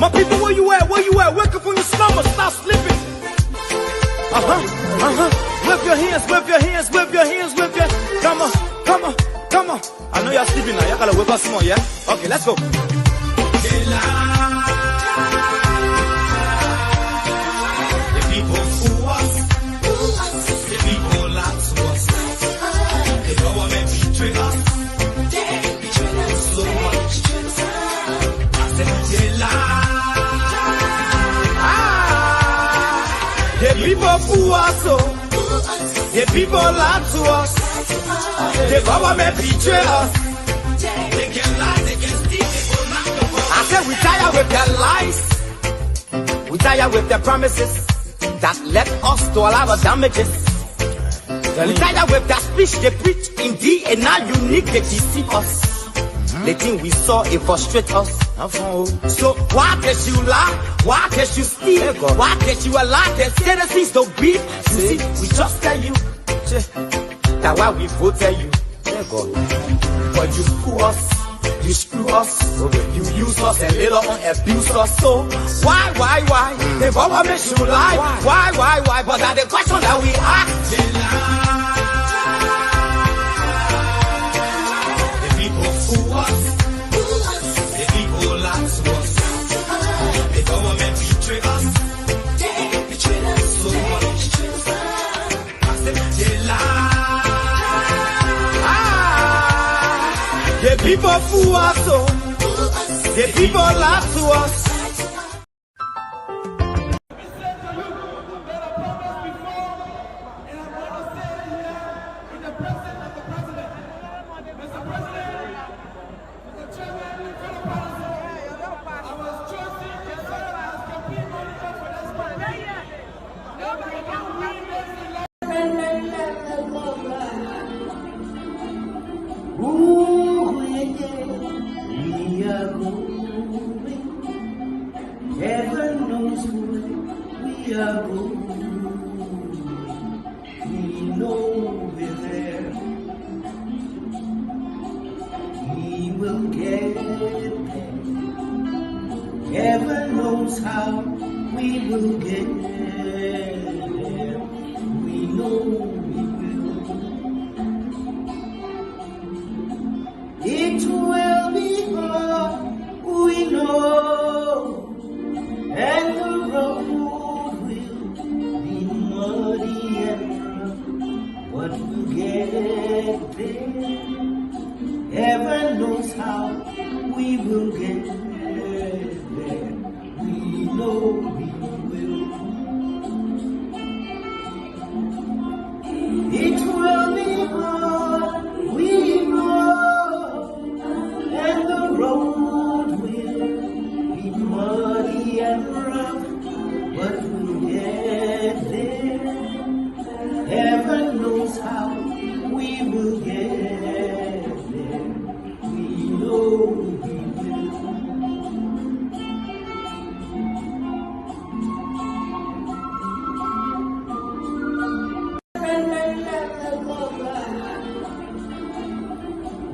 My people, where you at? Where you at? Wake up from your slumber, stop sleeping. Whip your hands, whip your hands, whip your hands, whip your. Come on, come on, come on. I know you're sleeping now. You gotta whip us some more, yeah? Okay, let's go. The people fool us. The people lie to us. The government betray us. So much. I said they lie. The people fool us, so. The people lie to us. The government betray us. They can lie, they can steal, they will not know. I said we tired with their lies. We tired with their promises that led us to all our damages. We tired with their speech they preach indeed, and now unique they deceive us. The thing we saw, it frustrates us. So why can't you lie? Why can't you steal? Why can't you allow the citizens to beat? You see, we just tell you that's why we voted you. But you screw us, you screw us, you use us and later on abuse us. So why? The government should lie. Why? But that's the question that we ask. The people fool us. The people lie to us. The government betray us. So much. I said they lie. The people fool us, so the people lie to us. Heaven knows where we are going. We know we're there. We will get there. Heaven knows how we will get there. We know we will. It will be hard, we know. And the road will be muddy and rough, but we'll get there. Heaven knows how we will get there. We know we will. It will be hard, we know, and the road will be muddy and rough, but we'll get there. Heaven knows how we will get there. We know we will.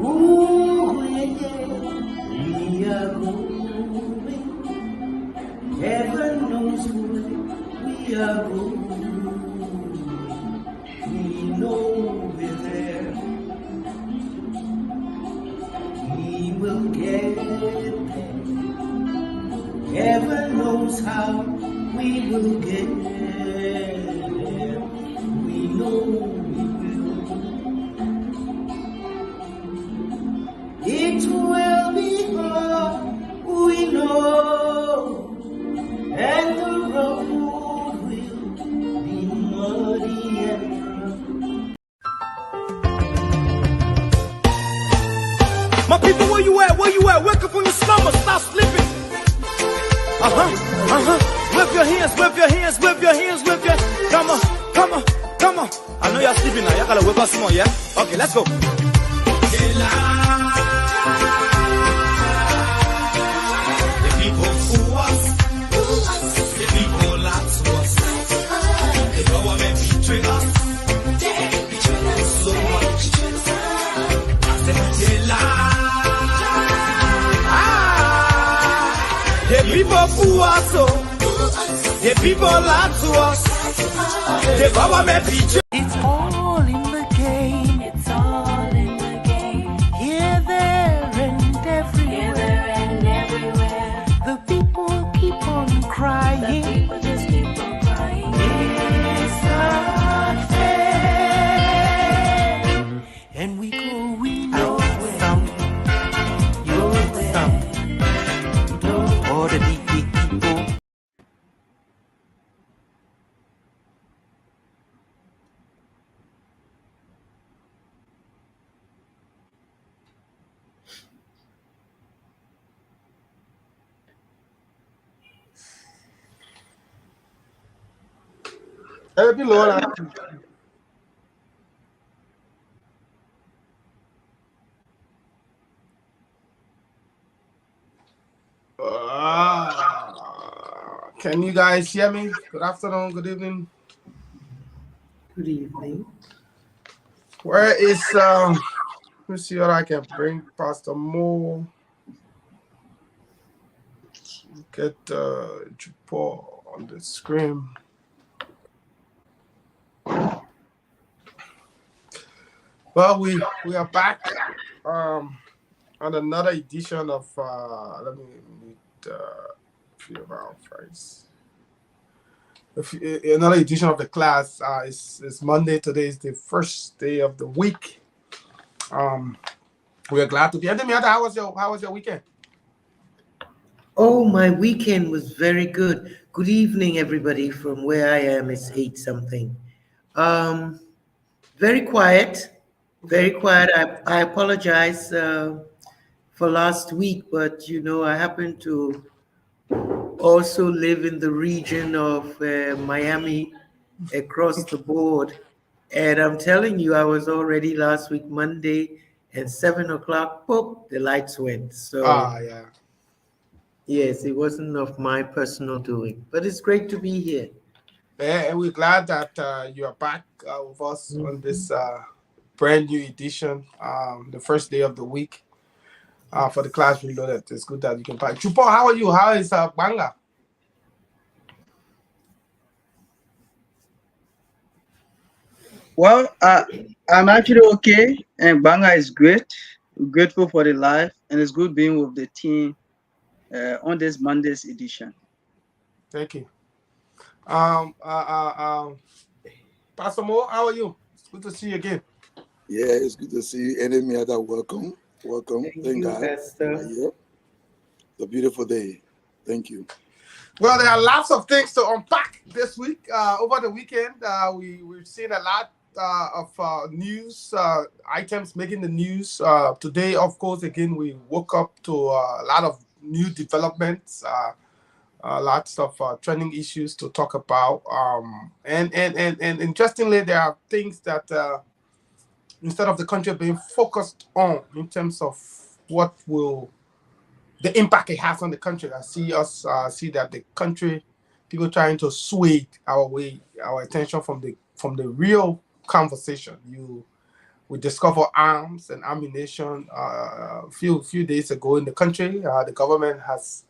Ooh, yeah, we are going. Heaven knows where we are going. We know we're there. We will get there. Heaven knows how we will get there. We know we will. It will be hard, we know. And the road will be muddy and rough. My people, where you at? Where you at? Wake up from your slumber, stop sleeping. Whip your hands, whip your hands, whip your hands, whip your. Come on, come on, come on. I know you're sleeping now. You gotta whip us some more, yeah? Okay, let's go. The people fool us. The people lie to us. The government betray us. So much. I said they lie. The people who are so, the people lie to us, the government betray. It's all in the game. It's all in the game. Here, there, and Here, there, and everywhere. the people keep on The crying. people just keep on crying. It's not fair. And we know some, all the big people. Can you guys hear me? Good afternoon, good evening. Good evening. Where is let me see what I can bring Pastor Mo. Get Jupo on the screen. Well, we are back on another edition of let me meet few of our friends. Another edition of the class. It's Monday. Today is the first day of the week. We are glad to be. And how was your weekend? Oh, my weekend was very good. Good evening, everybody. From where I am, it's 8 something. Very quiet. Very quiet. I apologize for last week, but I happen to also live in the region of Miami, across the board. And I'm telling you, I was already last week, Monday, and 7 o'clock, pop, the lights went. So, Yeah. yes, it wasn't of my personal doing, but it's great to be here. And we're glad that you are back with us on this brand new edition, the first day of the week for the class reloaded. It's good that you can back. Chupo, how are you? How is Banga? Well, I'm actually okay, and Banga is great. We're grateful for the life, and it's good being with the team on this Monday's edition. Thank you. Pastor Mo, how are you? It's good to see you again. Yeah, it's good to see you. Enemy other welcome. Thank you, God. Pastor. Yep. It's a beautiful day. Thank you. Well, there are lots of things to unpack this week. Over the weekend, we've seen a lot of news items making the news. Today, of course, again, we woke up to a lot of new developments, lots of trending issues to talk about. And interestingly, there are things that instead of the country being focused on in terms of what will the impact it has on the country. I see that the country, people trying to sway our attention from the real conversation. We discover arms and ammunition a few days ago in the country. The government has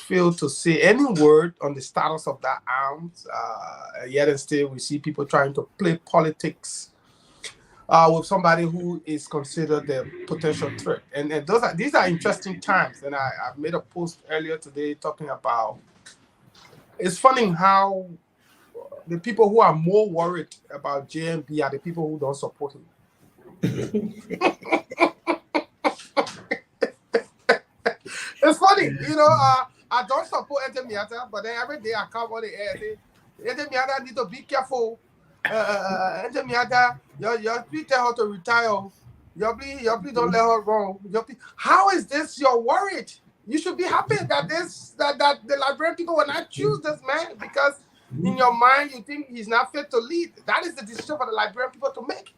failed to say any word on the status of that arms. Yet and still, we see people trying to play politics with somebody who is considered the potential threat. And these are interesting times. And I've made a post earlier today talking about, it's funny how the people who are more worried about JMB are the people who don't support him. It's funny, I don't support Ete Miata, but then every day I come on the air and say, Ete Miata need to be careful. Ete Miata, your please tell her to retire. Your please don't let her run. How is this you're worried? You should be happy that the Liberian people will not choose this man, because in your mind you think he's not fit to lead. That is the decision for the Liberian people to make.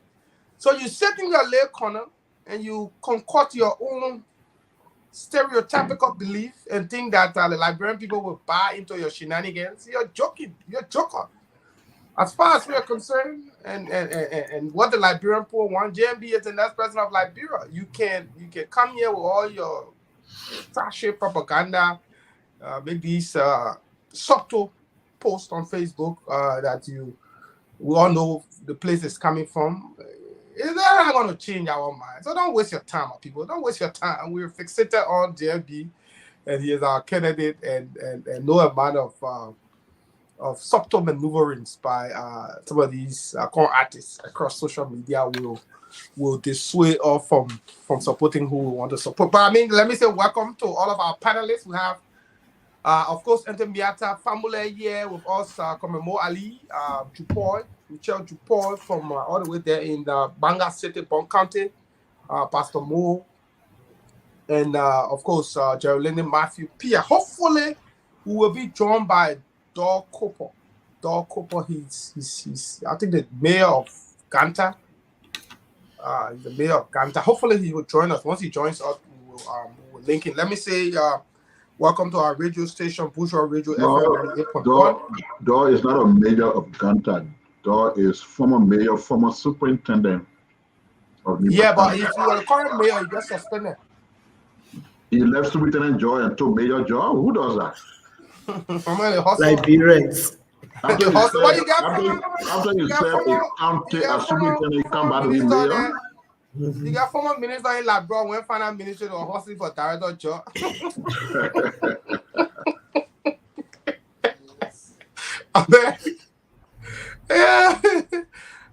So you sit in your little corner and you concoct your own stereotypical belief and think that the Liberian people will buy into your shenanigans. You're joking. You're a joker. As far as we are concerned, and what the Liberian people want, JMB is the next president of Liberia. You can come here with all your trashy propaganda make these subtle posts on Facebook that we all know the place is coming from. It's not going to change our mind. So don't waste your time, people. Don't waste your time. We're fixated on JB, and he is our candidate, and no amount of subtle maneuverings by some of these core artists across social media will dissuade us from supporting who we want to support. But I mean, let me say welcome to all of our panelists. We have, of course, Ntemiata Famule here with us, Komemo Ali, Jupoy, Michelle Jupoy from all the way there in Banga City, Bon County, Pastor Mo, and of course, Geraldine Matthew Pia. Hopefully, we will be joined by Dor Cooper. Dor Cooper, he's I think the mayor of Ganta. He's the mayor of Ganta. Hopefully, he will join us. Once he joins us, we will link in. Let me say welcome to our radio station, Bourgeois Radio FM 98.1. Dor is not a mayor of Ganta. Dor is former mayor, former superintendent of New Yeah, but if you are the current mayor, you get suspended. He left Superintendent Joy and took Mayor Joy. Who does that? Liberians. After you serve a county as superintendent, you come back to be mayor. You got former minister in Labrador when finance minister or hustling for director job.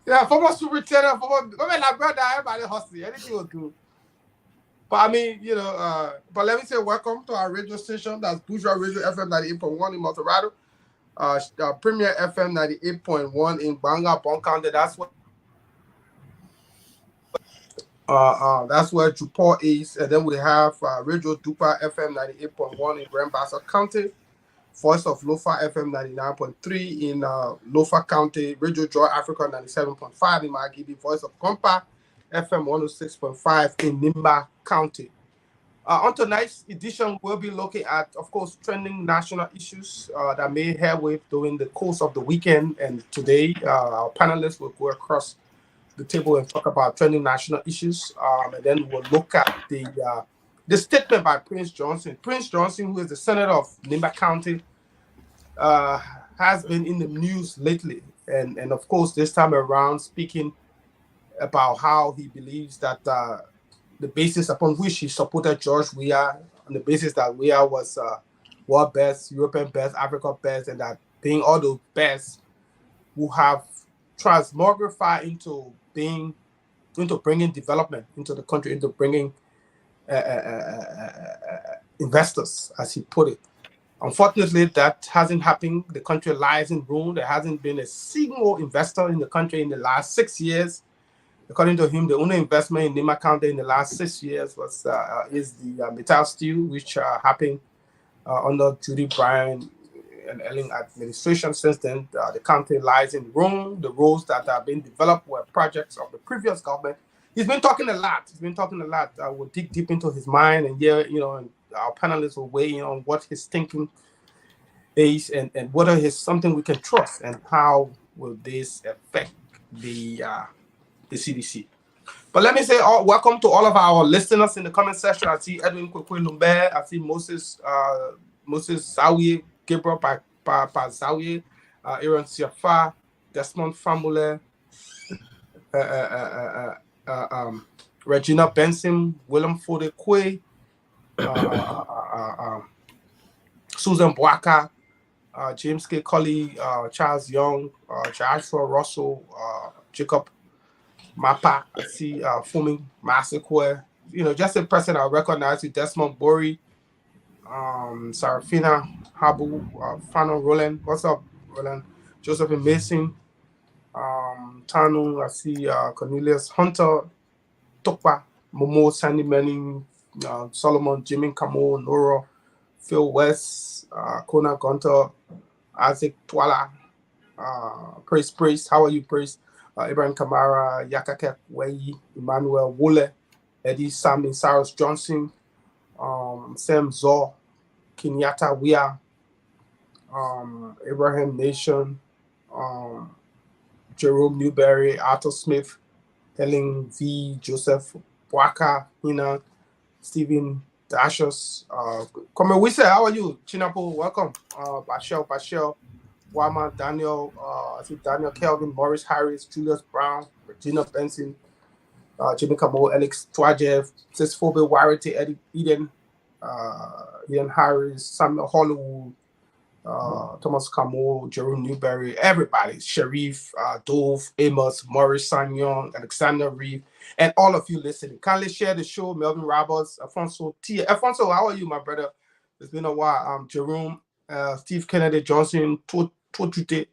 Yeah, former superintendent, former Labrador, everybody hustling, anything will do. But I mean, but let me say welcome to our radio station. That's Bourgeois Radio FM 98.1 in Montserrat, Premier FM 98.1 in Banga, Bon County. That's where Jupor is, and then we have Radio Dupa FM 98.1 in Grand Bassa County, Voice of Lofa FM 99.3 in Lofa County, Radio Joy Africa 97.5 in Margibi, Voice of Compa FM 106.5 in Nimba County. On tonight's edition, we'll be looking at, of course, trending national issues that may headway during the course of the weekend. And today, our panelists will go across the table and talk about trending national issues. And then we'll look at the statement by Prince Johnson. Prince Johnson, who is the senator of Nimba County, has been in the news lately. And of course, this time around, speaking about how he believes that the basis upon which he supported George Weah, on the basis that Weah was world best, European best, Africa best, and that being all those best who have transmogrified into bringing development into the country, into bringing investors, as he put it. Unfortunately, that hasn't happened. The country lies in ruin. There hasn't been a single investor in the country in the last 6 years. According to him, the only investment in Nimba County in the last 6 years is the Metal Steel, which happened under Judy Bryan and Ellen administration. Since then, the county lies in ruin. The roads that are being developed were projects of the previous government. He's been talking a lot. We'll dig deep into his mind, and and our panelists will weigh in on what his thinking is and whether it's something we can trust, and how will this affect the CDC. But let me say welcome to all of our listeners in the comment section. I see Edwin Kwekwe Lumbe, I see Moses Zawiye, Gabriel Zawiye, Aaron Siafa, Desmond Famule, Regina Benson, William Fodekwe, Susan Boaka, James K. Colley, Charles Young, Joshua Russell, Jacob Mapa, I see Fumi Masekwe, just a person I recognize you, Desmond Bori, Sarafina Habu, Fano Roland, what's up, Roland? Josephine Mason, Tanu, I see Cornelius Hunter, Tokpa, Momo, Sandy Manning, Solomon, Jimmy Kamo, Nora, Phil West, Kona Gunter, Isaac Twala, Praise, how are you, Praise? Ibrahim Kamara, Yakakek Wei, Emmanuel Wole, Eddie Sami, Cyrus Johnson, Sam Zor, Kenyatta Weah, Abraham Nation, Jerome Newberry, Arthur Smith, Helen V, Joseph Boaka, Hina, Stephen Dashers. Come we say, how are you? Chinapo, welcome. Bashel, Wama, Daniel, I see Daniel Kelvin, Morris Harris, Julius Brown, Regina Benson, Jimmy Camo, Alex Twajev, Sisphobe, Warity, Eddie Eden, Ian Harris, Samuel Hollywood, Thomas Camo, Jerome Newberry, everybody, Sharif, Dove, Amos, Morris Sanyon, Alexander Reeve, and all of you listening. Kindly share the show. Melvin Roberts, Alfonso T. Alfonso, how are you, my brother? It's been a while. Jerome, Steve Kennedy Johnson, Totute.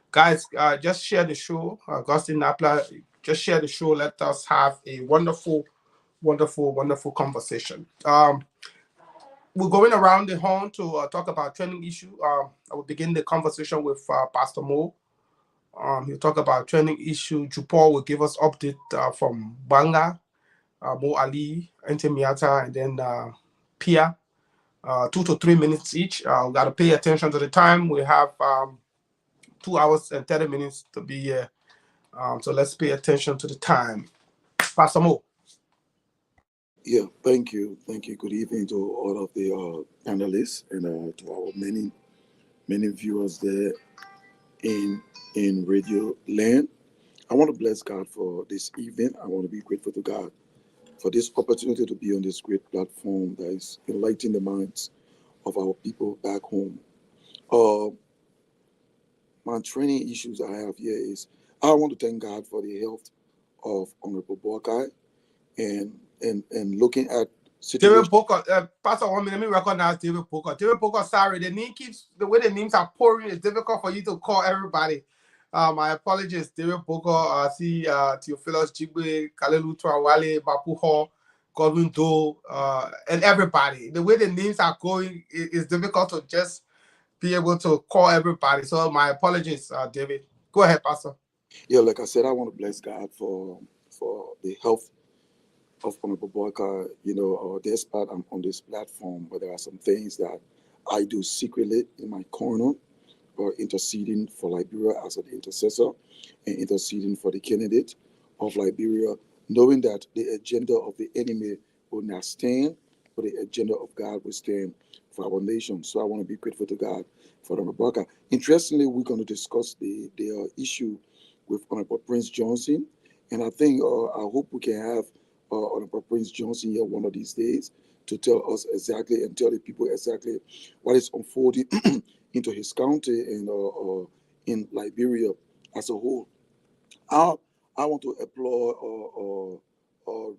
Guys, just share the show. Augustine Napla, just share the show. Let us have a wonderful, wonderful, wonderful conversation. We're going around the horn to talk about trending issue. I will begin the conversation with Pastor Mo. He'll talk about trending issue. Jupor will give us update from Banga, Mo Ali, Ente Miata, and then Pia. 2 to 3 minutes each. We got to pay attention to the time. We have 2 hours and 30 minutes to be here. So let's pay attention to the time. Pastor Mo. Yeah, thank you. Thank you. Good evening to all of the panelists and to our many viewers there in Radio Land. I want to bless God for this evening. I want to be grateful to God for this opportunity to be on this great platform that is enlightening the minds of our people back home. My training issues I have here is I want to thank God for the health of Honorable Boakai and looking at David Booker, Pastor, 1 minute, let me recognize David Booker. David Booker, sorry, the way the names are pouring, it's difficult for you to call everybody. My apologies, David Booker, I see Theophilus Jigbe, Kalelu Tuawale, Bapu Hall, Godwin Doe, and everybody. The way the names are going, it's difficult to just be able to call everybody. So my apologies, David. Go ahead, Pastor. Yeah, like I said, I want to bless God for the health of Honorable Boakai. Despite I'm on this platform, but there are some things that I do secretly in my corner, or interceding for Liberia as an intercessor and interceding for the candidate of Liberia, knowing that the agenda of the enemy will not stand, but the agenda of God will stand for our nation. So I want to be grateful to God for Honorable Boakai. Interestingly, we're going to discuss the issue with Honorable Prince Johnson, and I think I hope we can have Honorable Prince Johnson here one of these days to tell us exactly and tell the people exactly what is unfolding into his county and in Liberia as a whole. I want to applaud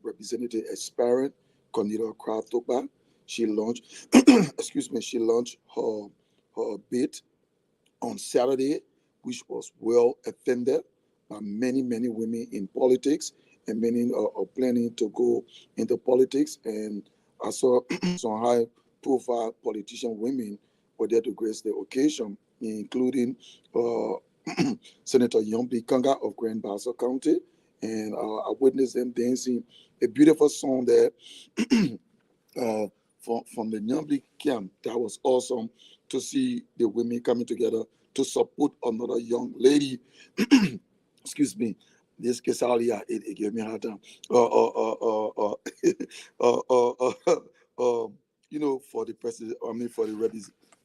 Representative Aspirant Cornelia Kratoba. She launched, she launched her bid on Saturday, which was well attended by many women in politics, and many are planning to go into politics. And I saw some high-profile politician women were there to grace the occasion, including Senator Yombi Kanga of Grand Bassa County, and I witnessed them dancing a beautiful song there from the Yombi camp. That was awesome to see the women coming together to support another young lady. Excuse me. This Kesalia, it gave me a hard time. For the president,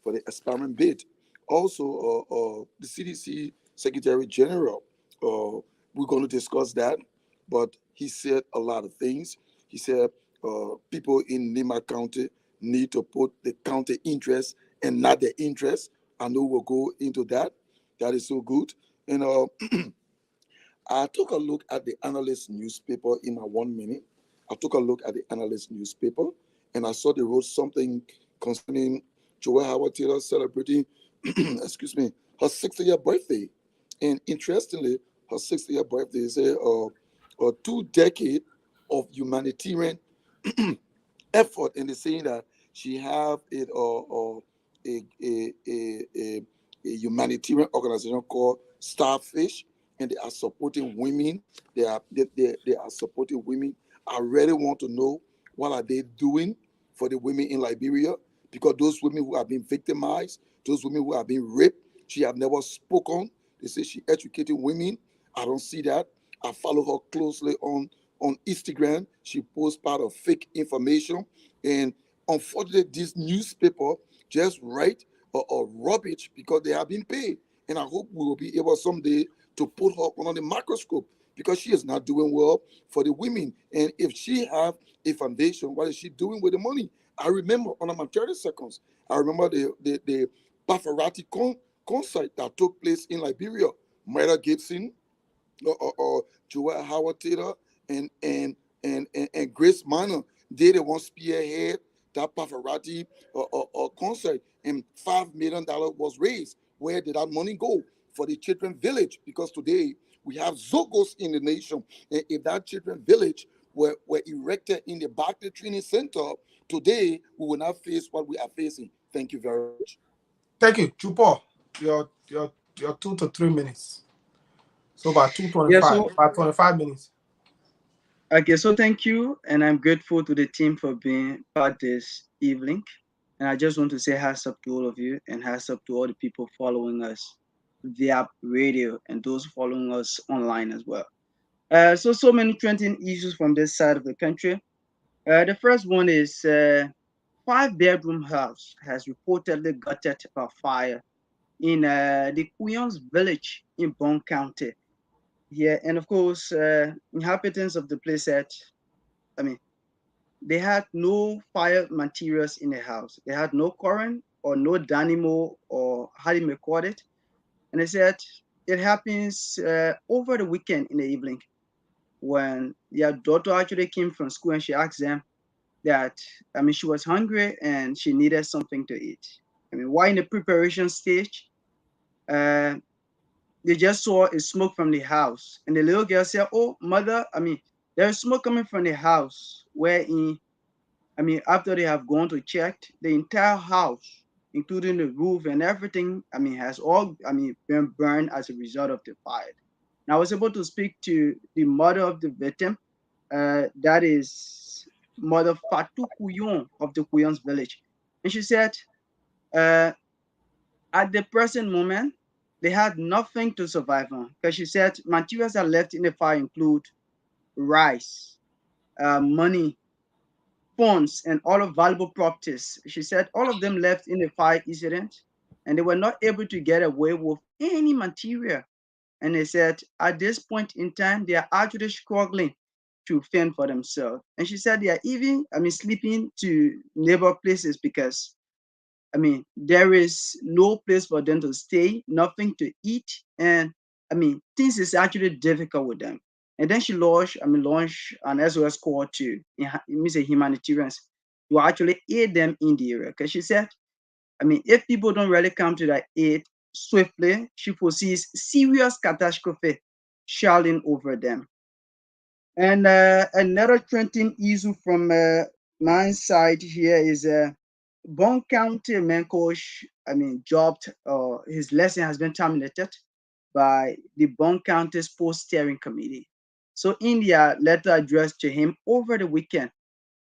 for the aspirant bid. Also, the CDC Secretary General, we're going to discuss that, but he said a lot of things. He said people in Lima County need to put the county interest and not their interest. I know we'll go into that. That is so good. And I took a look at the Analyst newspaper in my 1 minute. I took a look at the Analyst newspaper, and I saw they wrote something concerning Joelle Howard Taylor celebrating, her 60th birthday. And interestingly, her 60th birthday is a 2 decade of humanitarian effort, and they're saying that she have a humanitarian organization called Starfish, and they are supporting women. They are supporting women. I really want to know what are they doing for the women in Liberia, because those women who have been victimized, those women who have been raped, she have never spoken. They say she educated women. I don't see that. I follow her closely on Instagram. She posts part of fake information, and unfortunately, this newspaper just write rubbish because they have been paid. And I hope we will be able someday to put her under the microscope because she is not doing well for the women. And if she have a foundation, what is she doing with the money? I remember on my 30 seconds, I remember the Bafarati concert that took place in Liberia. Myra Gibson, or Joel Howard Taylor, and Grace Manor. They the one spearhead that Pavarotti concert, and $5 million was raised. Where did that money go? For the children village, because today we have Zogos in the nation. And if that children village were erected in the Barclay Training Center, today we will not face what we are facing. Thank you very much. Thank you, Chupo. Your 2 to 3 minutes. So about 2:25, Yeah, so about 25 minutes. okay, so thank you, and I'm grateful to the team for being part this evening. And I just want to say hats up to all of you, and hats up to all the people following us via radio and those following us online as well. So many trending issues from this side of the country. The first one is 5-bedroom house has reportedly gutted by fire in the Kuyons village in Bon County. Yeah, and of course, inhabitants of the place said, I mean, they had no fire materials in the house. They had no current or no dynamo or how you may call it. And they said it happens over the weekend in the evening when their daughter actually came from school and she asked them that, she was hungry and she needed something to eat. While in the preparation stage, uh, they just saw a smoke from the house. And the little girl said, "Oh, mother, there's smoke coming from the house." Wherein, after they have gone to check, the entire house, including the roof and everything, has all, been burned as a result of the fire. Now, I was able to speak to the mother of the victim, that is Mother Fatou Kuyon of the Kuyons village. And she said, uh, at the present moment, they had nothing to survive on. Because she said materials that left in the fire include rice, money, phones, and all of valuable properties. She said all of them left in the fire incident, and they were not able to get away with any material. And they said at this point in time, they are actually struggling to fend for themselves. And she said they are even, sleeping to neighbor places because there is no place for them to stay, nothing to eat, and things is actually difficult with them. And then she launched an SOS call to humanitarians to actually aid them in the area. Because she said, if people don't really come to that aid swiftly, she foresees serious catastrophe shouting over them. And another trending issue from my side here is Bon County main coach, dropped, his lesson has been terminated by the Bon County Sports Steering Committee. So in their letter addressed to him over the weekend,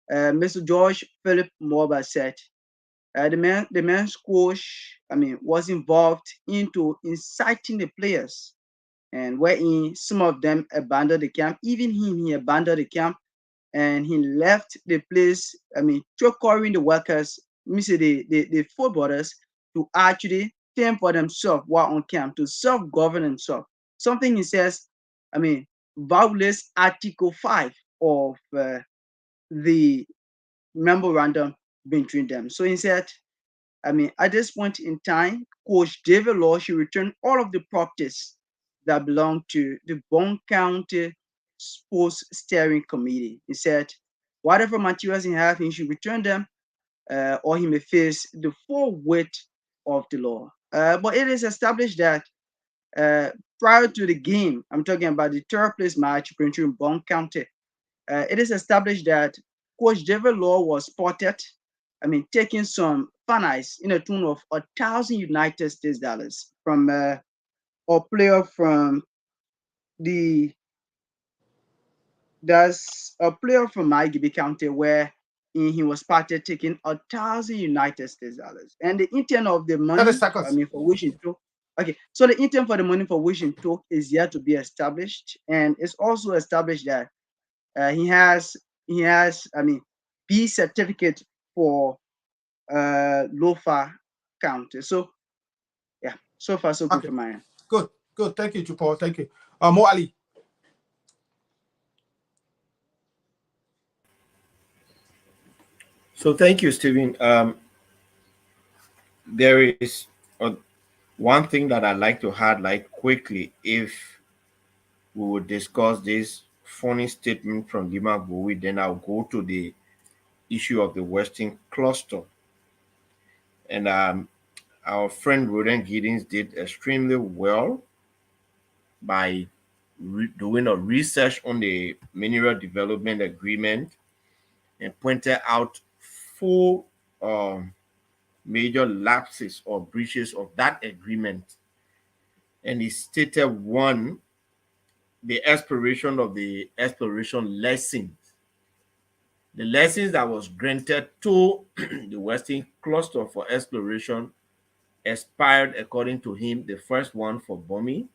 Mr. George Philip Morba said the men's coach, was involved into inciting the players, and wherein some of them abandoned the camp. Even him, he abandoned the camp, and he left the place. Choking the workers, the footballers, to actually fend for themselves while on camp, to self-govern themselves. Something he says, violates Article 5 of the memorandum between them. So he said, at this point in time, Coach David Law should return all of the properties that belong to the Bon County Sports Steering Committee. He said, whatever materials he has, he should return them, or he may face the full weight of the law. But it is established that prior to the game, I'm talking about the third place match between Bon County, it is established that Coach David Law was spotted, taking some fun ice in a tune of 1,000 United States dollars from a player from Marigibi County, where he was spotted taking 1,000 United States dollars. And the intent of the money, 30 seconds. for which he took. Okay, so the intent for the money for which he took is yet to be established, and it's also established that he has B certificate for Lofa County. So yeah, so far so good Okay. for my end. Good. Good. Thank you, Jupol. Thank you. Mo Ali. So thank you, Stephen. There is one thing that I'd like to highlight quickly if we would discuss this funny statement from Dima Bowie, then I'll go to the issue of the Western cluster. And our friend Roden Giddens did extremely well by doing a research on the Mineral Development Agreement and pointed out four major lapses or breaches of that agreement. And he stated one, the expiration of the exploration lessons. The lessons that was granted to the Western cluster for exploration expired, according to him. The first one for Bomi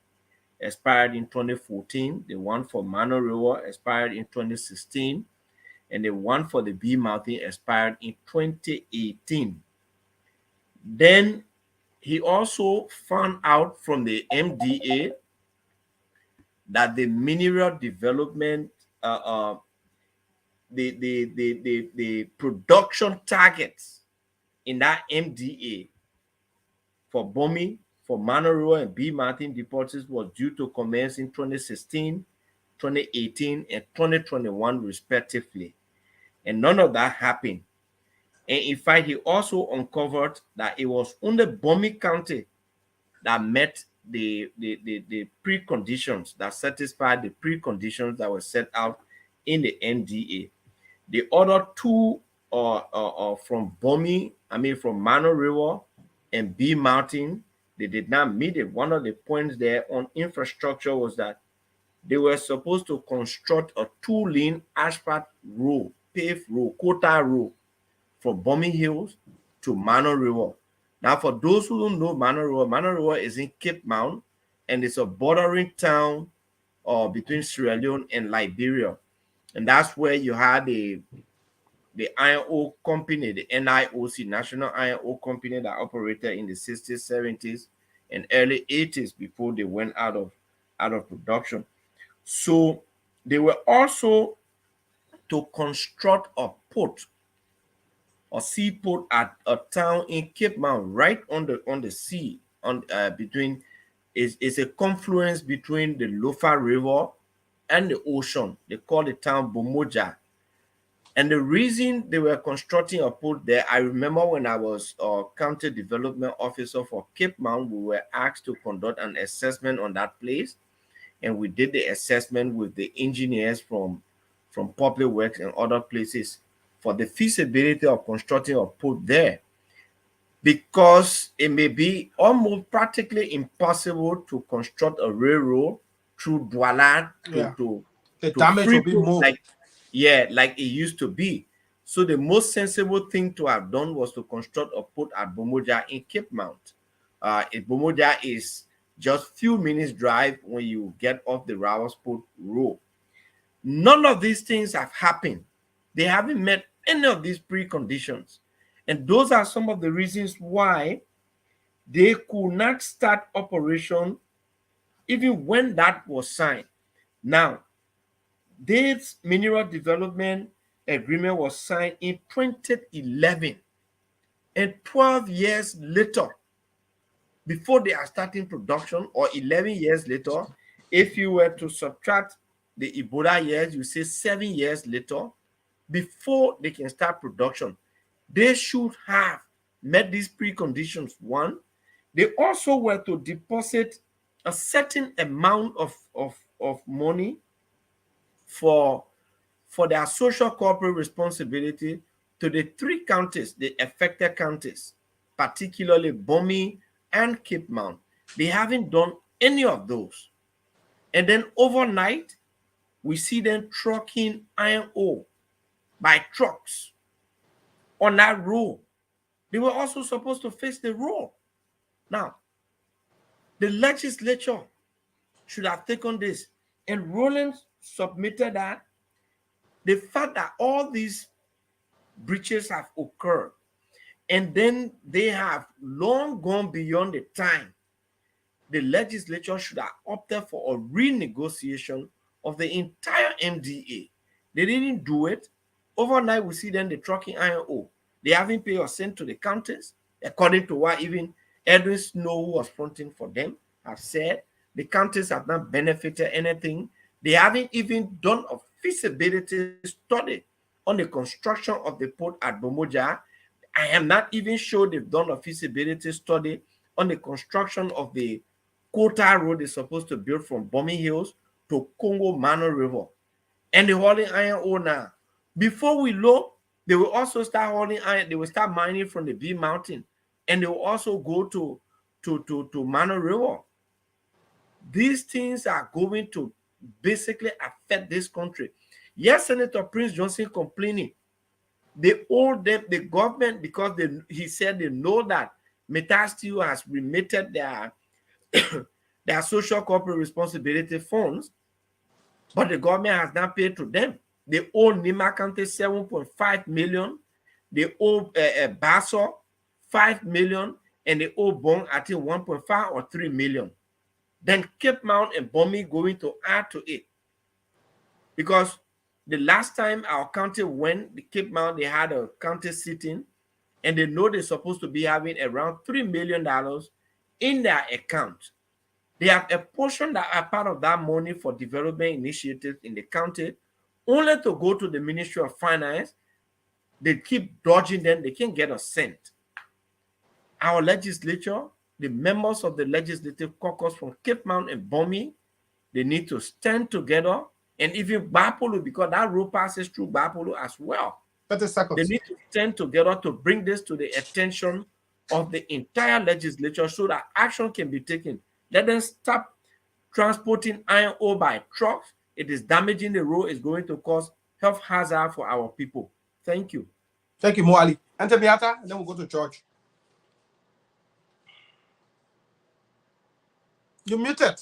expired in 2014. The one for Mano River expired in 2016. And the one for the B Mountain expired in 2018. Then he also found out from the MDA that the mineral development, the production targets in that MDA for Bomi, for Mano River and B Mountain deposits was due to commence in 2016, 2018, and 2021 respectively. And none of that happened. And in fact, he also uncovered that it was only Bomi County that met the preconditions, that satisfied the preconditions that were set out in the NDA. The other two are from Bomi, from Mano River and B Mountain, they did not meet it. One of the points there on infrastructure was that they were supposed to construct a 2-lane asphalt road, paved road, quota road from Bomi Hills to Mano River. Now, for those who don't know Mano River is in Cape Mount, and it's a bordering town between Sierra Leone and Liberia. And that's where you had the iron ore company, the NIOC, National Iron Ore Company, that operated in the 60s, 70s, and early 80s before they went out of production. So they were also to construct a port, a seaport at a town in Cape Mount, right on the sea, between is a confluence between the Lofa River and the ocean. They call the town Bomoja. And the reason they were constructing a port there, I remember when I was county development officer for Cape Mount, we were asked to conduct an assessment on that place. And we did the assessment with the engineers from Public Works and other places for the feasibility of constructing a port there, because it may be almost practically impossible to construct a railroad through Douala to the damage will be more. like it used to be. So the most sensible thing to have done was to construct a port at Bomoja in Cape Mount. Bomoja is just few minutes drive when you get off the Rawalsport Road. None of these things have happened. They haven't met any of these preconditions. And those are some of the reasons why they could not start operation even when that was signed. Now, this mineral development agreement was signed in 2011, and 12 years later, before they are starting production, or 11 years later, if you were to subtract the Ebola years, you say 7 years later, before they can start production. They should have met these preconditions. One, they also were to deposit a certain amount of money for their social corporate responsibility to the 3 counties, the affected counties, particularly Bomi and Cape Mount. They haven't done any of those. And then overnight, we see them trucking iron ore by trucks on that road. They were also supposed to face the road. Now, the legislature should have taken this, and Rollins submitted that the fact that all these breaches have occurred. And then they have long gone beyond the time the legislature should have opted for a renegotiation of the entire MDA. They didn't do it. Overnight, we see then the trucking iron ore. They haven't paid a cent to the counties, according to what even Edwin Snow, who was fronting for them, have said. The counties have not benefited anything. They haven't even done a feasibility study on the construction of the port at Bomoja. I am not even sure they've done a feasibility study on the construction of the Kota Road is supposed to build from Bomi Hills to Congo Mano River. And the hauling iron ore now. Before we look, they will also start hauling iron. They will start mining from the B Mountain. And they will also go to Mano River. These things are going to basically affect this country. Yes, Senator Prince Johnson complaining. They owe them, the government, because he said they know that Metal Steel has remitted their their social corporate responsibility funds, but the government has not paid to them. They owe Nima County 7.5 million. They owe Basso 5 million, and they owe Bong, I think, 1.5 or 3 million. Then Cape Mount and Bomi going to add to it. Because the last time our county went, the Cape Mount, they had a county sitting, and they know they're supposed to be having around $3 million in their account. They have a portion that are part of that money for development initiatives in the county, only to go to the Ministry of Finance. They keep dodging them. They can't get a cent. Our legislature, the members of the legislative caucus from Cape Mount and Bomi, they need to stand together. And even Bapolo, because that road passes through Bapolo as well. 30 seconds. They need to stand together to bring this to the attention of the entire legislature so that action can be taken. Let them stop transporting iron ore by trucks. It is damaging the road. It's going to cause health hazard for our people. Thank you. Thank you, Moali. Enter Miata, and then we'll go to George. You're muted.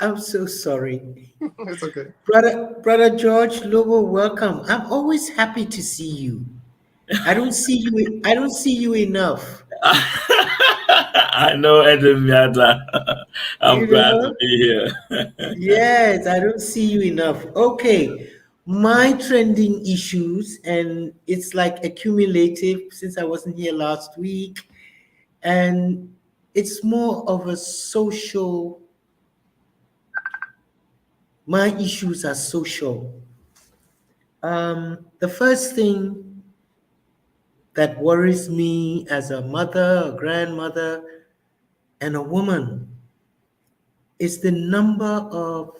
I'm so sorry. It's okay. Brother George Lobo, welcome. I'm always happy to see you. I don't see you enough. I know, Edwin Miata. I'm glad to be here. Yes, I don't see you enough. Okay, my trending issues, and it's like accumulative since I wasn't here last week, and it's more of a social. My issues are social. The first thing that worries me as a mother, a grandmother, and a woman is the number of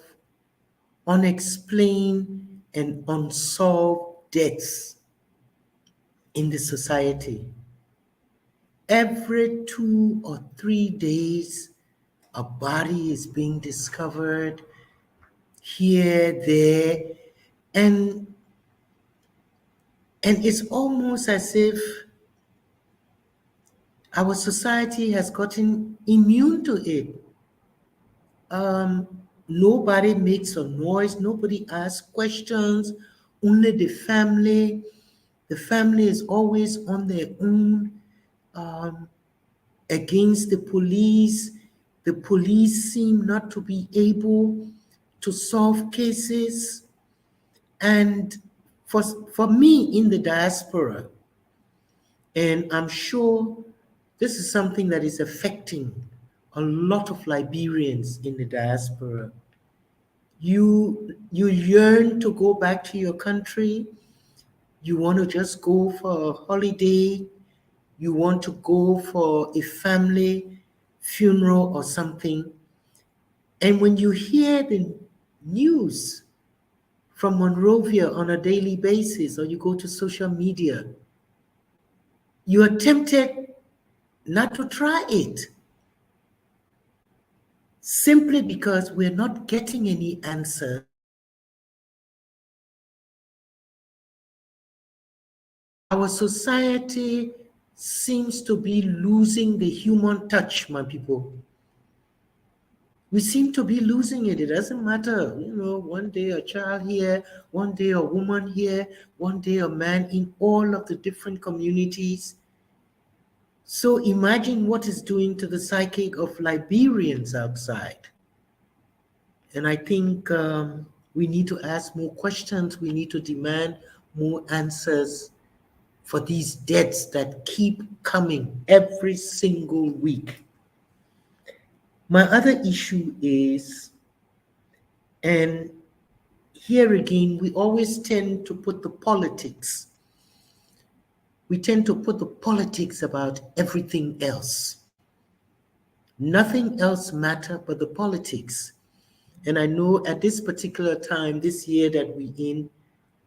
unexplained and unsolved deaths in the society. Every 2 or 3 days, a body is being discovered here, there, and it's almost as if our society has gotten immune to it. Nobody makes a noise, nobody asks questions, only the family. The family is always on their own against the police. The police seem not to be able to solve cases. And for me in the diaspora, and I'm sure this is something that is affecting a lot of Liberians in the diaspora. You yearn to go back to your country. You want to just go for a holiday. You want to go for a family funeral or something. And when you hear the news from Monrovia on a daily basis, or you go to social media, you are tempted not to try it, simply because we're not getting any answer. Our society seems to be losing the human touch, my people. We seem to be losing it. It doesn't matter, one day a child here, one day a woman here, one day a man in all of the different communities. So imagine what it's doing to the psyche of Liberians outside. And I think we need to ask more questions. We need to demand more answers for these deaths that keep coming every single week. My other issue is, and here again, we always tend to put the politics. We tend to put the politics about everything else. Nothing else matters but the politics. And I know at this particular time, this year that we're in,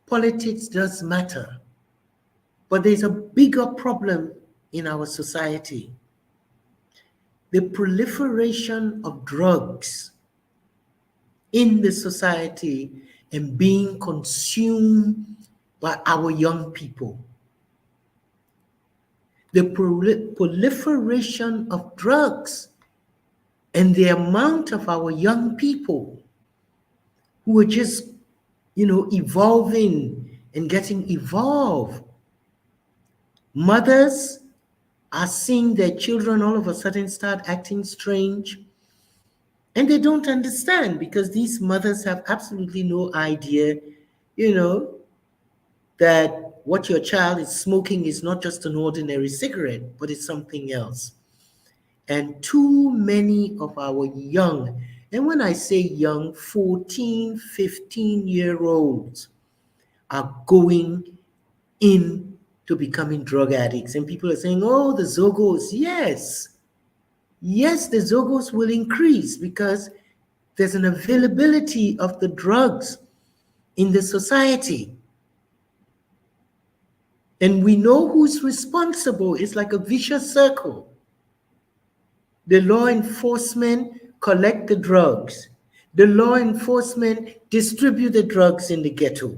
politics does matter. But there's a bigger problem in our society. The proliferation of drugs in the society and being consumed by our young people. The proliferation of drugs and the amount of our young people who are just, evolving and getting evolved. Mothers are seeing their children all of a sudden start acting strange, and they don't understand because these mothers have absolutely no idea, that what your child is smoking is not just an ordinary cigarette, but it's something else. And too many of our young, and when I say young, 14, 15-year-olds are going into becoming drug addicts. And people are saying, oh, the Zogos. Yes, the Zogos will increase because there's an availability of the drugs in the society. And we know who's responsible. It's like a vicious circle. The law enforcement collect the drugs. The law enforcement distribute the drugs in the ghetto.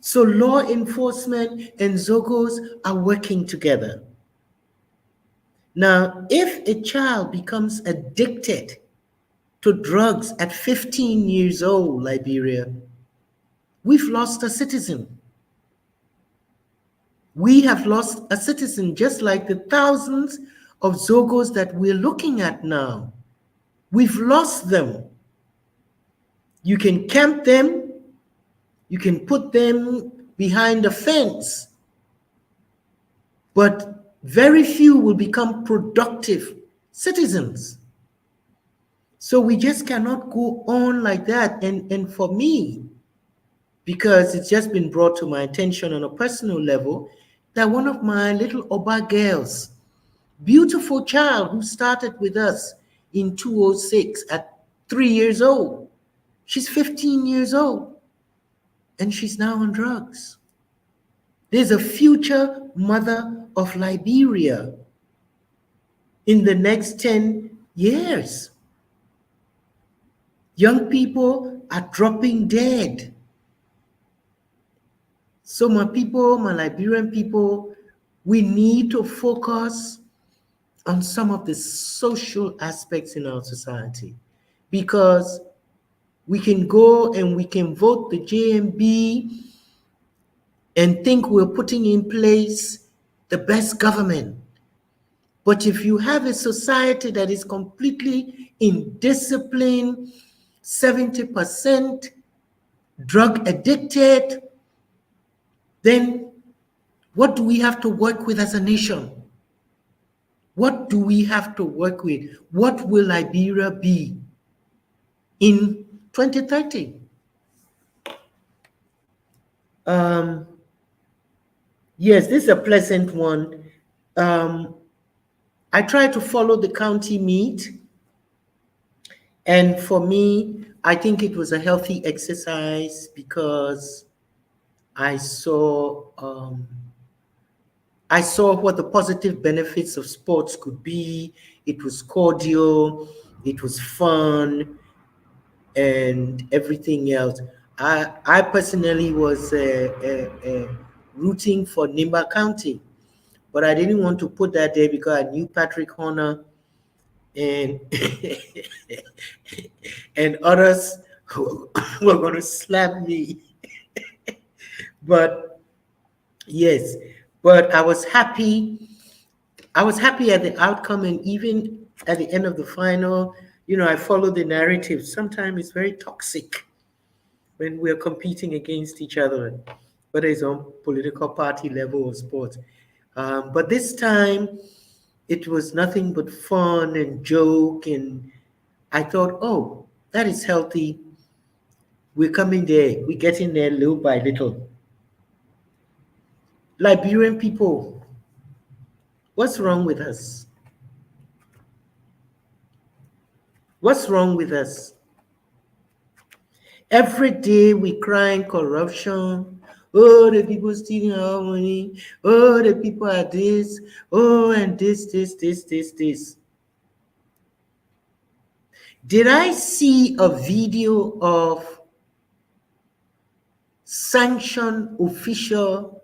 So law enforcement and Zogos are working together. Now, if a child becomes addicted to drugs at 15 years old, Liberia, we've lost a citizen. We have lost a citizen, just like the thousands of Zogos that we're looking at now. We've lost them. You can camp them, you can put them behind a fence, but very few will become productive citizens. So we just cannot go on like that. And for me, because it's just been brought to my attention on a personal level, that one of my little Oba girls, beautiful child who started with us in 2006 at 3 years old, she's 15 years old and she's now on drugs. There's a future mother of Liberia in the next 10 years. Young people are dropping dead. So my people, my Liberian people, we need to focus on some of the social aspects in our society, because we can go and we can vote the JMB and think we're putting in place the best government. But if you have a society that is completely indisciplined, 70% drug addicted, then what do we have to work with as a nation? What do we have to work with? What will Liberia be in 2030? Yes, this is a pleasant one. I try to follow the county meet, and for me, I think it was a healthy exercise because I saw what the positive benefits of sports could be. It was cordial, it was fun, and everything else. I personally was rooting for Nimba County, but I didn't want to put that there because I knew Patrick Horner and and others were going to slap me. But yes, but I was happy. I was happy at the outcome, and even at the end of the final, I follow the narrative. Sometimes it's very toxic when we're competing against each other, whether it's on political party level or sports. But this time, it was nothing but fun and joke, and I thought, oh, that is healthy. We're coming there. We're getting there little by little. Liberian people, what's wrong with us? What's wrong with us? Every day we crying corruption. Oh, the people stealing our money. Oh, the people are this. Oh, and this. Did I see a video of sanctioned official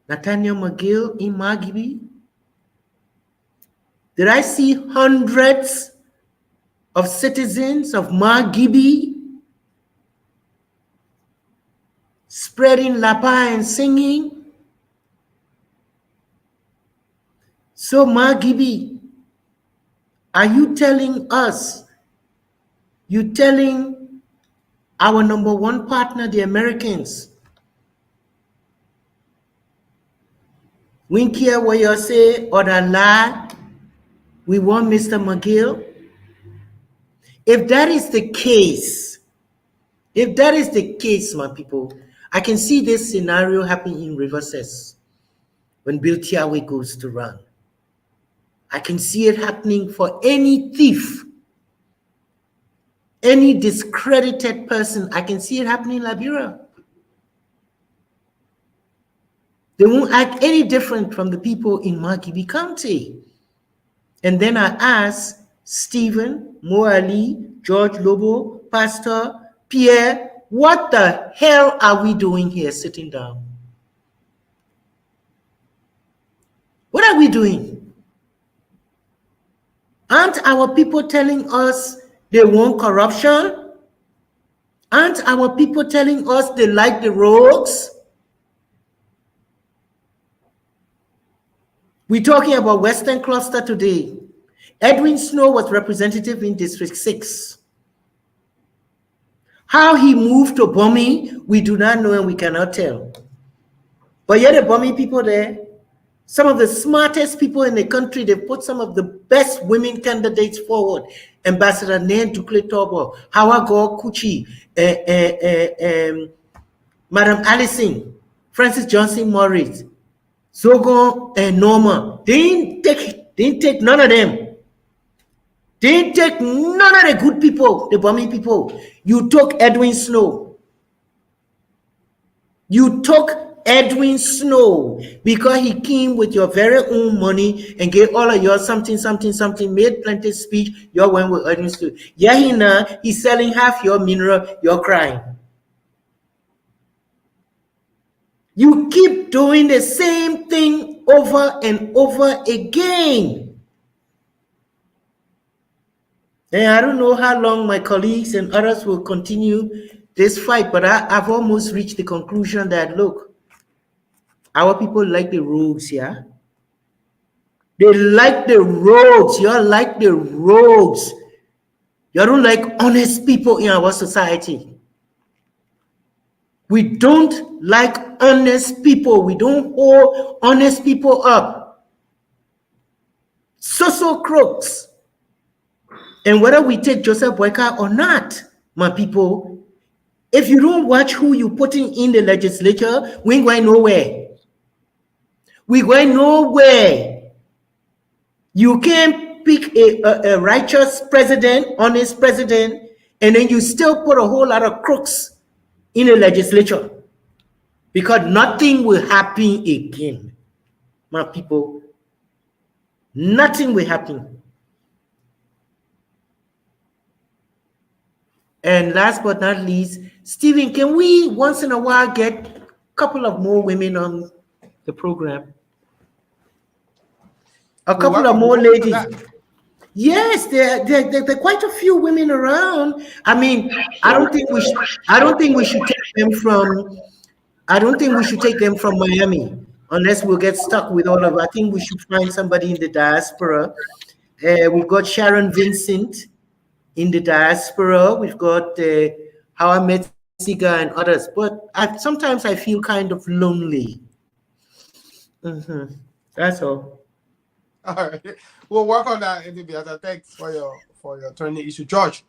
Nathaniel McGill in Margibi? Did I see hundreds of citizens of Margibi spreading lapa and singing? So Margibi, are you telling us, you telling our number one partner, the Americans, we don't care what you say or the lie, we want Mr. McGill? If that is the case, my people, I can see this scenario happening in Riverses when Bill Tiawe goes to run. I can see it happening for any thief, any discredited person. I can see it happening in Liberia. They won't act any different from the people in Margibi County. And then I asked Stephen, Mo Ali, George Lobo, Pastor Pierre, what the hell are we doing here sitting down? What are we doing? Aren't our people telling us they want corruption? Aren't our people telling us they like the rogues? We're talking about Western Cluster today. Edwin Snow was representative in District 6. How he moved to Bomi, we do not know and we cannot tell. But yet the Bomi people there, some of the smartest people in the country, they put some of the best women candidates forward. Ambassador Nain Dukle Tobo, Hawa Go Kuchi, Madam Allison, Francis Johnson Morris, Zogo and Norma. They didn't take none of them. They didn't take none of the good people, the Bomi people. You took Edwin Snow. You took Edwin Snow because he came with your very own money and gave all of your something, made plenty speech. You went with Edwin Snow. Yeah, he's selling half your mineral, you're crying. You keep doing the same thing over and over again. And I don't know how long my colleagues and others will continue this fight, but I've almost reached the conclusion that, look, our people like the rogues, yeah? They like the rogues. You like the rogues. You don't like honest people in our society. We don't like honest people. We don't hold honest people up. So crooks. And whether we take Joseph Boyka or not, my people, if you don't watch who you're putting in the legislature, we ain't going nowhere. We're going nowhere. You can't pick a righteous president, honest president, and then you still put a whole lot of crooks in the legislature because nothing will happen again, my people. Nothing will happen. And last but not least, Stephen, can we once in a while get a couple of more women on the program? A couple of more ladies. Yes, there are quite a few women around. I mean, I don't think we should. I don't think we should take them from. I don't think we should take them from Miami unless we'll get stuck with all of. I think we should find somebody in the diaspora. We've got Sharon Vincent in the diaspora. We've got How I Met Siga and others. But sometimes I feel kind of lonely. That's all. All right, we'll work on that, Auntie Beata. Thanks for your turning issue, George.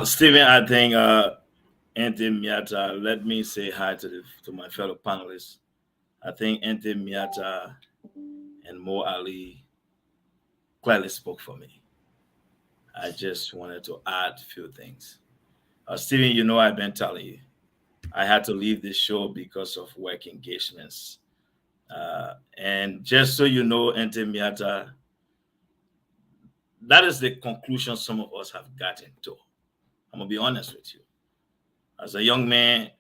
Stephen, I think Auntie Miata, let me say hi to my fellow panelists. I think Auntie Miata and Mo Ali clearly spoke for me. I just wanted to add a few things. Stephen, you know I've been telling you, I had to leave this show because of work engagements. And just so you know, Auntie Miata, that is the conclusion some of us have gotten to. I'm going to be honest with you. As a young man,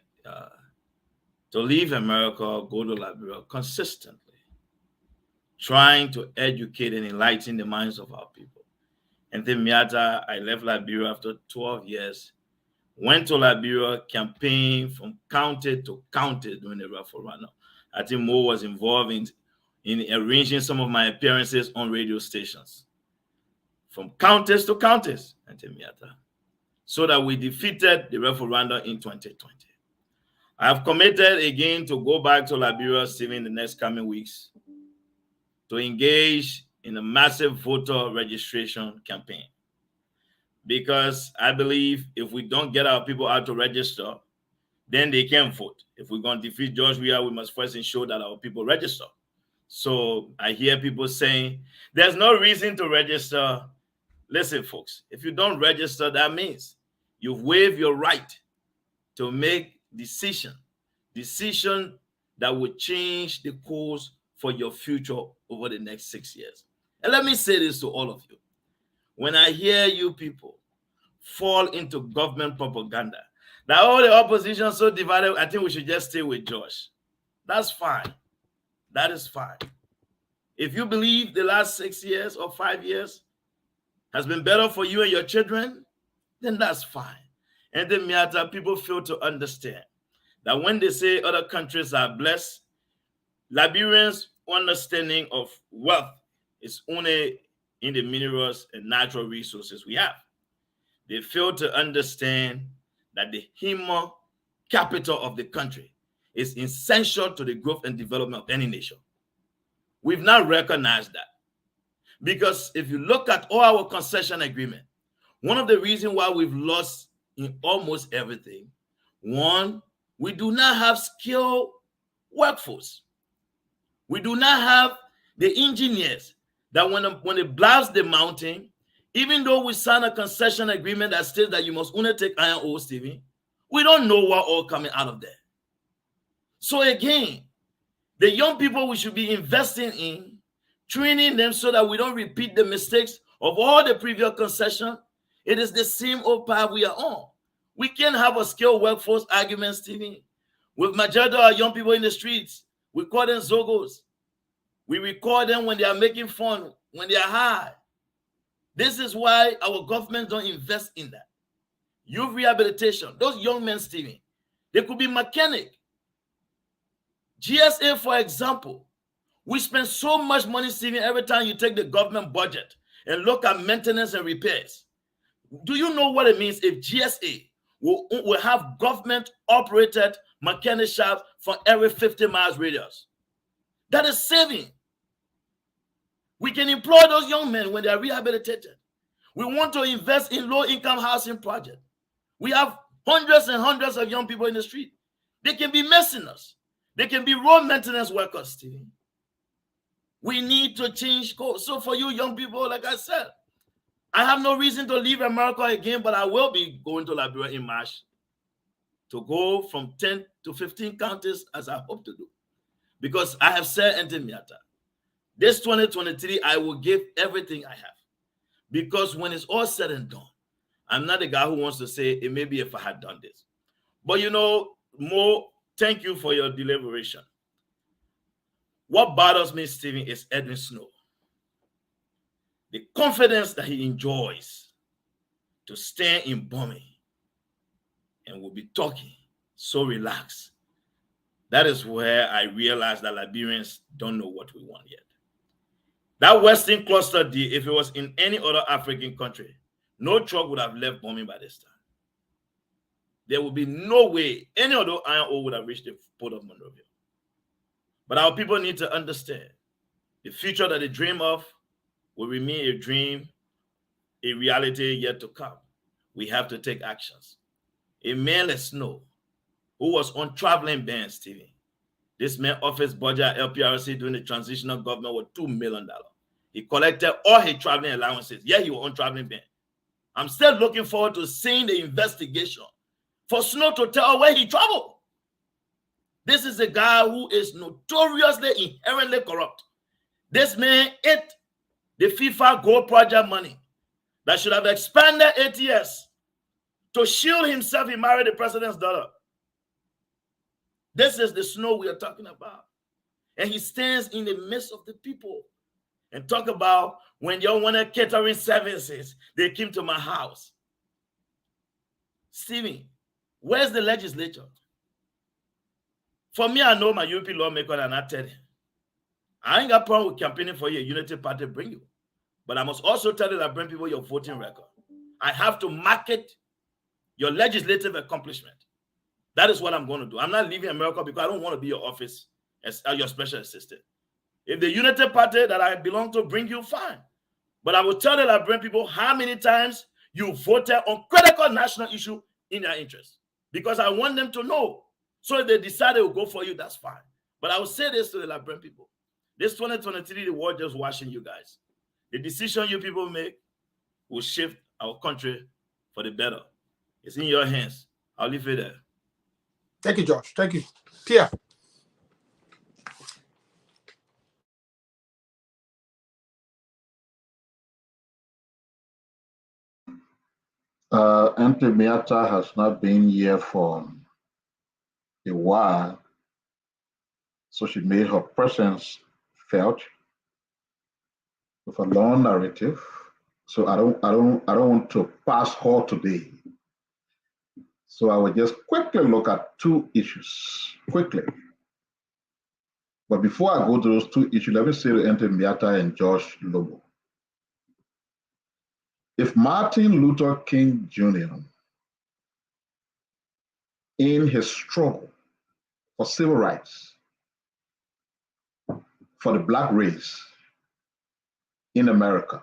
to leave America, go to Liberia consistently, trying to educate and enlighten the minds of our people. Auntie Miata, I left Liberia after 12 years, went to Liberia, campaigned from county to county during the referendum. I think Mo was involved in arranging some of my appearances on radio stations. From counties to counties, Auntie Miata, so that we defeated the referendum in 2020. I have committed again to go back to Liberia, Stephen, in the next coming weeks to engage in a massive voter registration campaign. Because I believe if we don't get our people out to register, then they can't vote. If we're going to defeat George Weah, we must first ensure that our people register. So I hear people saying, there's no reason to register. Listen, folks, if you don't register, that means you've waived your right to make decision that will change the course for your future over the next 6 years. And let me say this to all of you. When I hear you people fall into government propaganda, that all the opposition is so divided, I think we should just stay with Josh. That's fine. That is fine. If you believe the last 6 years or 5 years has been better for you and your children, then that's fine. And then Miata, people fail to understand that when they say other countries are blessed, Liberians' understanding of wealth is only in the minerals and natural resources we have. They fail to understand that the human capital of the country is essential to the growth and development of any nation. We've not recognized that. Because if you look at all our concession agreement, one of the reasons why we've lost in almost everything, one, we do not have skilled workforce. We do not have the engineers that when it blasts the mountain, even though we sign a concession agreement that states that you must only take iron ore, Stevie, we don't know what all coming out of there. So again, the young people we should be investing in, training them so that we don't repeat the mistakes of all the previous concession. It is the same old path we are on. We can't have a skilled workforce argument, Stevie. With majority of our young people in the streets, we call them Zogos. We record them when they are making fun, when they are high. This is why our government don't invest in that. Youth rehabilitation, those young men, Stevie, they could be mechanic. GSA, for example, we spend so much money, Stevie, every time you take the government budget and look at maintenance and repairs. Do you know what it means if GSA will have government-operated mechanic shops for every 50 miles radius? That is saving. We can employ those young men when they are rehabilitated. We want to invest in low-income housing projects. We have hundreds and hundreds of young people in the street. They can be mercenaries. They can be road maintenance workers, Steve. We need to change course. So for you young people, like I said, I have no reason to leave America again, but I will be going to Liberia in March to go from 10 to 15 counties as I hope to do. Because I have said, Auntie Miata, this 2023, I will give everything I have. Because when it's all said and done, I'm not the guy who wants to say, it may be if I had done this. But you know, Mo, thank you for your deliberation. What bothers me, Stephen, is Edwin Snow. the confidence that he enjoys to stand in bombing and will be talking so relaxed. That is where I realized that Liberians don't know what we want yet. That Western cluster deal, if it was in any other African country, no truck would have left bombing by this time. There would be no way any other iron ore would have reached the port of Monrovia. But our people need to understand the future that they dream of will remain a dream, a reality yet to come. We have to take actions. A man like Snow, who was on traveling ban, Stephen. This man office budget at LPRC during the transitional government was $2 million. He collected all his traveling allowances. Yeah, he was on traveling ban. I'm still looking forward to seeing the investigation for Snow to tell where he traveled. This is a guy who is notoriously inherently corrupt. This man ate the FIFA Gold Project money that should have expanded ATS to shield himself. He married the president's daughter. This is the Snow we are talking about. And he stands in the midst of the people and talk about when you wanted catering services, they came to my house. Stephen, where's the legislature? For me, I know my European lawmaker and I tell him, I ain't got a problem with campaigning for you, Unity Party bring you. But I must also tell you that bring people your voting record. I have to market your legislative accomplishment. That is what I'm going to do. I'm not leaving America because I don't want to be your office as your special assistant. If the Unity Party that I belong to bring you, fine. But I will tell the Liberian people how many times you voted on critical national issue in their interest. Because I want them to know. So if they decide they will go for you, that's fine. But I will say this to the Liberian people. This 2023, the world just watching you guys. The decision you people make will shift our country for the better. It's in your hands. I'll leave it there. Thank you, Josh. Thank you. Pierre. Auntie Miata has not been here for a while, so she made her presence felt with a long narrative. So I don't want to pass her today. So I will just quickly look at two issues quickly. But before I go to those two issues, let me say to Auntie Miata and Josh Lobo. If Martin Luther King Jr., in his struggle for civil rights, for the Black race in America,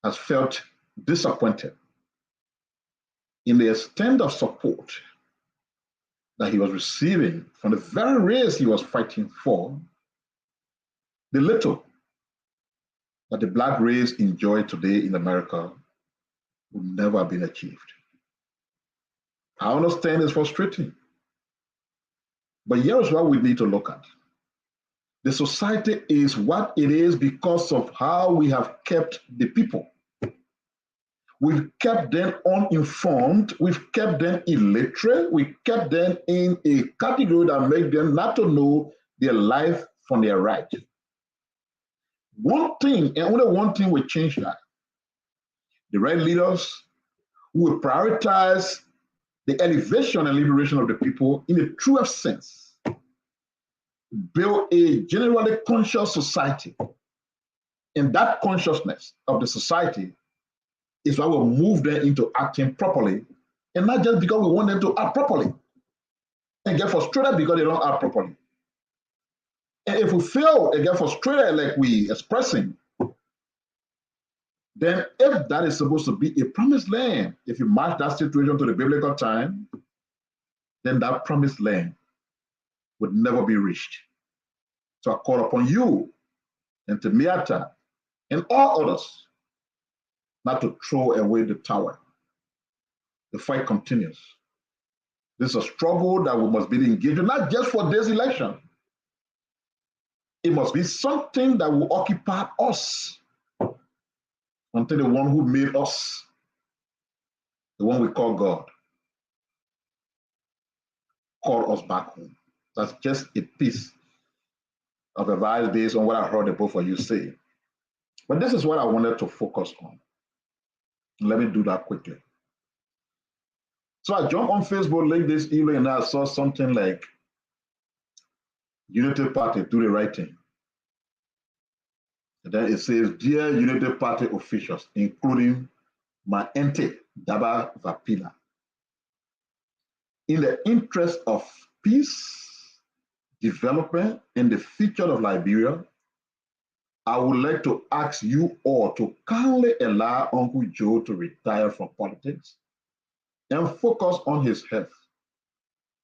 has felt disappointed in the extent of support that he was receiving from the very race he was fighting for, the little that the Black race enjoy today in America would never have been achieved. I understand it's frustrating, but here's what we need to look at. The society is what it is because of how we have kept the people. We've kept them uninformed, we've kept them illiterate, we've kept them in a category that makes them not to know their life from their right. One thing, and only one thing will change that. The right leaders who will prioritize the elevation and liberation of the people in a truest sense, build a generally conscious society. And that consciousness of the society is why we'll move them into acting properly, and not just because we want them to act properly and get frustrated because they don't act properly. And if we fail and get frustrated like we expressing, then if that is supposed to be a promised land, if you match that situation to the biblical time, then that promised land would never be reached. So I call upon you and to Miata and all others not to throw away the towel. The fight continues. This is a struggle that we must be engaged in, not just for this election. It must be something that will occupy us until the one who made us, the one we call God, call us back home. That's just a piece of advice based on what I heard the both of you say. But this is what I wanted to focus on. Let me do that quickly. So I jumped on Facebook late this evening and I saw something like Unity Party, do the right thing. And then it says, dear Unity Party officials, including my auntie, Daba Vapila, in the interest of peace, development, and the future of Liberia, I would like to ask you all to kindly allow Uncle Joe to retire from politics and focus on his health.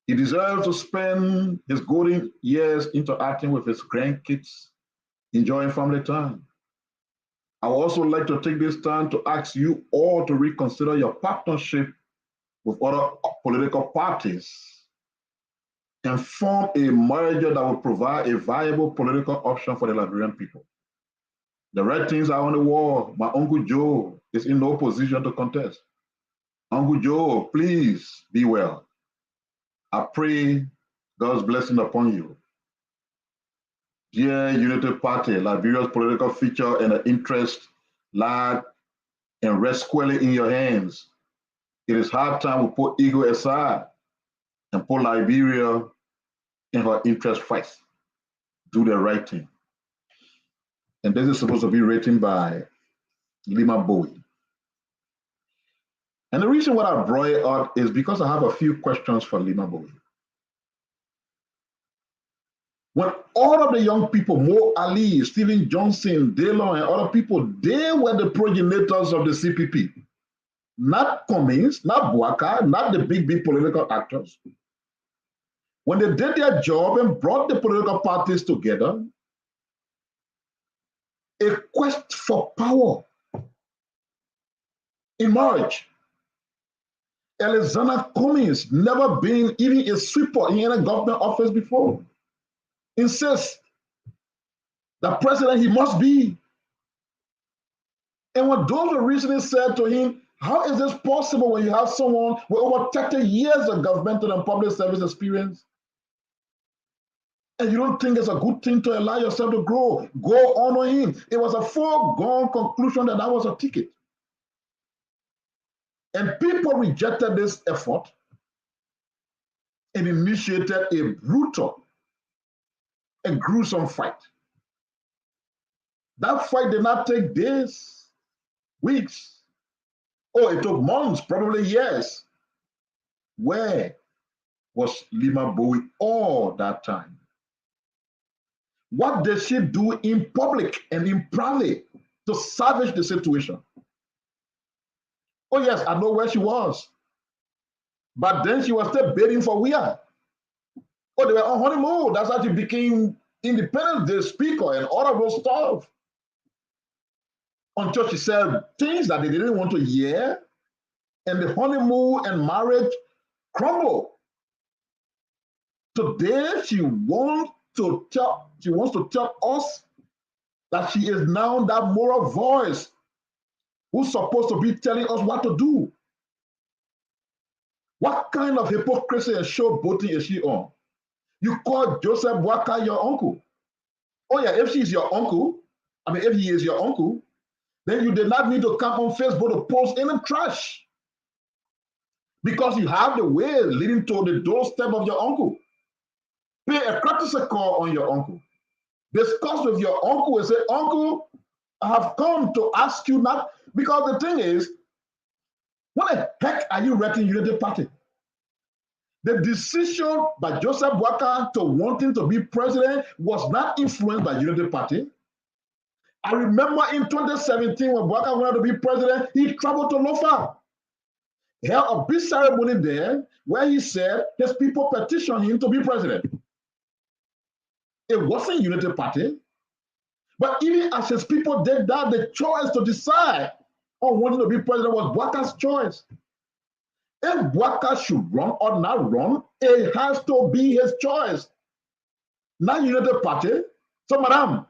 He deserves to spend his golden years interacting with his grandkids, enjoying family time. I would also like to take this time to ask you all to reconsider your partnership with other political parties and form a merger that will provide a viable political option for the Liberian people. The red things are on the wall. My Uncle Joe is in no position to contest. Uncle Joe, please be well. I pray God's blessing upon you. Dear Unity Party, Liberia's political future and the interest lie and rest squarely in your hands. It is high time we put ego aside and put Liberia in her interest first. Do the right thing. And this is supposed to be written by Lima Bowie. And the reason why I brought it up is because I have a few questions for Lima Bowie. When all of the young people, Mo Ali, Stephen Johnson, Delon, and other people, they were the progenitors of the CPP. Not Cummings, not Bouaka, not the big political actors. When they did their job and brought the political parties together, a quest for power emerged. Alexander Cummings, never been even a sweeper in any government office before, insists the president he must be. And when those originally said to him, how is this possible when you have someone with over 30 years of governmental and public service experience? And you don't think it's a good thing to allow yourself to grow? Go honor him. It was a foregone conclusion that was a ticket. And people rejected this effort and initiated a brutal and gruesome fight. That fight did not take days, weeks. Oh, it took months, probably years. Where was Lima Bowie all that time? What did she do in public and in private to salvage the situation? Oh yes, I know where she was. But then she was still bidding for Wia. Oh, they were on honeymoon. That's how she became Independence Day speaker and all of those stuff. Until she said things that they didn't want to hear, and the honeymoon and marriage crumbled. Today, she wants to tell us that she is now that moral voice who's supposed to be telling us what to do. What kind of hypocrisy and showboating is she on? You call Joseph Bouaka your uncle. Oh yeah, if she's your uncle, if he is your uncle, then you did not need to come on Facebook to post any trash. Because you have the way leading to the doorstep of your uncle. Pay a courtesy call on your uncle. Discuss with your uncle and say, Uncle, I have come to ask you not, because the thing is, what the heck are you writing Unity Party? The decision by Joseph Bouaka to wanting to be president was not influenced by Unity Party. I remember in 2017 when Bouaka wanted to be president, he traveled to Lofa. He held a big ceremony there where he said his people petitioned him to be president. It wasn't Unity Party. But even as his people did that, the choice to decide on wanting to be president was Bouaka's choice. If Bouaka should run or not run, it has to be his choice. Not Unity Party. So, madam,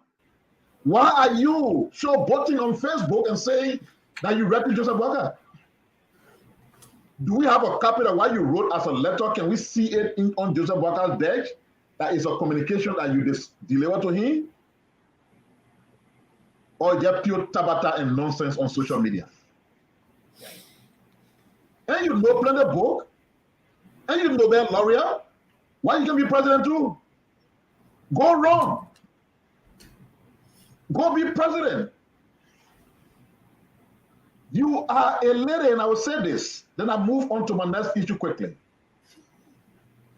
why are you showboating on Facebook and saying that you represent Joseph Bouaka? Do we have a copy of what you wrote as a letter? Can we see it on Joseph Bouaka's desk? That is a communication that you deliver to him? or just pure tabata and nonsense on social media. And you know plenty book, and you know that L'Oreal. Why you can be president too? Go wrong. Go be president. You are a lady, and I will say this, then I move on to my next issue quickly.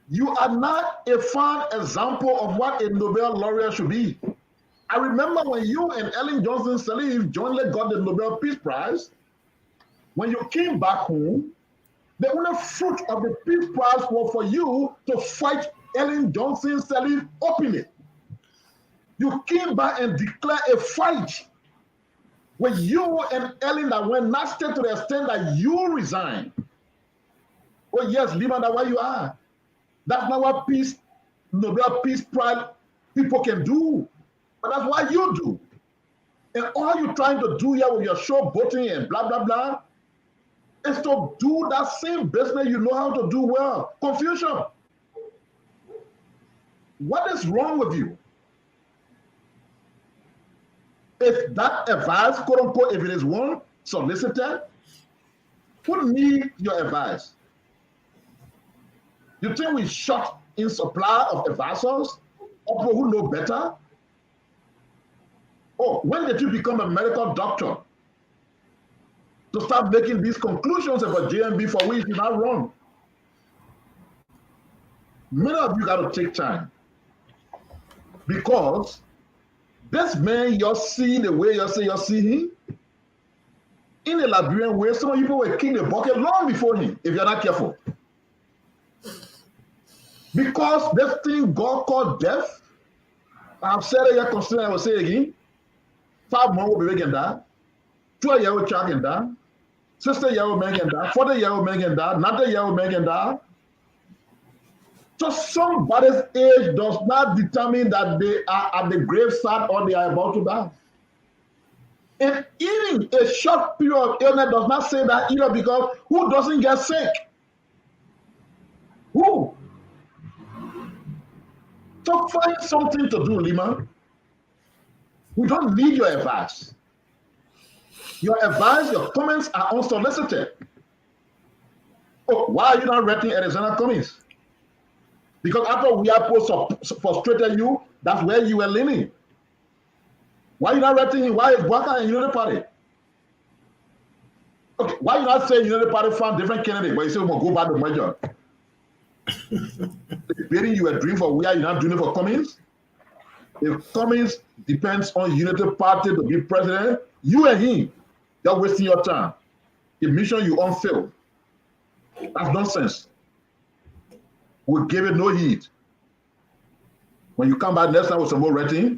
You are not a fine example of what a Nobel laureate should be. I remember when you and Ellen Johnson Sirleaf jointly got the Nobel Peace Prize, when you came back home, the only fruit of the Peace Prize was for you to fight Ellen Johnson Sirleaf openly. You came back and declared a fight with you and Ellen that went nasty to the extent that you resigned. Oh yes, leave that where you are. That's not what Nobel Peace Prize people can do. But that's what you do. And all you're trying to do here with your showboating and blah, blah, blah, is to do that same business you know how to do well. Confusion. What is wrong with you? If that advice, quote unquote, if it is one solicited, who needs your advice? You think we short in supply of advisors or people who know better? Oh, when did you become a medical doctor to start making these conclusions about JMB for which you're not wrong? Many of you got to take time, because this man you're seeing the way you say you're seeing him, in a Liberian way, some of you were kicking the bucket long before him, if you're not careful. Because this thing God called death, I've said it, I will say again, 5 months will be making that, 12 years will tracking that, 60 years will making that, 40 years will making that, 90 years will making that. So somebody's age does not determine that they are at the graveside or they are about to die. And even a short period of illness does not say that either, because who doesn't get sick? Who? So find something to do, Lima. We don't need your advice. Your advice, your comments are unsolicited. Oh, why are you not writing Alexander Cummings? Because after we have frustrated you, that's where you were leaning. Why are you not writing him? Why is Bwaka and Unity Party? Okay, why are you not saying Unity Party found different candidates, but you say we're going to go back to my job? Debating you a dream for where you're not doing it for Cummings? If Cummings depends on Unity Party to be president, you and him, you're wasting your time. The mission you unfilled. That's nonsense. We'll give it no heed. When you come back next time with some more writing,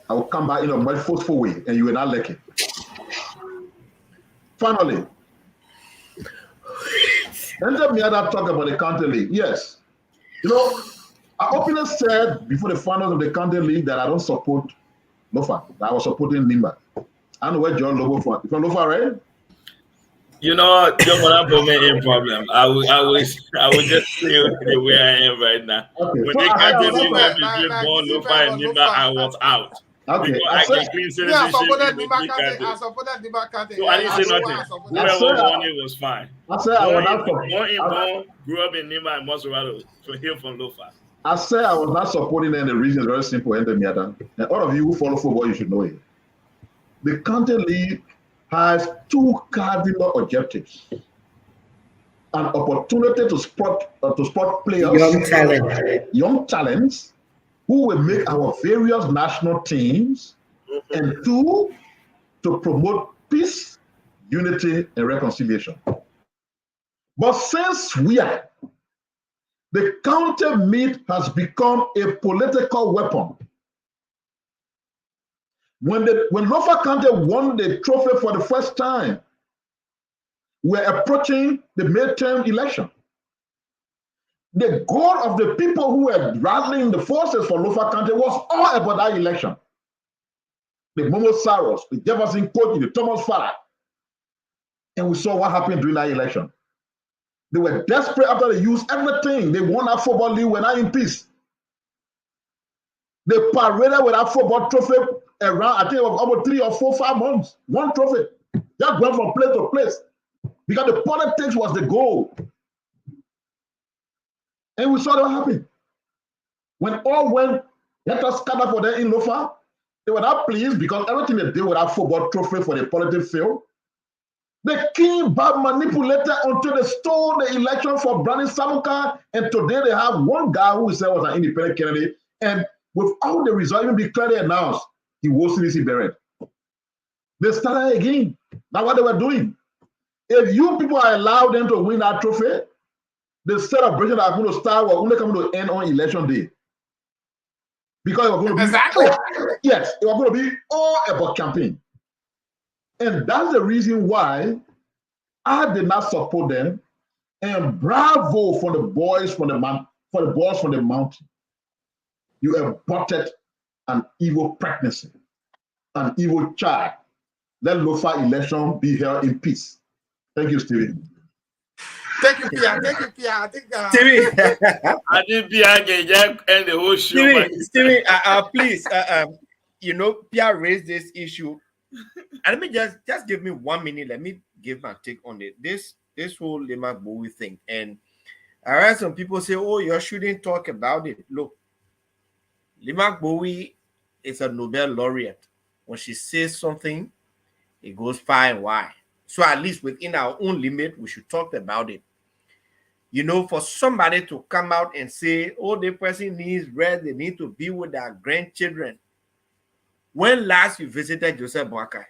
I will come back in a much forceful way, and you will not like it. Finally, let me talk about the county league. Yes. You know, I openly said before the finals of the county league that I don't support Lofa. I was supporting Nimba. I don't know where John Lobo from. You from Lofa, right? You know, don't want to put me in problem. I will just stay the way I am right now. Okay. When they can't tell me what between Bon, Lofa, and Nimba, I was out. Okay. I can clean citizenship. I supported Nimba Kante. So I didn't say nothing. Whoever won it was fine. I said I was not Bon grew up in Nimba and Moserado, so he'll from Lofa. I said I was not supporting any reason. Very simple. And all of you who follow football, you should know it. The county league has 2 cardinal objectives: an opportunity to spot players, young talents who will make our various national teams, and 2, to promote peace, unity, and reconciliation. But since the county meet has become a political weapon. When Lofa County won the trophy for the first time, we're approaching the midterm election. The goal of the people who were rallying the forces for Lofa County was all about that election. The Momo Saros, the Jefferson Koji, the Thomas Farah. And we saw what happened during that election. They were desperate after they used everything. They won that football league, we're not in peace. They paraded with that football trophy around, I think it was almost 3 or 4, 5 months. One trophy. Just went from place to place. Because the politics was the goal. And we saw that happen. When all went, let us scatter for them in Lofa, they were not pleased because everything they did with that football trophy for the politics field. The king back manipulated until they stole the election for Brandon Samuka, and today they have one guy who said was an independent candidate, and with all the results even declared and announced, he was CDC buried. They started again. That's what they were doing. If you people are allowed them to win that trophy, the celebration that are going to start will only come to end on election day. Because it was going to be Exactly. Yes, it was going to be all about campaign. And that's the reason why I did not support them. And bravo for the boys from the mountain. You aborted an evil pregnancy, an evil child. Let Lofa election be held in peace. Thank you, Stevie. Thank you, Pia. Thank you, Pia. I think Stevie, I did Pia and the whole show. Stevie, please, you know, Pia raised this issue. And let me just give me 1 minute. Let me give my take on it. This whole Limak Bowie thing. And I heard some people say, oh, you shouldn't talk about it. Look, Limak Bowie is a Nobel laureate. When she says something, it goes far and wide. So at least within our own limit, we should talk about it. You know, for somebody to come out and say, oh, the person needs rest, they need to be with their grandchildren. When last you visited Joseph Boakai?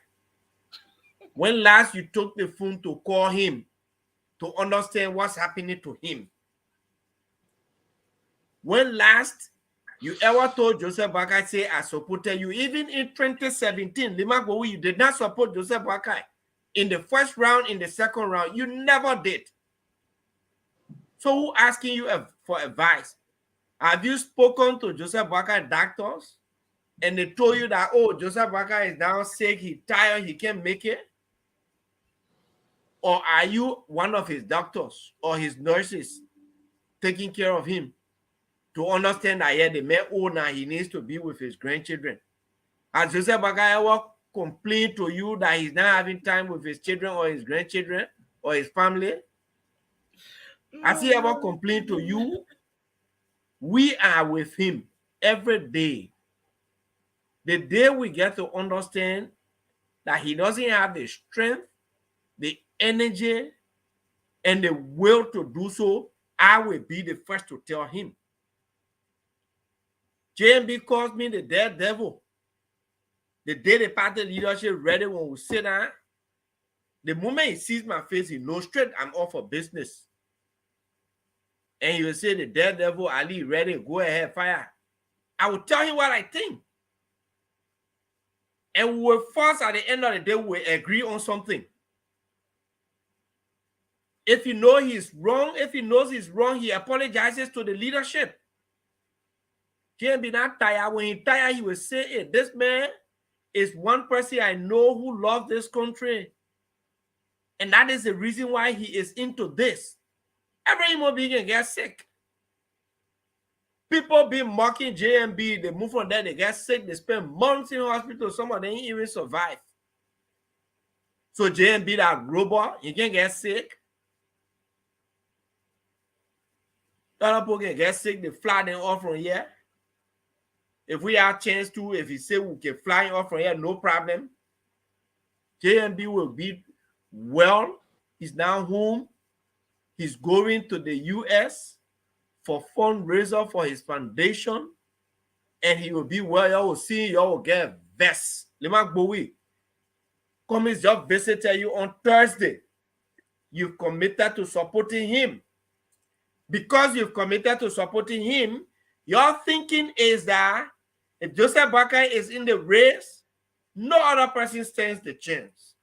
When last you took the phone to call him to understand what's happening to him? When last you ever told Joseph Boakai, say, I supported you? Even in 2017, Limak Bowie, you did not support Joseph Boakai. In the first round, in the second round, you never did. So who asking you for advice? Have you spoken to Joseph Boakai doctors? And they told you that, oh, Joseph Boakai is now sick, he's tired, he can't make it? Or are you one of his doctors or his nurses taking care of him to understand that, yeah, the man old now, he needs to be with his grandchildren? Has Joseph Boakai ever complained to you that he's not having time with his children or his grandchildren or his family? Has he ever complained to you? We are with him every day. The day we get to understand that he doesn't have the strength, the energy, and the will to do so, I will be the first to tell him. JMB calls me the dead devil. The day the party leadership ready when we sit down, the moment he sees my face, he knows straight I'm off for business. And he will say, the dead devil, Ali, ready, go ahead, fire. I will tell him what I think. And we will first, at the end of the day, we agree on something. If you know he's wrong, if he knows he's wrong, he apologizes to the leadership. He can't be not tired. When he's tired, he will say, hey, this man is one person I know who loves this country. And that is the reason why he is into this. Every human being can get sick. People be mocking JMB, they move from there, they get sick, they spend months in hospital, some of them even survive. So JMB, that robot, he can get sick. Other people can get sick, they fly them off from here. If we have a chance to, if he say we can fly off from here, no problem. JMB will be well. He's now home. He's going to the US for fundraiser for his foundation. And he will be well. Y'all will see, y'all will get a vest. Limak Bowie, come just visited you on Thursday. You've committed to supporting him. Because you've committed to supporting him, your thinking is that if Joseph Boakai is in the race, no other person stands the chance.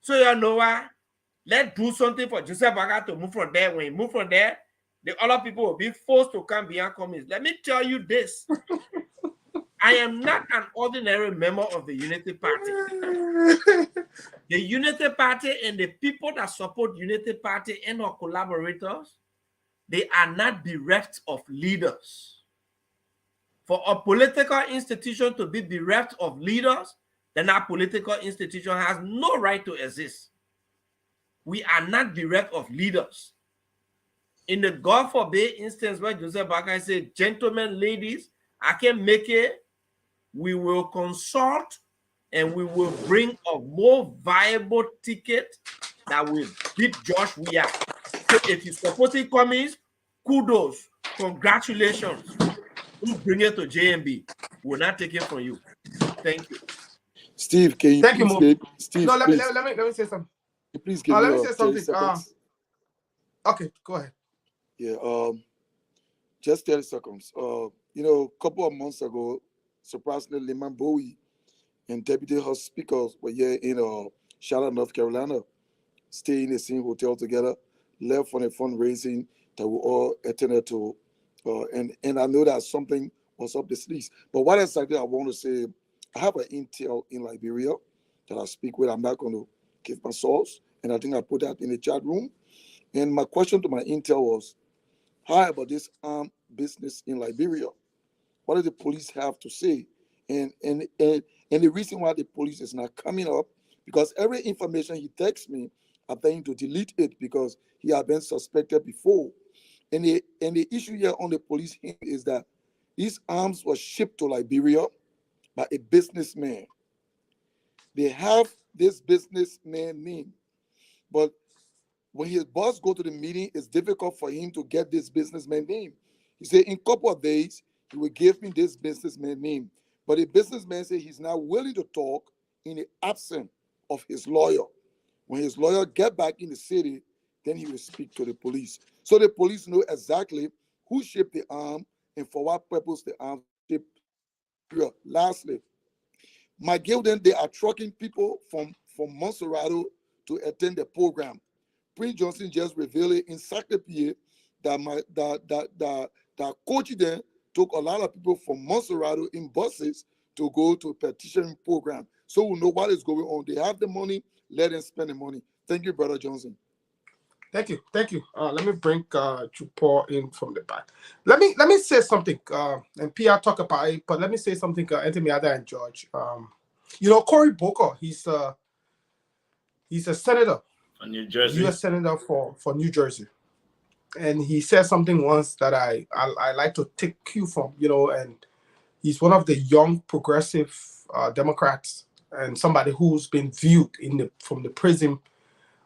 So you know what? Let's do something for Joseph Boakai to move from there. When he move from there, the other people will be forced to come beyond comments. Let me tell you this. I am not an ordinary member of the Unity Party. The Unity Party and the people that support Unity Party and our collaborators, they are not bereft of leaders. For a political institution to be bereft of leaders, then that political institution has no right to exist. We are not bereft of leaders. In the God forbid instance where Joseph Boakai said, gentlemen, ladies, I can make it, we will consult and we will bring a more viable ticket that will beat Josh Weah. So if you suppose it comes, kudos, congratulations. We'll bring it to JMB. We'll not take it from you. Thank you. Steve, can you Thank you, please Mo. give Steve? No, let please, me say something. please give Let me me say 30 something. seconds. Okay, go ahead. Yeah, just 30 seconds. You know, a couple of months ago, surprisingly, Lyman Bowie and Deputy House Speakers were here in Charlotte, North Carolina, staying in the same hotel together, left for a fundraising that we all attended to. And I know that something was up the sleeves. But what exactly I want to say, I have an intel in Liberia that I speak with. I'm not going to give my source, and I think I put that in the chat room. And my question to my intel was, how about this armed business in Liberia? What do the police have to say? And the reason why the police is not coming up, because every information he texts me, I'm trying to delete it because he had been suspected before. And the issue here on the police hand is that these arms were shipped to Liberia by a businessman. They have this businessman name, but when his boss go to the meeting, it's difficult for him to get this businessman name. He said, in a couple of days, he will give me this businessman name. But the businessman said he's not willing to talk in the absence of his lawyer. When his lawyer get back in the city, then he will speak to the police. So the police know exactly who shipped the arm and for what purpose the arm shipped. Lastly, my Gilden, they are trucking people from Monserrato to attend the program. Prince Johnson just revealed in Sacré-Pied that Coach then took a lot of people from Monserrato in buses to go to a petition program. So we know what is going on. They have the money, let them spend the money. Thank you, Brother Johnson. Thank you. Let me bring Chupor in from the back. Let me say something. And PR talk about it, but let me say something. Anthony Ada and George. You know, Cory Booker. He's a senator, From New Jersey. U.S. senator for New Jersey, and he said something once that I like to take cue from. You know, and he's one of the young progressive Democrats and somebody who's been viewed from the prism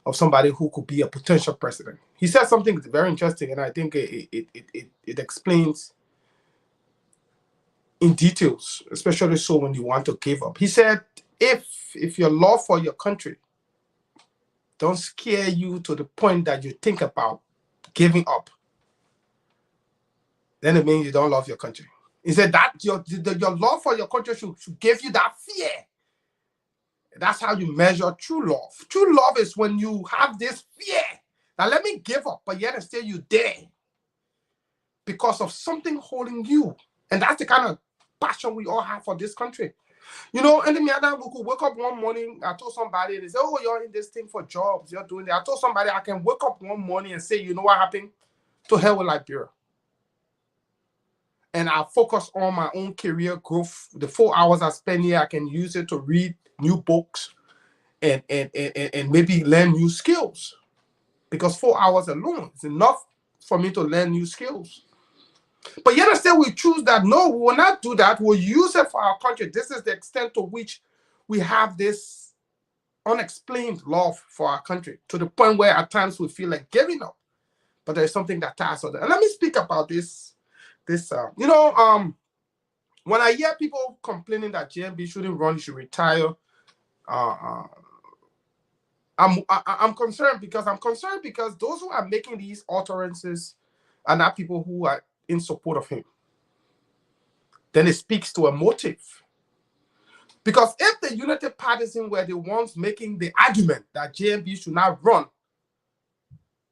of somebody who could be a potential president. He said something very interesting, and I think it explains in details, especially so when you want to give up. He said, if your love for your country don't scare you to the point that you think about giving up, then it means you don't love your country. He said that your love for your country should give you that fear. That's how you measure true love. True love is when you have this fear. Now let me give up, but yet still you dare because of something holding you. And that's the kind of passion we all have for this country. You know, and then we could wake up one morning. I told somebody, they say, oh, you're in this thing for jobs. You're doing that. I told somebody I can wake up one morning and say, you know what happened? To hell with Liberia. And I focus on my own career growth. The 4 hours I spend here, I can use it to read new books and maybe learn new skills. Because 4 hours alone is enough for me to learn new skills. But yet still we choose that, no, we will not do that. We'll use it for our country. This is the extent to which we have this unexplained love for our country, to the point where at times we feel like giving up. But there's something that ties us. And let me speak about this. When I hear people complaining that JMB shouldn't run, he should retire, I'm concerned because those who are making these utterances are not people who are in support of him. Then it speaks to a motive. Because if the United Partisan were the ones making the argument that JMB should not run,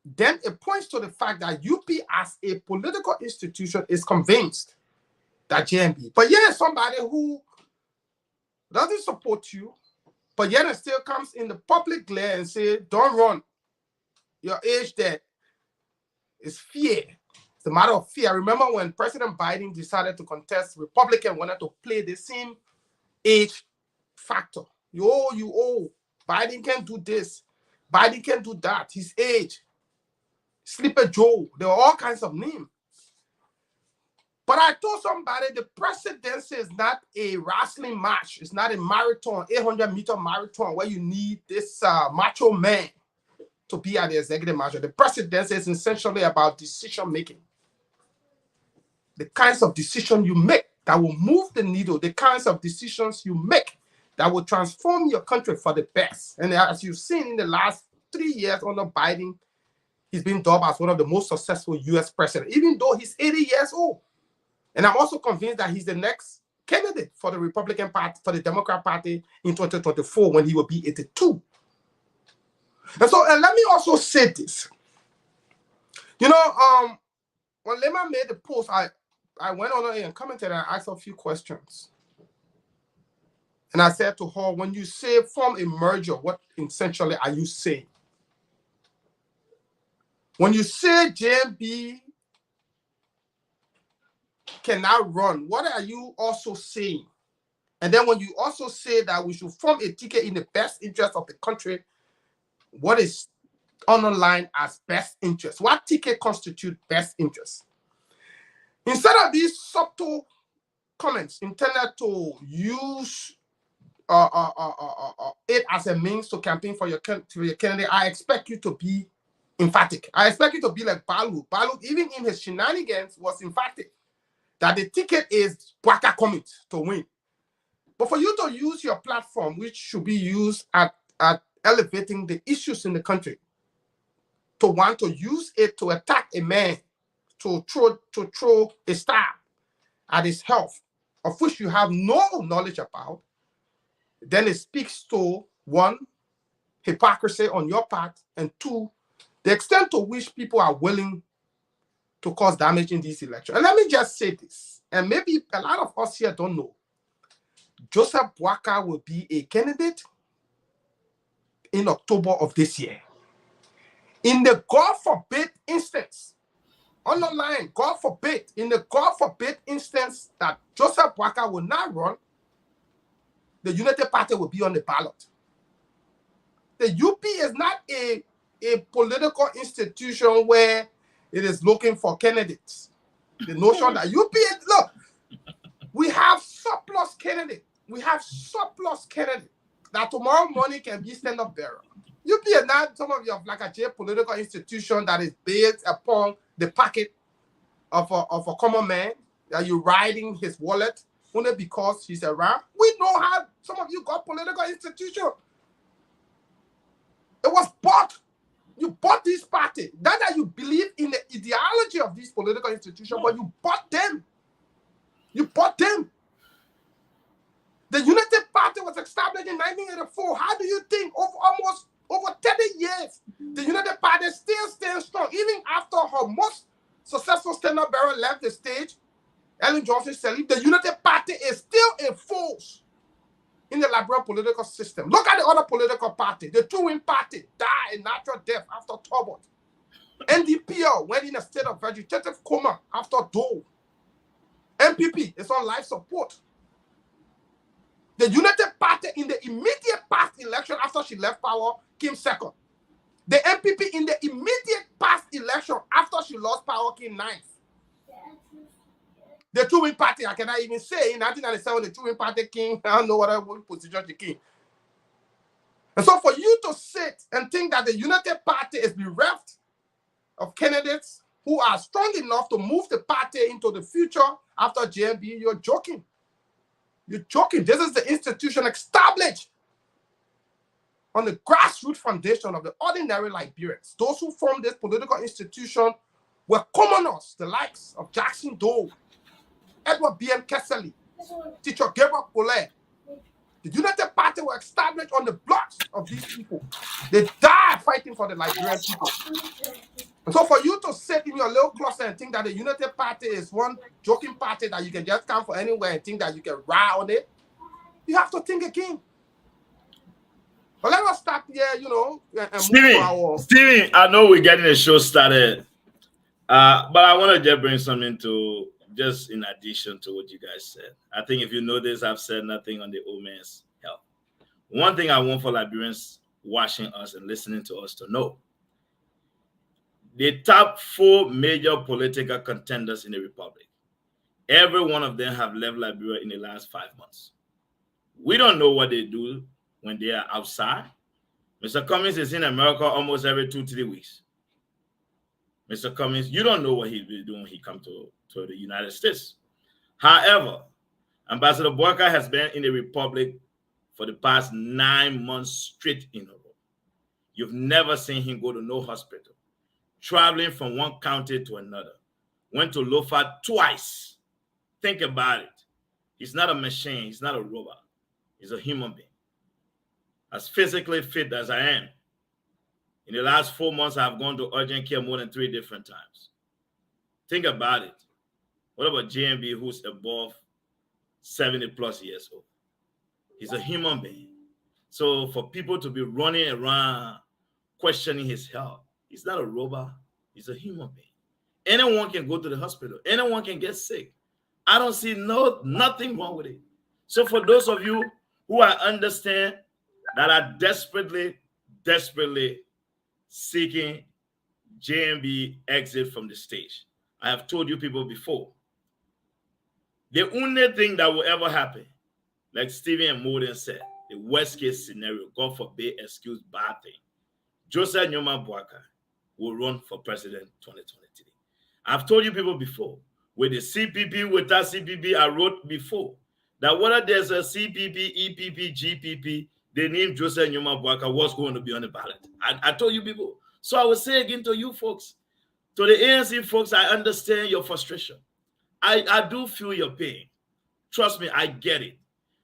then it points to the fact that UP as a political institution is convinced that JMB. But yet somebody who doesn't support you, but yet it still comes in the public glare and say, don't run. Your age there is fear. It's a matter of fear. I remember when President Biden decided to contest, Republicans wanted to play the same age factor. You owe. Biden can't do this. Biden can't do that. His age. Sleeper Joe. There were all kinds of names. But I told somebody the presidency is not a wrestling match. It's not a marathon, 800-meter marathon where you need this macho man to be at the executive mansion. The presidency is essentially about decision making. The kinds of decisions you make that will move the needle, the kinds of decisions you make that will transform your country for the best. And as you've seen in the last 3 years under Biden, he's been dubbed as one of the most successful U.S. presidents, even though he's 80 years old. And I'm also convinced that he's the next candidate for the Republican Party, for the Democrat Party in 2024 when he will be 82. And so, and let me also say this. You know, when Lema made the post, I went on and commented and asked a few questions. And I said to her, when you say form a merger, what essentially are you saying? When you say JMB cannot run, what are you also saying? And then when you also say that we should form a ticket in the best interest of the country, what is underlined as best interest? What ticket constitutes best interest? Instead of these subtle comments intended to use it as a means to campaign for your candidate, I expect you to be emphatic. I expect you to be like Balu. Balu, even in his shenanigans, was emphatic that the ticket is Bwaka Commit to win. But for you to use your platform, which should be used at elevating the issues in the country, to want to use it to attack a man, to throw a stab at his health, of which you have no knowledge about, then it speaks to, one, hypocrisy on your part, and two, the extent to which people are willing to cause damage in these elections. And let me just say this, and maybe a lot of us here don't know, Joseph Boakai will be a candidate in October of this year. In the God forbid instance, underline, God forbid, in the God forbid instance that Joseph Boakai will not run, the United Party will be on the ballot. The UP is not a political institution where it is looking for candidates. The notion that UP is, look, we have surplus candidates. We have surplus candidates that tomorrow morning can be stand-up bearer. UP is not some of your like a political institution that is based upon the pocket of a common man that you're riding his wallet only because he's around. We know how some of you got political institution. It was bought. You bought this party. Not that you believe in the ideology of these political institutions, but you bought them. You bought them. The United Party was established in 1984. How do you think over 30 years, the United Party still stands strong, even after her most successful stand-up bearer left the stage, Ellen Johnson Sirleaf, the United Party is still in force in the Liberian political system. Look at the other political party. The Two-Win Party died in natural death after Talbot. NDPL went in a state of vegetative coma after Dole. MPP is on life support. The United Party in the immediate past election after she left power came second. The MPP in the immediate past election after she lost power came ninth. The Two-Win Party, I cannot even say, in 1997, the Two-Win Party came, I don't know what position she came. And so for you to sit and think that the United Party is bereft of candidates who are strong enough to move the party into the future after JMB, you're joking. You're joking. This is the institution established on the grassroots foundation of the ordinary Liberians. Those who formed this political institution were commoners, the likes of Jackson Dole, Edward B.M. Kesseley, Teacher Gabriel Collet. The United Party were established on the blocks of these people. They died fighting for the Liberian people. And so for you to sit in your little closet and think that the United Party is one joking party that you can just come from anywhere and think that you can ride on it, you have to think again. But let us start here, you know, and Steven, I know we're getting the show started. But I want to just bring something to just in addition to what you guys said. I think if you notice, I've said nothing on the old man's health. One thing I want for Liberians watching us and listening to us to know: the top 4 major political contenders in the republic, every one of them have left Liberia in the last 5 months. We don't know what they do when they are outside. Mr. Cummings is in America almost every 2-3 weeks. Mr. Cummings, you don't know what he'll be doing when he comes to the United States. However, Ambassador Boyka has been in the Republic for the past 9 months straight in a row. You've never seen him go to no hospital, traveling from one county to another. Went to Lofa twice. Think about it. He's not a machine. He's not a robot. He's a human being. As physically fit as I am. In the last 4 months, I've gone to urgent care more than 3 different times. Think about it. What about JMB, who's above 70 plus years old? He's a human being. So for people to be running around questioning his health, he's not a robot. He's a human being. Anyone can go to the hospital. Anyone can get sick. I don't see nothing wrong with it. So for those of you who I understand that are desperately seeking JMB exit from the stage, I have told you people before, the only thing that will ever happen, like Stephen and Moden said, the worst case scenario, God forbid, excuse bad thing, Joseph Nyoman Boyka will run for president 2023. I've told you people before, with the CPP, without CPP, I wrote before, that whether there's a CPP, EPP, GPP, the name Joseph Nyoman Boyka was going to be on the ballot. I told you people. So I will say again to you folks, to the ANC folks, I understand your frustration. I do feel your pain. Trust me, I get it.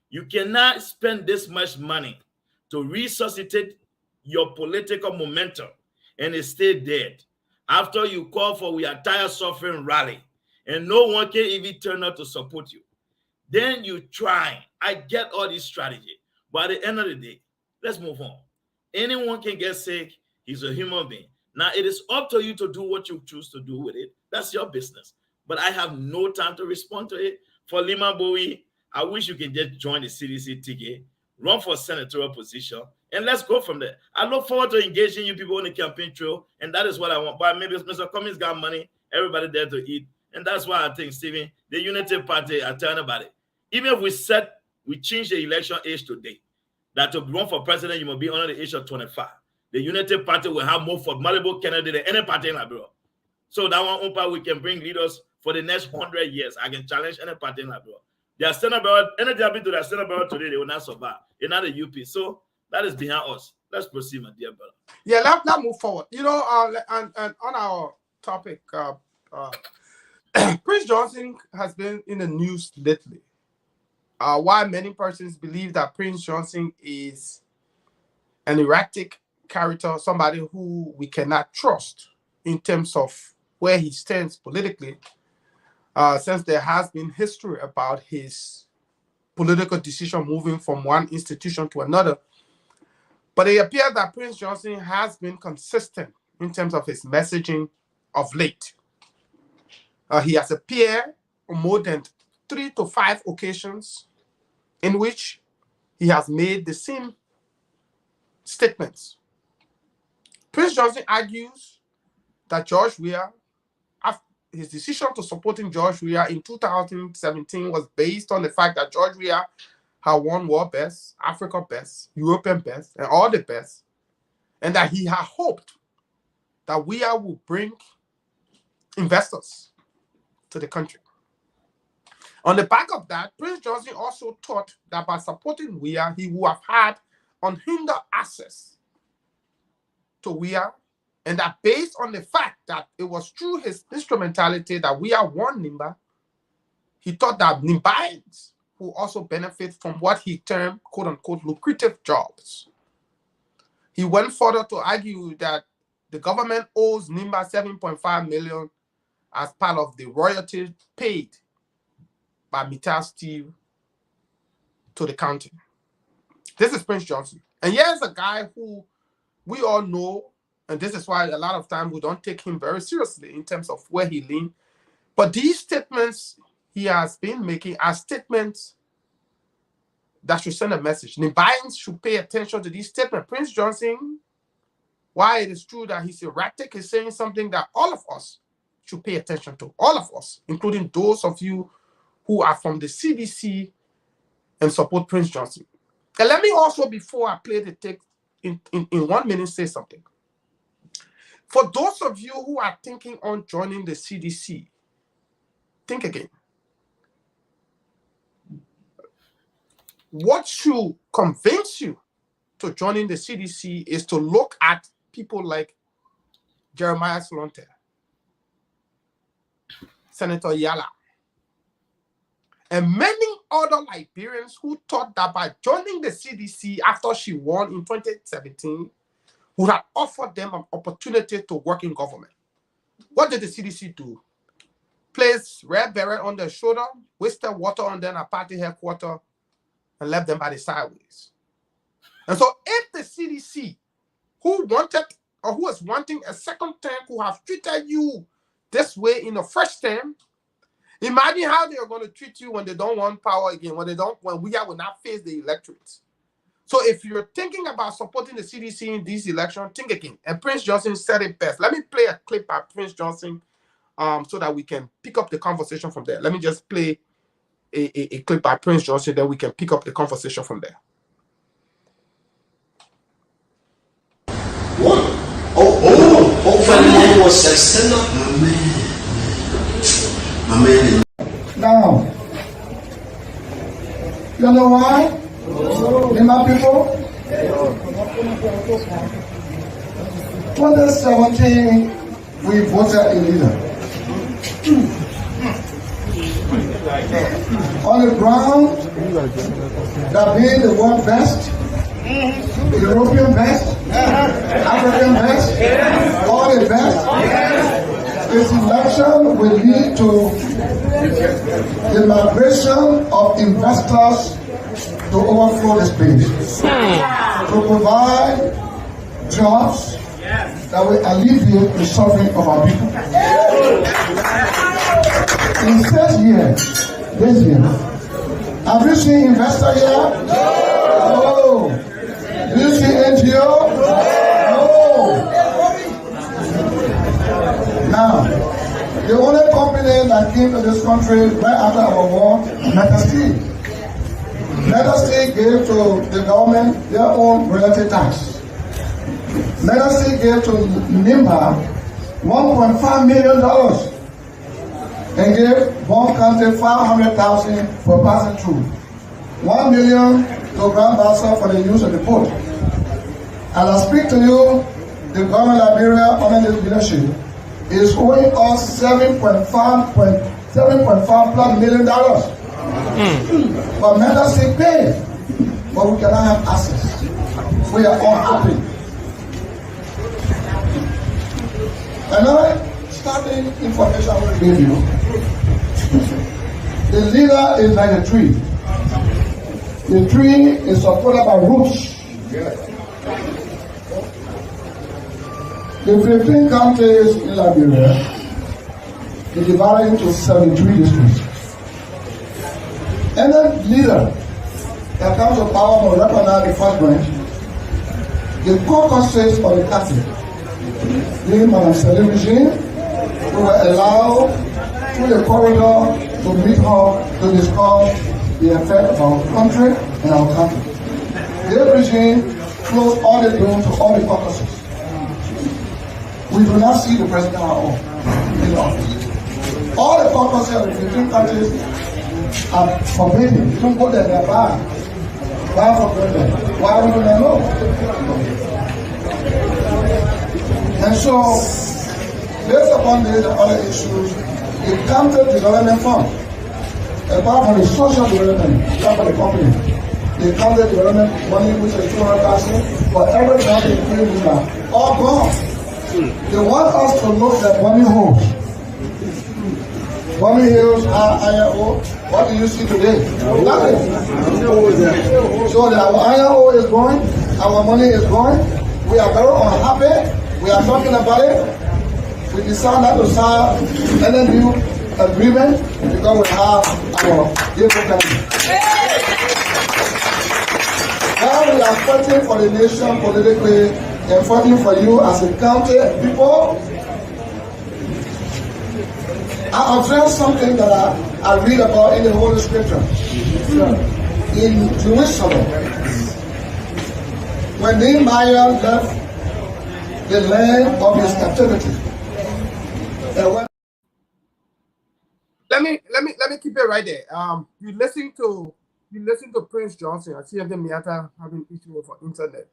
You cannot spend this much money to resuscitate your political momentum and it stay dead. After you call for We Are Tired Suffering rally and no one can even turn out to support you. Then you try. I get all this strategy. But at the end of the day, let's move on. Anyone can get sick. He's a human being. Now, it is up to you to do what you choose to do with it. That's your business. But I have no time to respond to it. For Lima Bowie, I wish you can just join the CDC ticket, run for senatorial position, and let's go from there. I look forward to engaging you people on the campaign trail, and that is what I want. But maybe Mr. Cummings got money, everybody there to eat, and that's why I think, Stephen, the Unity Party, I tell anybody, even if we change the election age today, that to run for president, you must be under the age of 25. The Unity Party will have more for multiple candidates than any party in Liberia. So that one, we can bring leaders for the next 100 years. I can challenge any party in Liberia. They are Senate Barrel, anything happened to their Senate Barrel today, they will not survive. They're not a UP. So that is behind us. Let's proceed, my dear brother. Yeah, let's move forward. You know, and on our topic, Prince Johnson has been in the news lately. Why many persons believe that Prince Johnson is an erratic character, somebody who we cannot trust in terms of where he stands politically, since there has been history about his political decision moving from one institution to another. But it appears that Prince Johnson has been consistent in terms of his messaging of late. He has appeared on more than 3 to 5 occasions in which he has made the same statements. Prince Johnson argues that George Weah, his decision to supporting George Weah in 2017 was based on the fact that George Weah had won World Best, Africa Best, European Best, and all the best, and that he had hoped that Weah would bring investors to the country. On the back of that, Prince Johnson also thought that by supporting Weah, he would have had unhindered access to Weah, and that based on the fact that it was through his instrumentality that Weah won Nimba, he thought that Nimbaians will also benefit from what he termed, quote-unquote, lucrative jobs. He went further to argue that the government owes Nimba $7.5 million as part of the royalties paid by Mittal Steel to the county. This is Prince Johnson. And here's a guy who we all know And this is why a lot of times we don't take him very seriously in terms of where he leans. But these statements he has been making are statements that should send a message. Nigerians should pay attention to these statements. Prince Johnson, while it is true that he's erratic, is saying something that all of us should pay attention to. All of us, including those of you who are from the CDC and support Prince Johnson. And let me also, before I play the tape, in 1 minute, say something. For those of you who are thinking on joining the CDC, think again. What should convince you to joining the CDC is to look at people like Jeremiah Slonte, Senator Yala, and many other Liberians who thought that by joining the CDC after she won in 2017 would have offered them an opportunity to work in government. What did the CDC do? Place red beret on their shoulder, wasted water on them at party headquarters, and left them by the sideways. And so if the CDC, who wanted or who is wanting a second term, who have treated you this way in the first term, imagine how they are going to treat you when they don't want power again, when we will not face the electorate. So if you're thinking about supporting the CDC in this election, think again. And Prince Johnson said it best. Let me play a clip by Prince Johnson so that we can pick up the conversation from there. Let me just play a clip by Prince Johnson, then we can pick up the conversation from there. What? Oh, my man was stand up. My man. Now, you know why? In my people, 2017, we voted a leader. On the ground, that being the world best, European best, African best, all the best, this election will lead to the migration of investors to overflow the space, to provide jobs that will alleviate the suffering of our people. In 6 years, this year, have you seen investor here? No. Do you see NGO? No. Now, the only company that came to this country right after our war, Meta Steel. Meta Steel gave to the government their own royalty tax. Meta Steel gave to NIMBA $1.5 million and gave Bond County $500,000 for passing through. $1 million to Grand Bassa for the use of the port. As I speak to you, the government of Liberia under this leadership is owing us $7.5 million. But Meta Steel paid, but we cannot have access. We are unhappy. Another starting information I will give you. The leader is like a tree. The tree is supported by roots. The 15 counties in Liberia is divided into 73 districts. Any leader that comes to power will recognize the first branch, the caucuses of the party. The Madam Salim regime, we were allowed through the corridor to meet her to discuss the effect of our country and our country. The regime closed all the doors to all the caucuses. We do not see the president at all in office. All the caucuses of the 15 countries are forbidden. You don't go there, they're banned. Banned for president. Why we do not know? And so, based upon these and other issues, the county development fund, apart from the social development, not for the company, the county development money, which is $200,000 for every county including that, all gone. They want us to look at Bonny Hills. Bonny Hills, IRO, what do you see today? Nothing. So our IRO is going, our money is going, we are very unhappy. We are talking about it. We decided not to sign any new agreement because we have our democracy. Now we are fighting for the nation politically and fighting for you as a county people. I observed something that I read about in the Holy Scripture. In Jerusalem, when Nehemiah left the land of his captivity, Let me keep it right there. You listen to Prince Johnson. I see the Miata having issue with internet.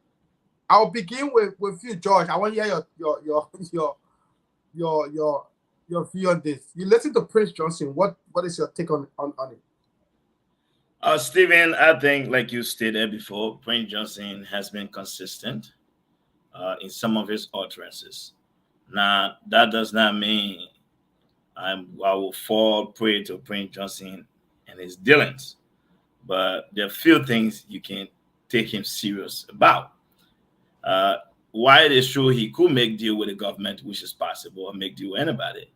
I'll begin with you, George. I want to hear your view on this. You listen to Prince Johnson. What is your take on it? Stephen, I think, like you stated before, Prince Johnson has been consistent in some of his utterances. Now, that does not mean I will fall prey to Prince Johnson and his dealings, but there are few things you can take him serious about. Why it is true he could make deal with the government, which is possible, or make deal with anybody,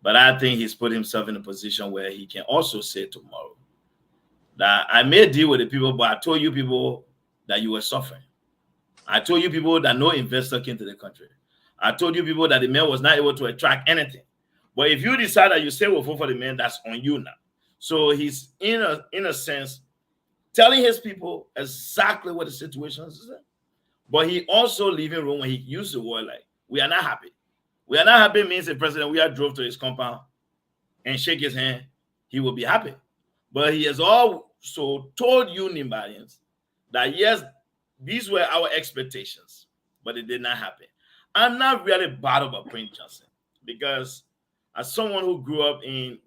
but I think he's put himself in a position where he can also say tomorrow that I made deal with the people, but I told you people that you were suffering. I told you people that no investor came to the country. I told you people that the man was not able to attract anything. But if you decide that you say we'll vote for the man, that's on you now. So he's in a sense telling his people exactly what the situation is. But he also leaving room when he used the word like, we are not happy. We are not happy means the president, we are drove to his compound and shake his hand, he will be happy. But he has also told you, Nimbadians, that yes, these were our expectations, but it did not happen. I'm not really bothered about Prince Johnson because as someone who grew up in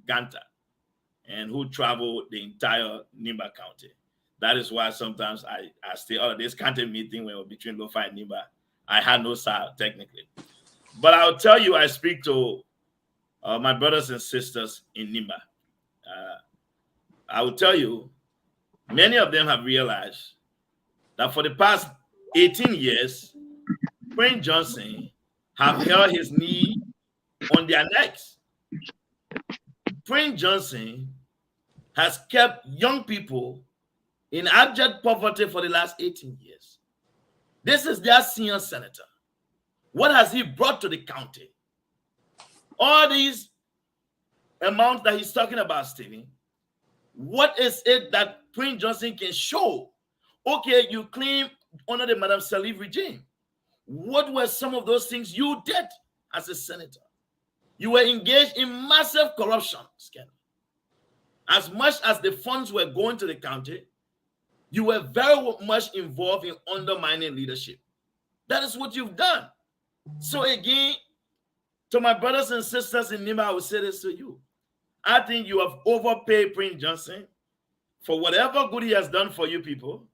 Ganta and who traveled the entire Nimba County, that is why sometimes I stay out of this county meeting when we're between Lofa and Nimba. I had no side technically. But I'll tell you, I speak to my brothers and sisters in Nimba. I will tell you, many of them have realized that for the past 18 years, Prince Johnson have held his knee on their necks. Prince Johnson has kept young people in abject poverty for the last 18 years. This is their senior senator. What has he brought to the county? All these amounts that he's talking about, Stephen, what is it that Prince Johnson can show? Okay, you claim under the Madam Salif regime. What were some of those things you did as a senator? You were engaged in massive corruption scandal. As much as the funds were going to the county, you were very much involved in undermining leadership. That is what you've done. So again, to my brothers and sisters in Nimba, I will say this to you. I think you have overpaid Prince Johnson for whatever good he has done for you people.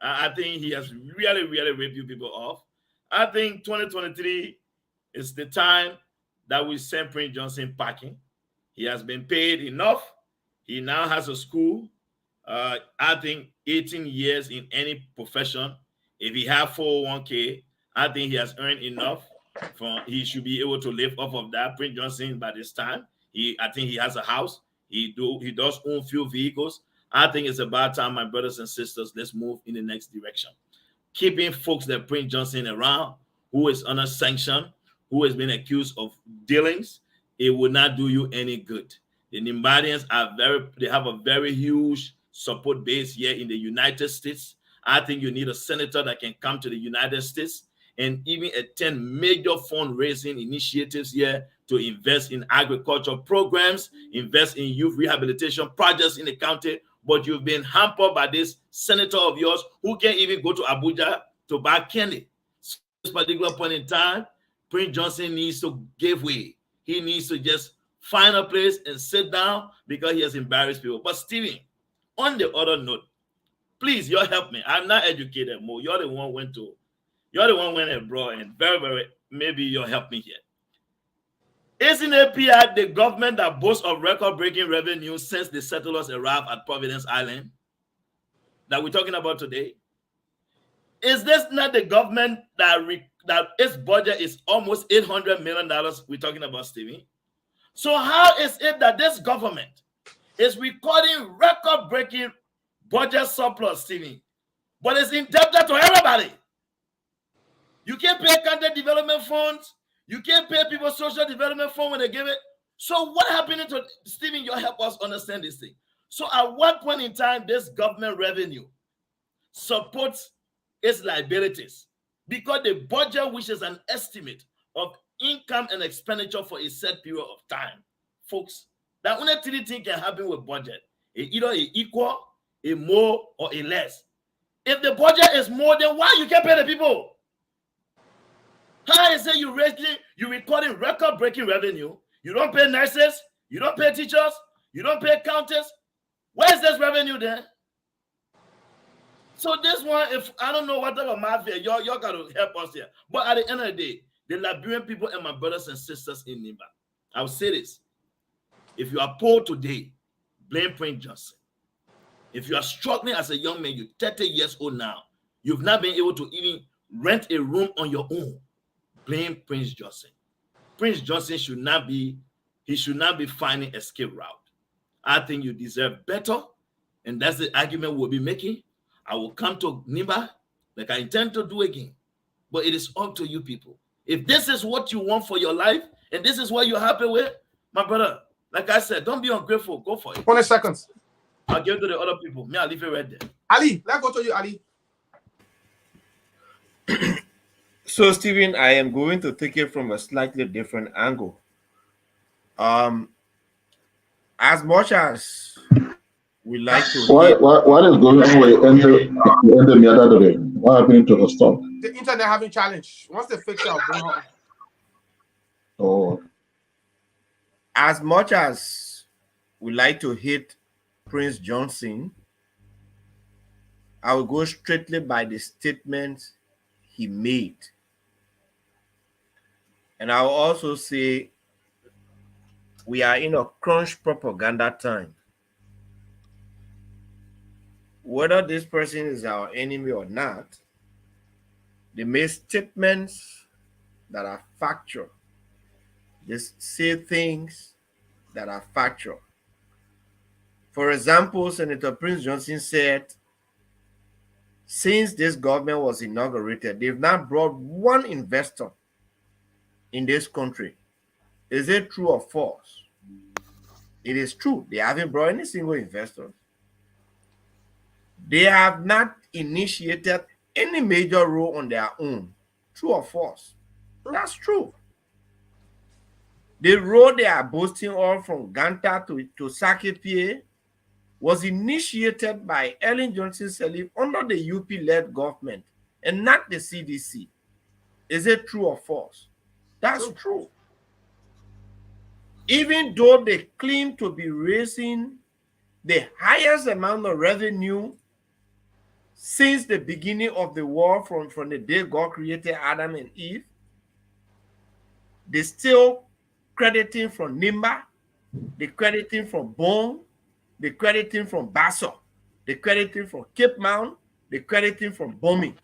I think he has really, really ripped you people off. I think 2023 is the time that we send Prince Johnson packing. He has been paid enough. He now has a school. I think 18 years in any profession, if he have 401k, I think he has earned enough. He should be able to live off of that. Prince Johnson by this time, I think he has a house. He does own few vehicles. I think it's about time, my brothers and sisters, let's move in the next direction. Keeping folks that Prince Johnson around, who is under sanction, who has been accused of dealings, it will not do you any good. The Nimbadians they have a very huge support base here in the United States. I think you need a senator that can come to the United States and even attend major fundraising initiatives here to invest in agricultural programs, invest in youth rehabilitation projects in the county. But you've been hampered by this senator of yours who can't even go to Abuja to buy candy. So at this particular point in time, Prince Johnson needs to give way. He needs to just find a place and sit down because he has embarrassed people. But Stephen, on the other note, please, you help me. I'm not educated more. You're the one went abroad and very, maybe you'll help me here. Isn't API the government that boasts of record-breaking revenue since the settlers arrived at Providence Island that we're talking about today? Is this not the government that that its budget is almost $800 million. We're talking about, Stevie. So how is it that this government is recording record-breaking budget surplus, Stevie, but it's indebted to everybody? You can't pay country development funds. You can't pay people social development fund when they give it. So what happened to Stephen? You help us understand this thing. So at one point in time, this government revenue supports its liabilities because the budget, which is an estimate of income and expenditure for a set period of time, folks, that only three things can happen with budget: either a equal, a more, or a less. If the budget is more, then why you can't pay the people? How is it you're recording record-breaking revenue? You don't pay nurses, you don't pay teachers, you don't pay accountants. Where's this revenue then? So this one, if I don't know what type of mafia, y'all got to help us here. But at the end of the day, the Liberian people and my brothers and sisters in Nimba, I will say this. If you are poor today, blame Prince Johnson. If you are struggling as a young man, you're 30 years old now, you've not been able to even rent a room on your own, blame Prince Johnson. Prince Johnson should not be finding escape route. I think you deserve better, and that's the argument we'll be making. I will come to Nimba like I intend to do again, but it is up to you people. If this is what you want for your life, and this is what you're happy with, my brother, like I said, don't be ungrateful. Go for it. 20 seconds. I'll give it to the other people. Me, I'll leave it right there. Ali, let's go to you, Ali. So, Stephen, I am going to take it from a slightly different angle. As much as we like to... What is going on with the other day? What happened to the stuff? The internet having challenge. Once they fix it, I'll bring her. Oh. As much as we like to hit Prince Johnson, I will go straightly by the statements he made. And I will also say we are in a crunch propaganda time. Whether this person is our enemy or not, they make statements that are factual. They say things that are factual. For example, Senator Prince Johnson said, since this government was inaugurated, they've not brought one investor in this country. Is it true or false? It is true. They haven't brought any single investor. They have not initiated any major role on their own. True or false? That's true. The road they are boasting of from Ganta to Sakepie was initiated by Ellen Johnson Sirleaf under the UP-led government and not the CDC. Is it true or false? That's true. Even though they claim to be raising the highest amount of revenue since the beginning of the world, from the day God created Adam and Eve, they still crediting from Nimba, they crediting from Bone, they crediting from Basso, they crediting from Cape Mount, they crediting from Bomi.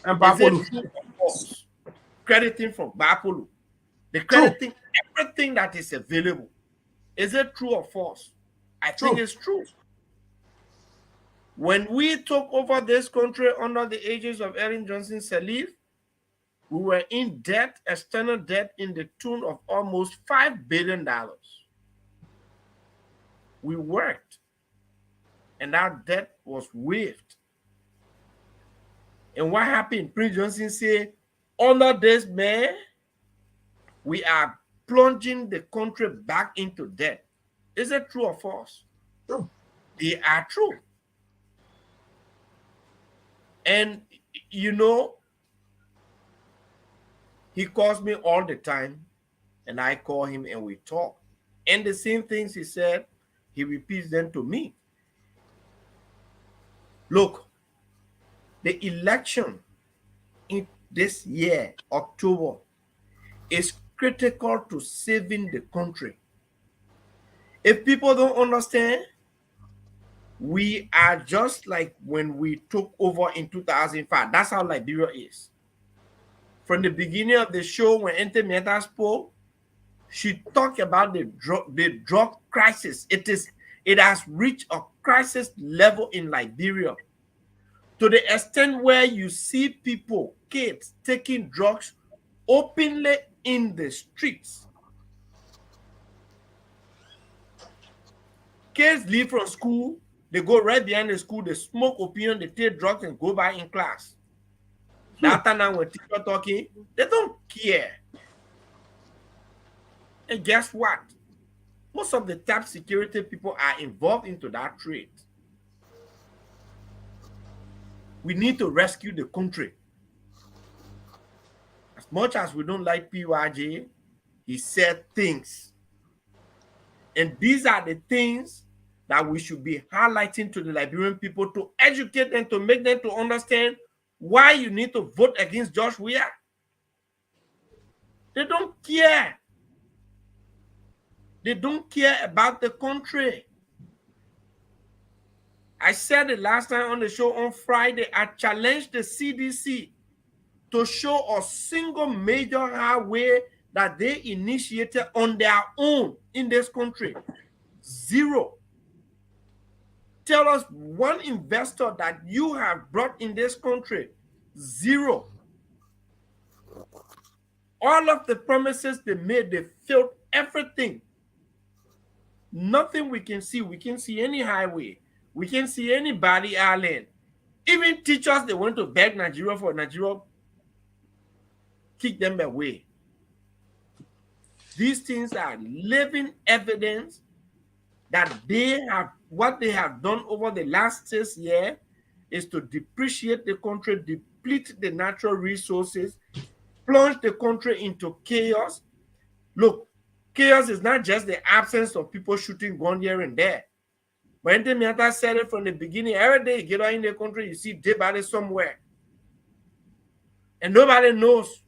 And Bapolu. Crediting from Bapolu. They crediting everything that is available. Is it true or false? I think it's true. When we took over this country under the aegis of Ellen Johnson Sirleaf, we were in debt, external debt, in the tune of almost $5 billion. We worked, and that debt was waived. And what happened? Prince Johnson said, under this man, we are plunging the country back into debt. Is it true or false? True. They are true. And, you know, he calls me all the time, and I call him and we talk. And the same things he said, he repeats them to me. Look, the election in this year, October, is critical to saving the country. If people don't understand, we are just like when we took over in 2005. That's how Liberia is. From the beginning of the show, when Ente Mieta spoke, she talked about the drug crisis. It has reached a crisis level in Liberia, to the extent where you see people, kids, taking drugs openly in the streets. Kids leave from school, they go right behind the school, they smoke opium, they take drugs and go by in class. That time now when teachers talking, they don't care. And guess what? Most of the top security people are involved into that trade. We need to rescue the country. As much as we don't like PYJ, he said things. And these are the things that we should be highlighting to the Liberian people, to educate them, to make them to understand why you need to vote against George Weah. They don't care. They don't care about the country. I said it last time on the show on Friday. I challenged the CDC to show a single major highway that they initiated on their own in this country. Zero. Tell us one investor that you have brought in this country. Zero. All of the promises they made, they failed everything. Nothing we can see. We can see any highway. We can see any Bali Island. Even teachers, they went to beg Nigeria for Nigeria, kick them away. These things are living evidence that what they have done over the last 6 years is to depreciate the country, deplete the natural resources, plunge the country into chaos. Look, chaos is not just the absence of people shooting gun here and there. But Ente Mieta said it from the beginning. Every day you get out in the country, you see dead bodies somewhere. And nobody knows.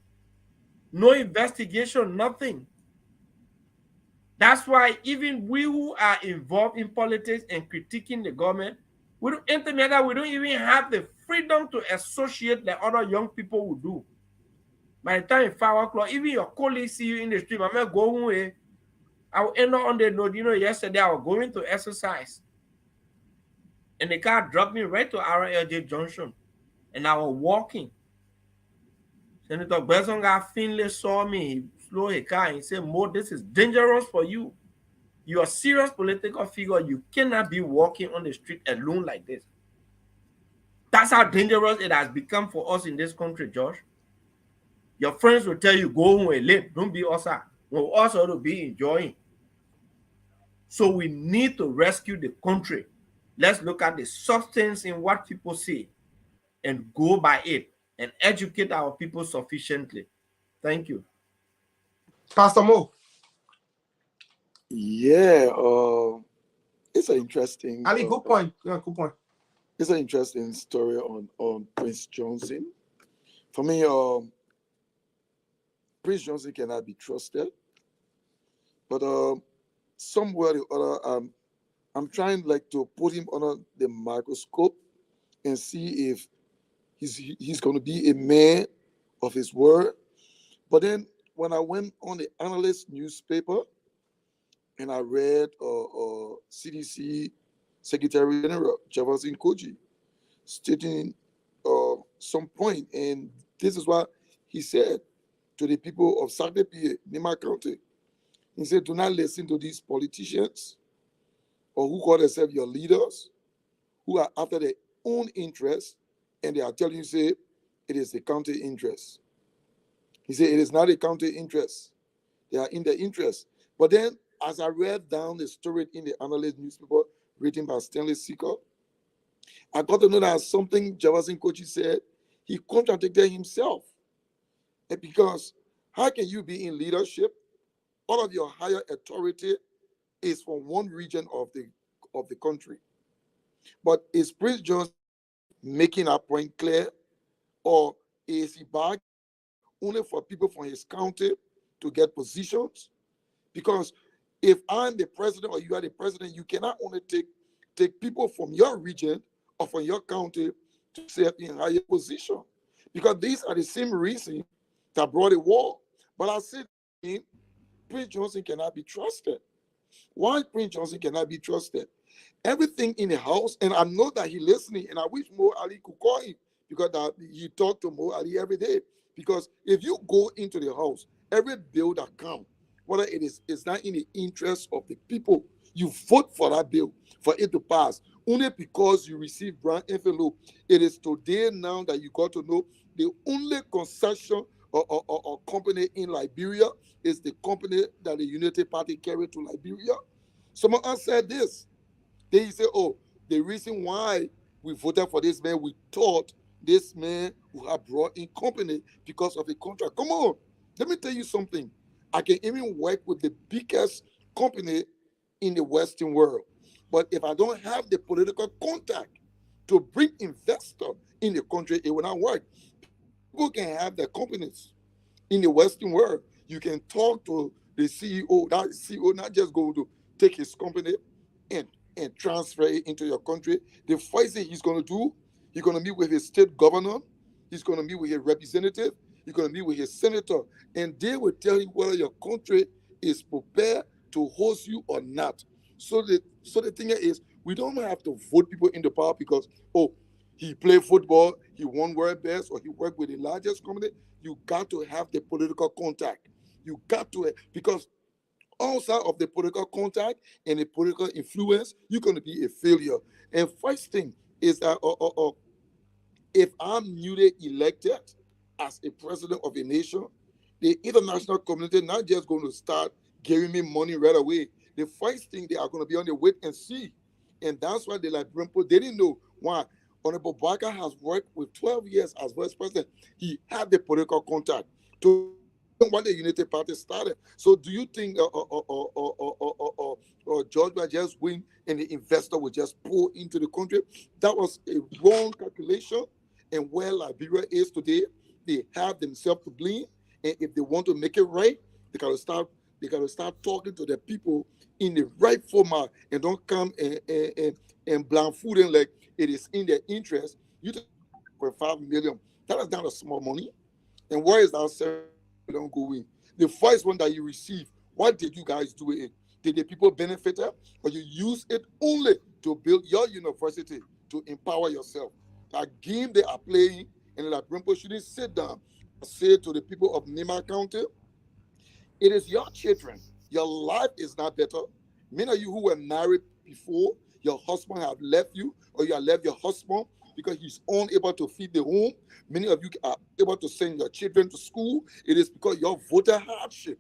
No investigation, nothing. That's why even we who are involved in politics and critiquing the government, we don't even have the freedom to associate like other young people would do. By the time it's 5 o'clock, even your colleagues see you in the street, I may go away. I will end up on the road. You know, yesterday I was going to exercise. And the car dropped me right to RLJ Junction. And I was walking. Senator Besonga Finlay saw me. He slowed his car and he said, Mo, this is dangerous for you. You're a serious political figure. You cannot be walking on the street alone like this. That's how dangerous it has become for us in this country, Josh. Your friends will tell you, go home and live. Don't be us. We'll also to be enjoying. So we need to rescue the country. Let's look at the substance in what people say and go by it and educate our people sufficiently. Thank you. Pastor Mo. Yeah, it's an interesting. Ali, good point. Yeah, good point. It's an interesting story on Prince Johnson. For me, Prince Johnson cannot be trusted, but somewhere or other, I'm trying like to put him under the microscope and see if he's going to be a man of his word. But then when I went on the Analyst newspaper and I read CDC Secretary General Jefferson Koji stating some point, and this is what he said to the people of Sagdepié, Nima County. He said, do not listen to these politicians or who call themselves your leaders, who are after their own interests, and they are telling you, say, it is the county interest. He said, it is not a county interest. They are in the interest. But then, as I read down the story in the Analyst newspaper written by Stanley Seeker, I got to know that something Jefferson Koji said, he contradicted himself. And because how can you be in leadership? All of your higher authority is from one region of the country. But is Prince Johnson making that point clear, or is he back only for people from his county to get positions? Because if I'm the president or you are the president, you cannot only take people from your region or from your county to serve in higher position. Because these are the same reason that brought a war. But I said, Prince Johnson cannot be trusted. Why Prince Johnson cannot be trusted? Everything in the house, and I know that he's listening, and I wish Mo Ali could call him because he talked to Mo Ali every day. Because if you go into the house, every bill that comes, whether it's not in the interest of the people, you vote for that bill for it to pass. Only because you receive brown envelope. It is today now that you got to know the only concession or company in Liberia is the company that the United Party carried to Liberia. Someone else said this. They say, oh, the reason why we voted for this man, we thought this man would have brought in company because of the contract. Come on, let me tell you something. I can even work with the biggest company in the Western world. But if I don't have the political contact to bring investors in the country, it will not work. People can have their companies in the Western world. You can talk to the CEO. That CEO not just going to take his company and transfer it into your country. The first thing he's going to do, he's going to meet with his state governor. He's going to meet with his representative. He's going to meet with his senator. And they will tell you whether your country is prepared to host you or not. So the thing is, we don't have to vote people into power because, oh, he played football, he won world best, or he worked with the largest company. You got to have the political contact. You got to, because outside of the political contact and the political influence, you're going to be a failure. And first thing is that if I'm newly elected as a president of a nation, the international community not just going to start giving me money right away. The first thing, they are going to be on the wait and see. And that's why the Liberian people, they didn't know why. Honorable Barker has worked with 12 years as vice president. He had the political contact to when the United Party started. So do you think George will just win and the investor will just pour into the country? That was a wrong calculation. And where Liberia is today, they have themselves to blame. And if they want to make it right, they got to start talking to the people in the right format and don't come and blindfold like it is in their interest. You take 5 million. That is not a small money. And where is that 7 million going? The first one that you receive, what did you guys do with it? Did the people benefit it? Or you use it only to build your university, to empower yourself? That game they are playing, and that people shouldn't sit down and say to the people of Nima County, it is your children. Your life is not better. Many of you who were married before, your husband have left you, or you have left your husband because he's unable to feed the home. Many of you are able to send your children to school. It is because your voter hardship.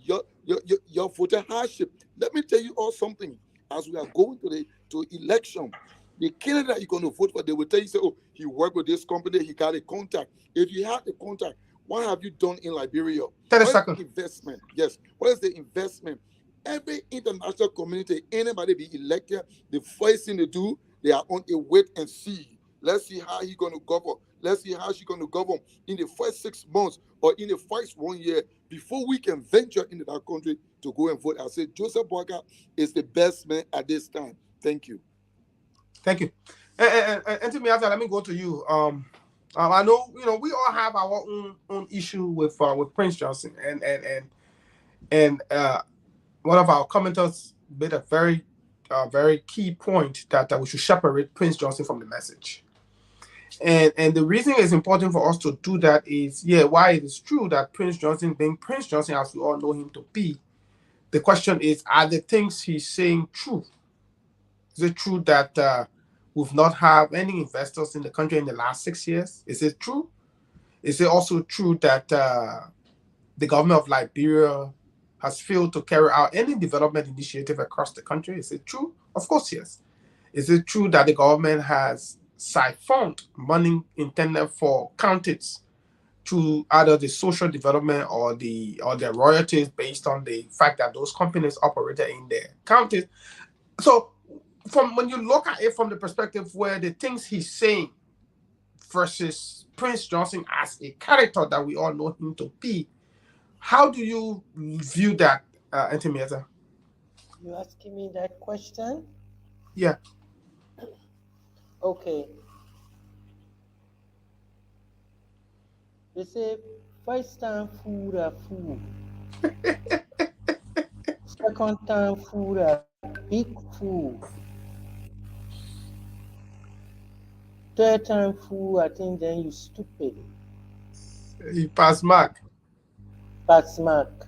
Your voter hardship. Let me tell you all something. As we are going to election, the candidate you're going to vote for, they will tell you, say, oh, he worked with this company, he got a contact. If you have the contact, what have you done in Liberia? 30 seconds. Investment. Yes. What is the investment? Every international community, anybody be elected, the first thing they do, they are on a wait and see. Let's see how he's going to govern. Let's see how she's going to govern in the first 6 months or in the first 1 year before we can venture into that country to go and vote. I say Joseph Boakai is the best man at this time. Thank you. Thank you. And to me, let me go to you. I know, we all have our own issue with Prince Johnson, and one of our commenters made a very key point that we should separate Prince Johnson from the message. And the reason it's important for us to do that is, why it is true that Prince Johnson, being Prince Johnson, as we all know him to be, the question is, are the things he's saying true? Is it true that we've not had any investors in the country in the last 6 years? Is it true? Is it also true that the government of Liberia has failed to carry out any development initiative across the country? Is it true? Of course, yes. Is it true that the government has siphoned money intended for counties to either the social development or the royalties based on the fact that those companies operated in their counties? So when you look at it from the perspective where the things he's saying versus Prince Johnson as a character that we all know him to be, how do you view that, Ntimieza? You asking me that question? Yeah. Okay. You see, First time food a food. Second time food a big food. Third time food, I think then you stupid. You pass mark. That's Mark.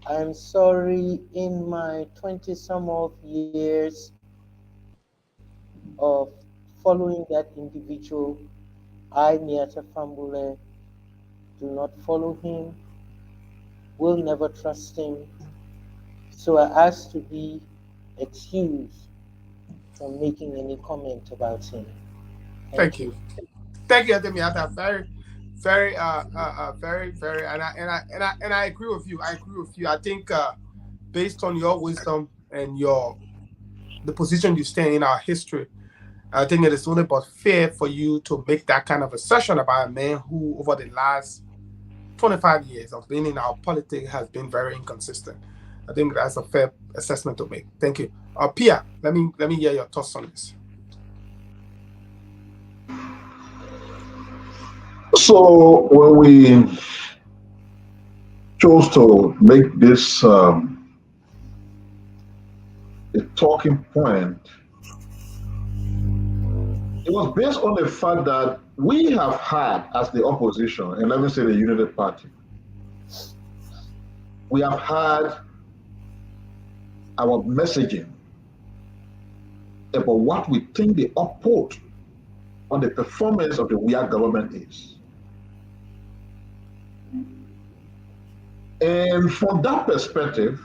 I'm sorry, in my 20-some of years of following that individual, I, Niata Fambule, do not follow him, will never trust him. So I ask to be excused from making any comment about him. Thank you. Thank you, Ademiata. Very, very, very, and I agree with you. I agree with you. I think based on your wisdom and the position you stand in our history, I think it is only but fair for you to make that kind of assertion about a man who, over the last 25 years of being in our politics, has been very inconsistent. I think that's a fair assessment to make. Thank you. Pia, let me hear your thoughts on this. So when we chose to make this a talking point, it was based on the fact that we have had, as the opposition, and let me say the United Party, we have had our messaging about what we think the output on the performance of the WIA government is. And from that perspective,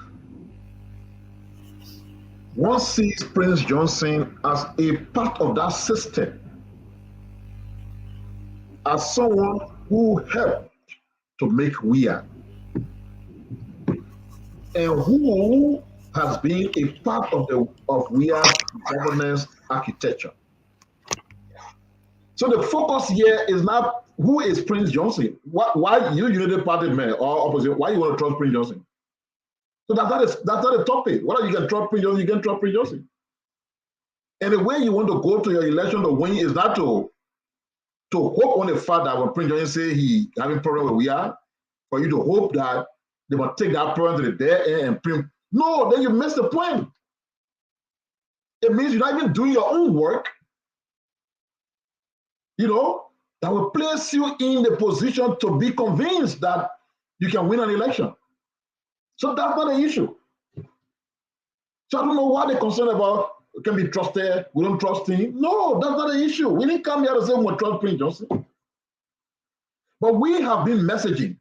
one sees Prince Johnson as a part of that system, as someone who helped to make WIA, and who has been a part of WIA governance architecture. So the focus here is not who is Prince Johnson. Why you United Party man or opposition? Why you want to trust Prince Johnson? So that's not a topic. Whether you can trust Prince Johnson, you can trust Prince Johnson. And the way you want to go to your election to win is not to hope on the fact that when Prince Johnson say he having problem with WIA, for you to hope that they will take that problem to the dead end and print. No, then you miss the point. It means you're not even doing your own work, that will place you in the position to be convinced that you can win an election. So that's not an issue. So I don't know what they're concerned about. Can be trusted, we don't trust him. No, that's not an issue. We didn't come here to say we trust Prince Johnson. But we have been messaging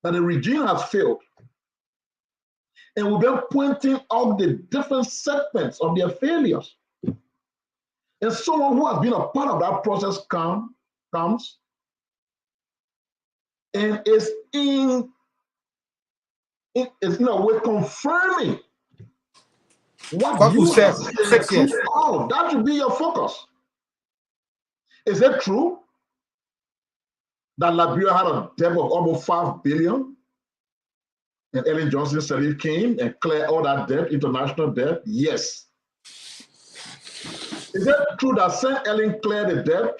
that the regime has failed. And we've been pointing out the different segments of their failures. And someone who has been a part of that process comes and is in a way confirming what you said. Oh, that should be your focus. Is it true that Liberia had a debt of almost $5 billion? And Ellen Johnson Sirleaf came and cleared all that debt, international debt? Yes. Is it true that St. Ellen cleared the debt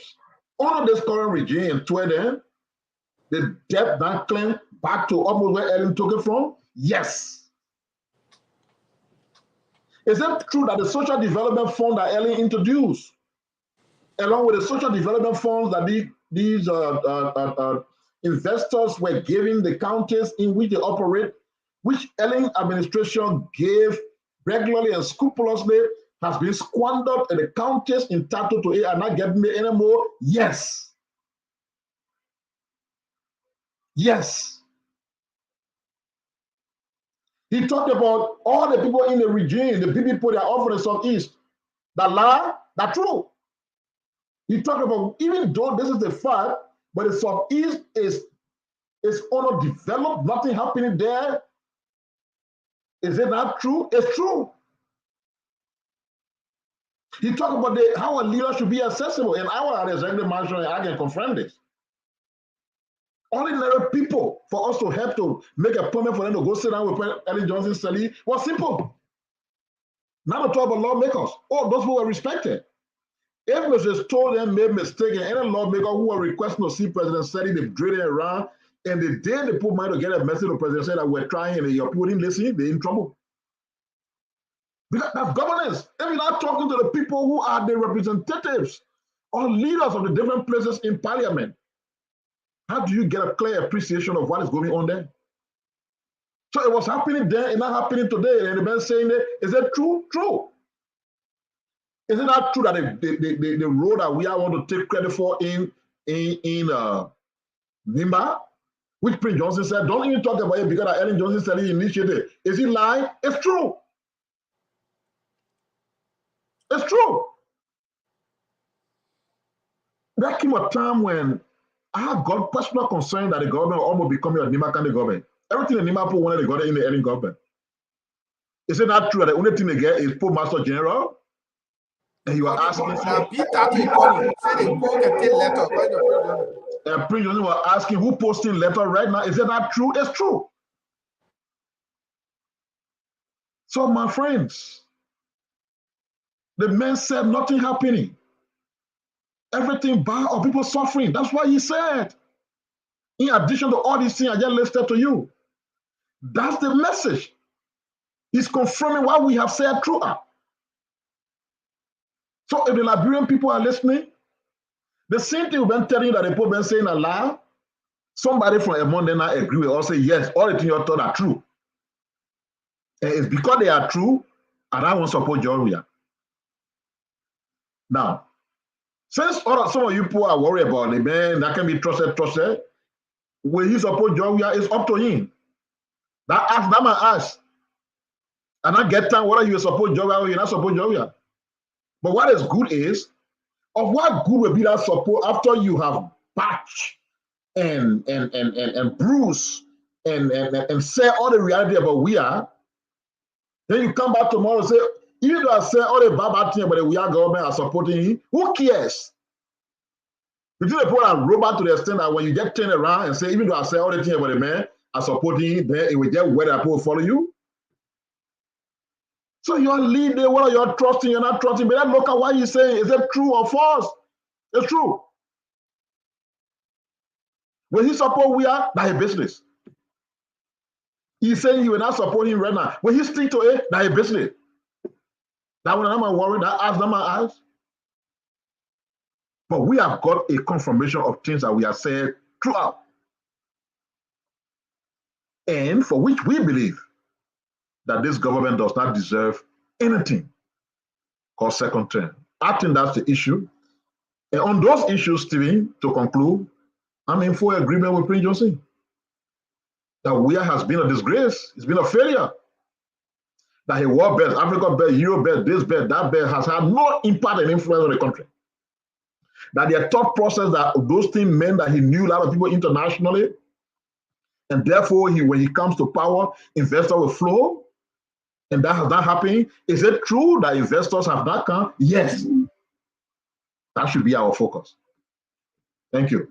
under this current regime in Sweden? The debt that claimed back to almost where Ellen took it from? Yes. Is it true that the social development fund that Ellen introduced, along with the social development funds that these investors were giving the counties in which they operate, which Ellen administration gave regularly and scrupulously, has been squandered and the counties entitled to it are not getting it anymore? Yes. Yes. He talked about all the people in the regime, the people that are offering the Southeast, that lie, that true. He talked about, even though this is the fact, but the Southeast is underdeveloped, nothing happening there. Is it not true? It's true. He talked about how a leader should be accessible, and our executive marshal, I can confirm this. Ordinary people, for us to help to make a appointment for them to go sit down with Ellen Johnson Sirleaf was simple. Not to talk about lawmakers. Oh, those who were respected. If Mrs. Stolen made mistake and any lawmaker who were requesting to see President Seti, they've drill it around, and the day they put money to get a message to President Seti that we're trying and your people didn't listen, they're in trouble. Because that's governance. If you're not talking to the people who are the representatives or leaders of the different places in parliament, how do you get a clear appreciation of what is going on there? So it was happening then and not happening today. And the man saying that, is it true? True. Is it not true that the road that we are want to take credit for in Nimba, which Prince Johnson said, don't even talk about it because Ellen Johnson said he initiated. Is he lying? It's true. It's true. There came a time when I have got personal concern that the government will almost become a Nimba County government. Everything in Nimba people wanted to go in the Ellen government. Is it not true that the only thing they get is Pope Master General? And you are asking. And Prince Johnson was asking who posting letter right now. Is it not true? It's true. So, my friends, the man said nothing happening. Everything bad or people suffering. That's why he said. In addition to all these things I just listed to you, that's the message. He's confirming what we have said throughout. So if the Liberian people are listening, the same thing we've been telling you that the Pope been saying a lie, somebody from among them not agree with us, say, yes, all the things you thought are true. And it's because they are true, and I won't support Joria. Now, since some of you people are worried about the man that can be trusted, will you support Joria? It's up to him. That might ask. And I get time whether you support Joria or you not support Joria. But what is good is, of what good will be that support after you have patched and bruise and say all the reality about we are, then you come back tomorrow and say, even though I say all the bad things about the we are government are supporting him, who cares? Between the people and robot to the extent that when you get turned around and say, even though I say all the things about the man are supporting him, then it will get whether people follow you. So you're leading, whether you're trusting, you're not trusting, but then look at what you're saying. Is it true or false? It's true. When he support we are, that's his business. He's saying he will not support him right now. When he stick to it, that's his business. That one I'm not worried, that ask them my eyes. But we have got a confirmation of things that we have said throughout. And for which we believe that this government does not deserve anything called second term. I think that's the issue. And on those issues, Stephen, to conclude, I'm in full agreement with Prince Johnson that WIA has been a disgrace. It's been a failure. That he war bet, Africa bet, Euro bet, this bet, that bet has had no impact and influence on the country. That their thought process that those things meant that he knew a lot of people internationally, and therefore when he comes to power, investors will flow. And that has not happened. Is it true that investors have not come? Yes. That should be our focus. Thank you.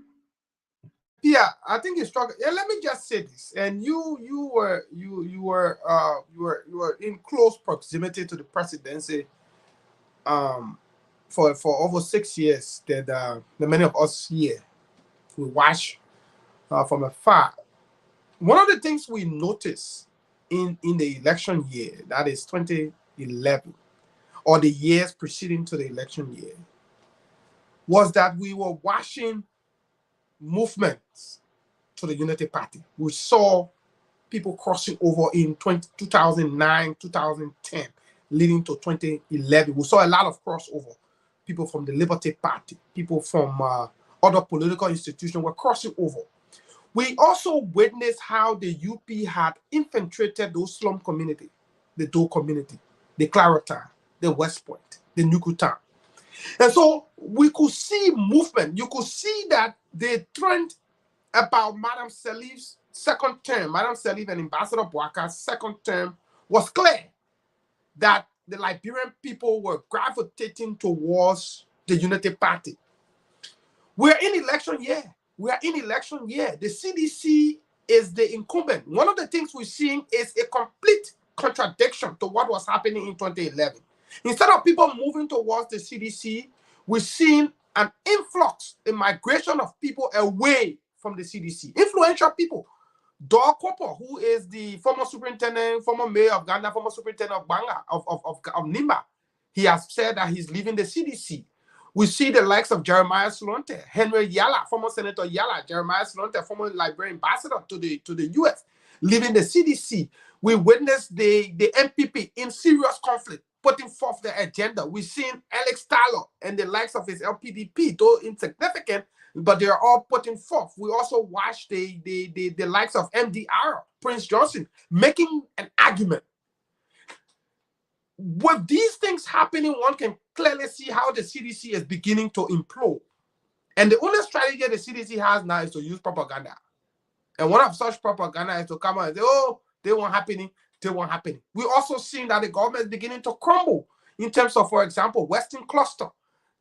Yeah, I think it's strong. Yeah, let me just say this. And you were in close proximity to the presidency for over 6 years. That the many of us here we watch from afar. One of the things we noticed in the election year, that is 2011, or the years preceding to the election year, was that we were watching movements to the Unity Party. We saw people crossing over in 2009, 2010, leading to 2011. We saw a lot of crossover. People from the Liberty Party, people from other political institutions were crossing over. We also witnessed how the UP had infiltrated those slum communities, the Doe community, the Clarendon, the West Point, the Nukutan. And so we could see movement. You could see that the trend about Madam Salif's second term, Madam Salif and Ambassador Boaka's second term was clear, that the Liberian people were gravitating towards the Unity Party. We're in election year. We are in election year. The CDC is the incumbent. One of the things we're seeing is a complete contradiction to what was happening in 2011. Instead of people moving towards the CDC, we've seen an influx, a migration of people away from the CDC, influential people. Dor Kopo, who is the former superintendent, former mayor of Ghana, former superintendent of Banga, of Nimba, he has said that he's leaving the CDC. We see the likes of Jeremiah Slonte, Henry Yala, former Senator Yala, Jeremiah Slonte, former Liberian ambassador to the US, leaving the CDC. We witnessed the MPP in serious conflict, putting forth the agenda. We've seen Alex Tyler and the likes of his LPDP, though insignificant, but they're all putting forth. We also watched the likes of MDR, Prince Johnson, making an argument. With these things happening, one can clearly see how the CDC is beginning to implode. And the only strategy the CDC has now is to use propaganda. And one of such propaganda is to come out and say, oh, they won't happen. They won't happen. We're also seeing that the government is beginning to crumble in terms of, for example, Western Cluster.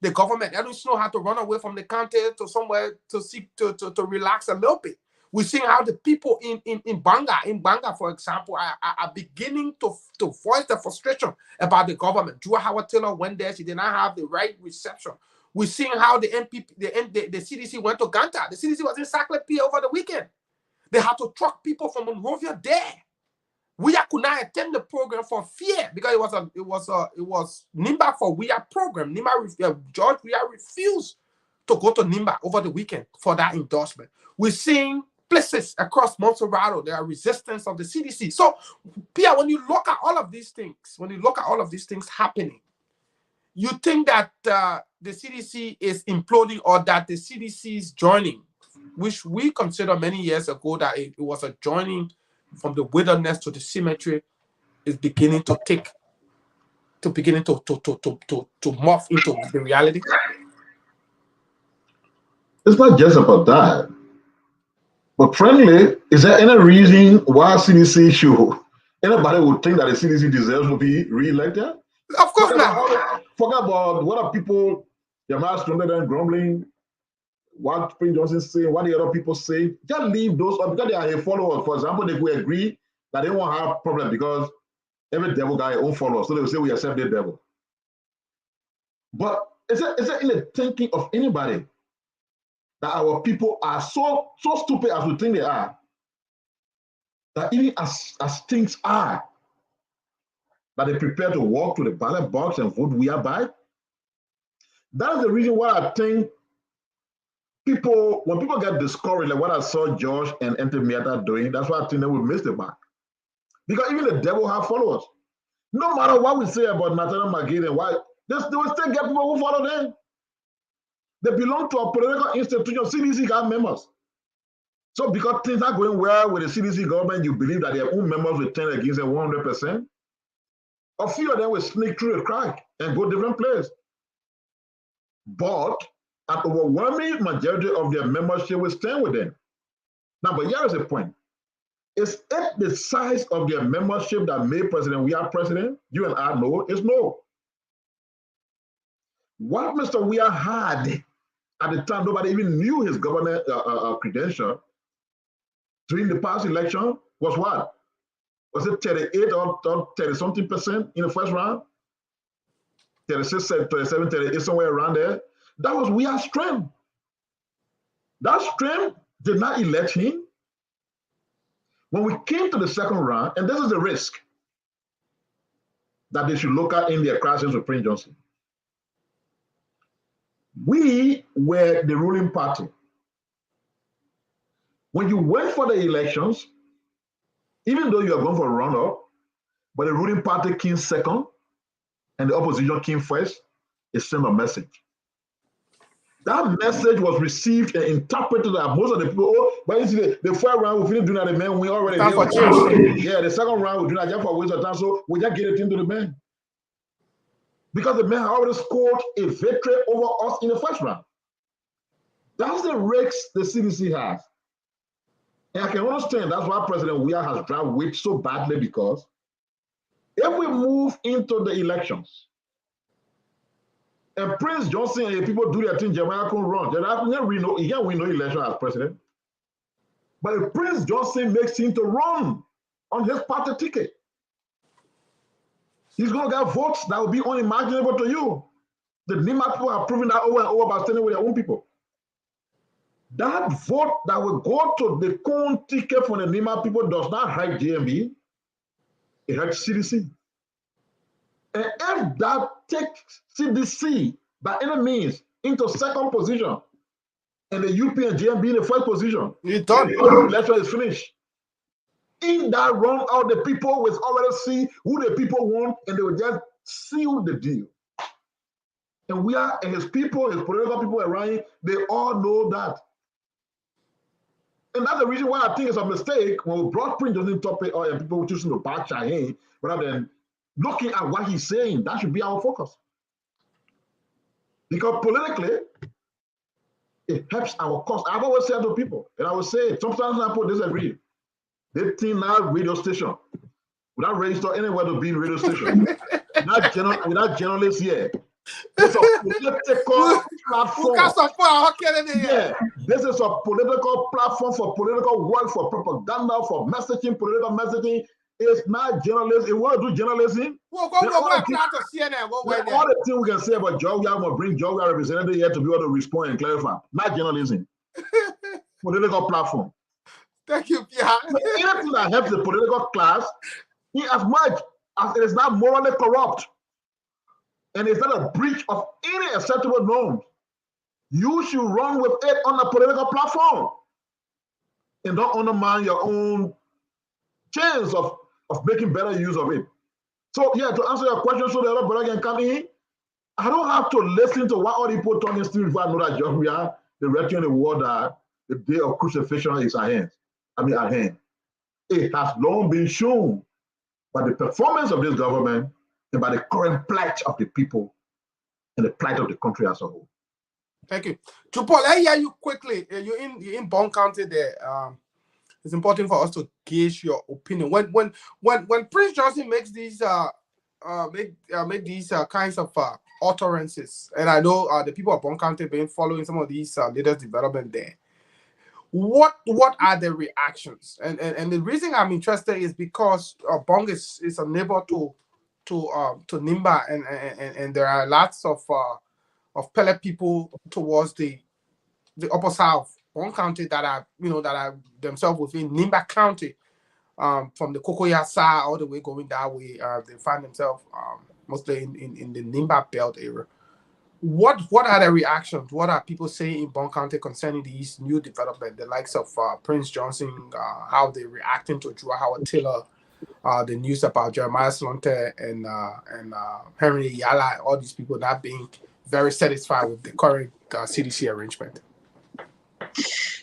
The government doesn't know how to run away from the country to somewhere to seek to relax a little bit. We're seeing how the people in Banga, for example, are beginning to voice their frustration about the government. Drew Howard Taylor went there. She did not have the right reception. We're seeing how the CDC went to Ganta. The CDC was in Saclay over the weekend. They had to truck people from Monrovia there. We could not attend the program for fear because it was Nimba for Weah program. George Weah refused to go to Nimba over the weekend for that endorsement. We're seeing places across Montserrat, there are resistance of the CDC. So, Pia, when you look at all of these things, happening, you think that the CDC is imploding or that the CDC is joining, which we consider many years ago that it was a joining from the wilderness to the cemetery, is beginning to morph into the reality? It's not just about that. But frankly, is there any reason why CDC should, anybody would think that the CDC deserves to be re-elected? Of course not. Forget about what are people, your master and grumbling, what Prince Johnson saying, what the other people say. Just leave those up because they are a follower. For example, they could agree that they won't have a problem because every devil got their own followers. So they will say we accept the devil. But is it in the thinking of anybody that our people are so stupid as we think they are, that even as things are, that they prepare to walk to the ballot box and vote we are by? That's the reason why I think when people get discouraged, like what I saw George and Anthony Miata doing, that's why I think they will miss the mark. Because even the devil have followers. No matter what we say about Nathaniel McGee and why, they will still get people who follow them. They belong to a political institution. CDC got members. So because things are going well with the CDC government, you believe that their own members will turn against them 100%? A few of them will sneak through the crack and go different places. But an overwhelming majority of their membership will stand with them. Now, but here is the point. Is it the size of their membership that made President Weah president? You and I know it's no. What Mr. Weah had at the time, nobody even knew his government credential during the past election was what? Was it 38 or 30-something% in the first round? 36, 37, 38, somewhere around there. That was Weah's strength. That strength did not elect him. When we came to the second round, and this is the risk that they should look at in their crisis with Prince Johnson. We were the ruling party. When you went for the elections, even though you are going for a runoff, but the ruling party came second and the opposition came first, it sent a message. That message was received and interpreted that most of the people, but you see, the first round, we finished doing that, the man, we already did. Yeah, the second round, we do that just for waste of time, so we just get it into the man. Because the man already scored a victory over us in the first round. That's the risk the CDC has. And I can understand that's why President Weah has dragged weight so badly, because if we move into the elections and Prince Johnson and people do their thing, Jeremiah can run. He can't win no election as president. But if Prince Johnson makes him to run on his party ticket, he's going to get votes that will be unimaginable to you. The Nima people are proving that over and over by standing with their own people. That vote that will go to the Kun ticket for the Nima people does not hurt JMB, it hurts CDC. And if that takes CDC by any means into second position, and the UP and JMB in the first position, the election is finished. In that run out, the people will already see who the people want, and they will just seal the deal. And we are, and his people, his political people around him, they all know that. And that's the reason why I think it's a mistake when we brought Prince Johnson topic, and people choosing to back Shaheen rather than looking at what he's saying. That should be our focus. Because politically, it helps our cause. I've always said to people, and I will say, sometimes people disagree. They think now radio station, without register anywhere to be radio station, without journalists here. It's a political platform. Yeah, this is a political platform for political work, for propaganda, for messaging, political messaging. It's not journalism. If we want to do journalism, all the things we can say about Georgia, I'm going to bring Georgia representative here to be able to respond and clarify. Not journalism. Political platform. Thank you, Pierre. Anything that helps the political class, in as much as it is not morally corrupt, and it's not a breach of any acceptable norms, you should run with it on a political platform and don't undermine your own chance of making better use of it. So yeah, to answer your question so the other brother can come in, I don't have to listen to what other people talking still before I know that Georgia, the wrecking the war that the day of crucifixion is at hand. It has long been shown by the performance of this government and by the current plight of the people and the plight of the country as a whole. Thank you. Paul, I hear you quickly. You're in Bond County there. It's important for us to gauge your opinion. When Prince Johnson makes these make these kinds of utterances, and I know the people of Bond County have been following some of these latest development there. What are the reactions? And the reason I'm interested is because Bong is a neighbor to Nimba, and there are lots of Pele people towards the upper south, Bong County, that are themselves within Nimba County, from the Kokoyasa all the way going that way. They find themselves mostly in the Nimba belt area. What are the reactions? What are people saying in Bong County concerning these new development, the likes of Prince Johnson, how they're reacting to Jua Howard Taylor, the news about Jeremiah Slunter and Henry Yala, all these people not being very satisfied with the current CDC arrangement?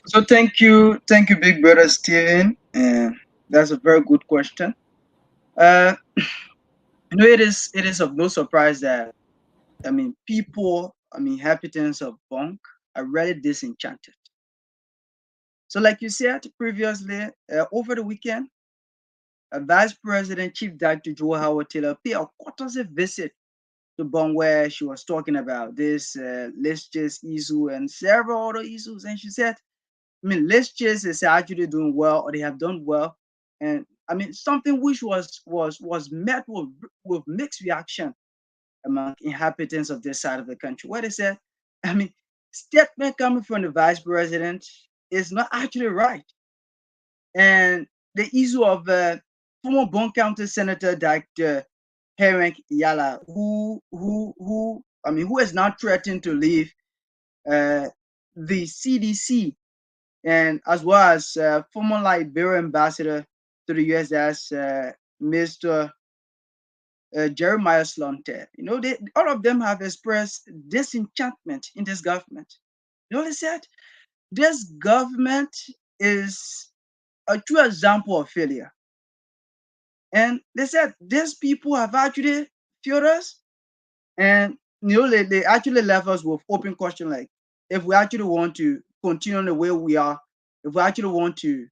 So thank you, Big Brother Steven. That's a very good question. It is of no surprise that people, inhabitants of Bong are really disenchanted. So like you said previously, over the weekend, Vice President Chief Dr. Jua Howard Taylor paid a courtesy visit to Bong, where she was talking about this Listjes issue and several other issues. And she said, Listjes is actually doing well, or they have done well. And something which was met with mixed reaction among inhabitants of this side of the country, where they said, statement coming from the Vice President is not actually right. And the issue of former Bong County Senator Dr. Henry Yala, who is now threatened to leave the CDC, and as well as former Liberian ambassador to the US, that's Mr. Jeremiah Slunter. All of them have expressed disenchantment in this government. They said this government is a true example of failure. And they said these people have actually failed us, and they actually left us with open question, like if we actually want to continue the way we are, if we actually want to,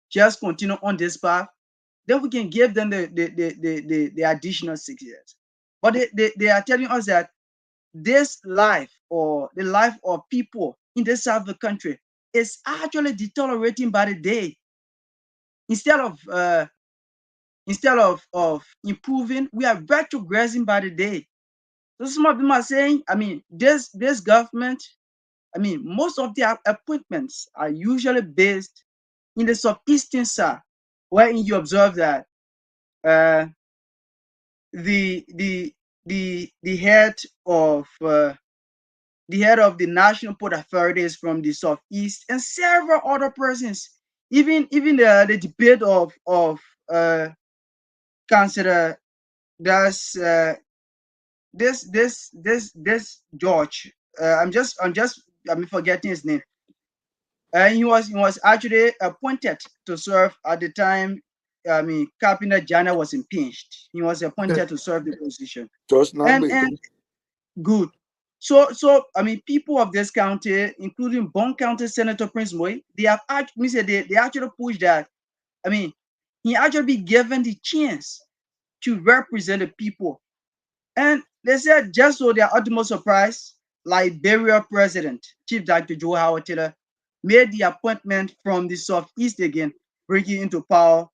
just continue on this path, then we can give them the additional 6 years. But they are telling us that this life, or the life of people in this side of the country, is actually deteriorating by the day. Instead of improving, we are retrogressing by the day. So some of them are saying, I mean, this government, I mean, most of their appointments are usually based in the southeastern side, wherein you observe that the head of the National Port Authority is from the southeast, and several other persons. Even the debate of Councillor this George. I'm forgetting his name. He was actually appointed to serve at the time. I mean, Cabinet Jana was impeached. He was appointed to serve the position. And good. So I mean, people of this county, including Bon County Senator Prince Moy, they have actually they actually pushed that. I mean, he actually be given the chance to represent the people. And they said, just so their utmost surprise, Liberia President, Chief Dr. Joe Howard Taylor, made the appointment from the southeast again, bringing into power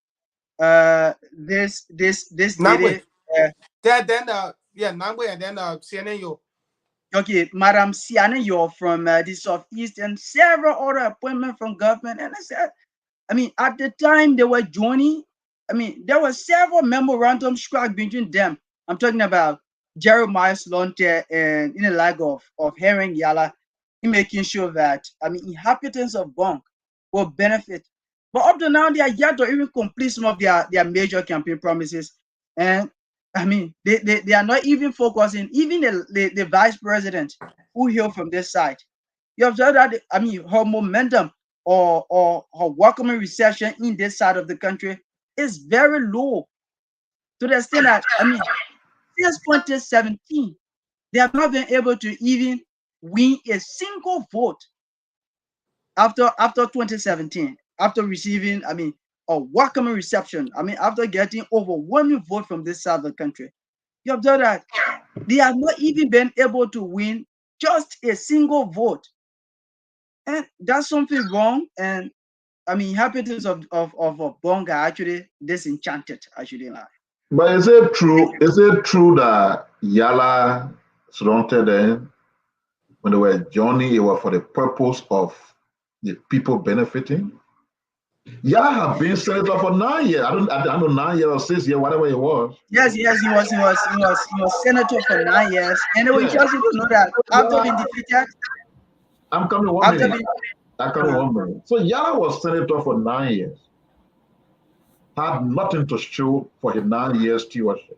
this lady. Nangwe, and then Sianeyo. Okay, Madam Sianeyo from the southeast, and several other appointments from government. And I said, I mean, at the time they were joining, I mean, there were several memorandums struck between them. I'm talking about Jeremiah Slonte and in the lag of Herring Yala, in making sure that, I mean, inhabitants of Bonk will benefit. But up to now, they are yet to even complete some of their major campaign promises. And I mean, they are not even focusing, even the vice president who hailed from this side. You observe that, I mean, her momentum or her welcoming reception in this side of the country is very low. To the extent that, I mean, since 2017, they have not been able to even win a single vote after 2017, after receiving, I mean, a welcoming reception. I mean, after getting overwhelming vote from this side of the country. You observe that they have not even been able to win just a single vote. And that's something wrong. And I mean, inhabitants of Bonga are actually disenchanted, actually. But is it true? Is it true that Yala surrounded them when they were joining? It was for the purpose of the people benefiting. Yala have been senator for 9 years. I don't know 9 years or 6 years, whatever it was. Yes, he was senator for 9 years, and we just need to know that after being defeated. I'm coming 1 minute. I'm coming 1 minute. So Yala was senator for 9 years. Had nothing to show for his 9 years stewardship.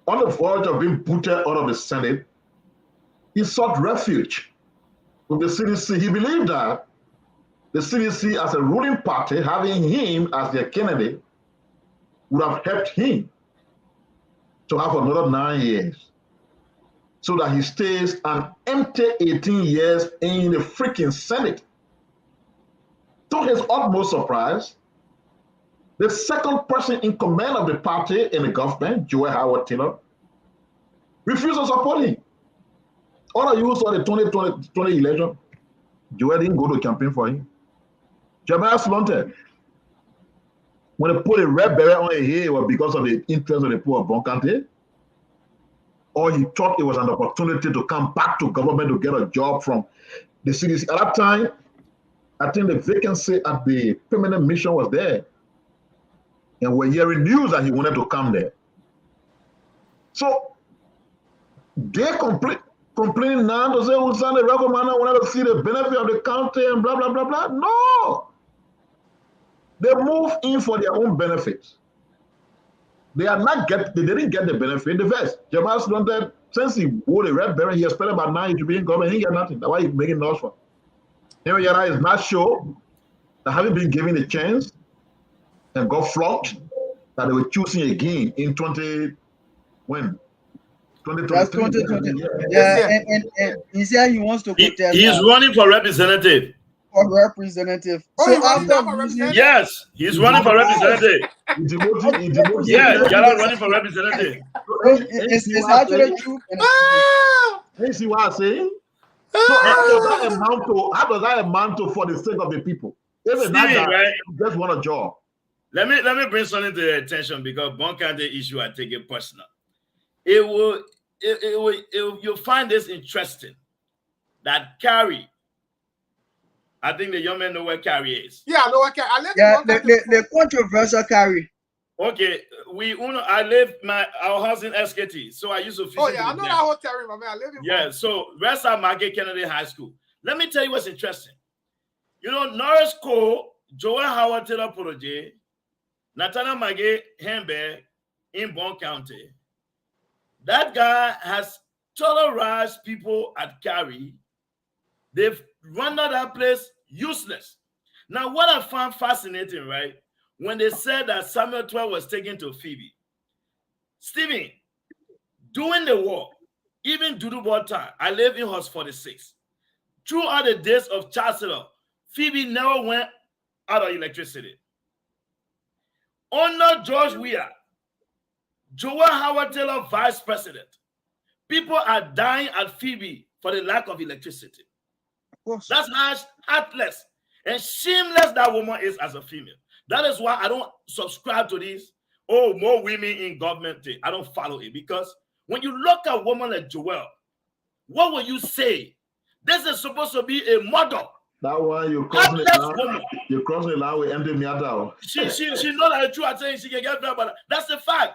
On the verge of being booted out of the Senate, he sought refuge with the CDC. He believed that the CDC, as a ruling party, having him as their candidate, would have helped him to have another 9 years, so that he stays an empty 18 years in the freaking Senate. To his utmost surprise, the second person in command of the party in the government, Joe Howard Taylor, refused to support him. All of you saw the 2020 election. Joe didn't go to campaign for him. Jeremiah Slonte, when they put a red beret on his head, it was because of the interest of the poor of Bon County, or he thought it was an opportunity to come back to government to get a job from the CDC. At that time, I think the vacancy at the permanent mission was there. And we're hearing news that he wanted to come there. So they complaining now to say, Usane Rakomana wanted to see the benefit of the county and blah, blah, blah, blah. No. They move in for their own benefits. They didn't get the benefit in the first. Jeremiah Slonte, since he wore the red beret, he has spent about 9 years to be in government. He got nothing. That's why he's making noise for. Henry Yala is not sure that having been given a chance and got flogged, that they were choosing again in 2020. That's 2020. Yeah, and he said he wants to contest. He's running for representative. For representative. Yes, he's running for representative. Yeah, Yala running for representative. It's actually true. You see what I'm saying? So how does that amount to for the sake of the people? Even that guy just want a job. Let me bring something to your attention, because Bon County issue I take it personal. you'll find this interesting that Carrie, I think the young man know where Carrie is. Yeah, I know I can. I live Yeah, in one country. the controversial Carrie. Okay, I live our house in SKT, so I used to visit. Oh yeah, I know that hotel room, my man. I live in. Yeah, so rest at Margaret Kennedy High School. Let me tell you what's interesting. You know, Norris Cole, Joel Howard Taylor Protege, Nathaniel Maggie Hembe in Bond County. That guy has terrorized people at Carrie. They've rendered that place useless. Now, what I found fascinating, right, when they said that Samuel 12 was taken to Phoebe. Stephen, during the war, even Dudu time, I live in House 46. Throughout the days of Chancellor, Phoebe never went out of electricity. Under George Weah, Joel Howard Taylor, vice president, people are dying at Phoebe for the lack of electricity. Of course. That's how heartless and shameless that woman is as a female. That is why I don't subscribe to this, oh, more women in government thing. I don't follow it, because when you look at a woman like Joel, what will you say? This is supposed to be a model. That one you cross the line with empty Miata. She know that the truth. I tell you, she can get better, but that's the fact.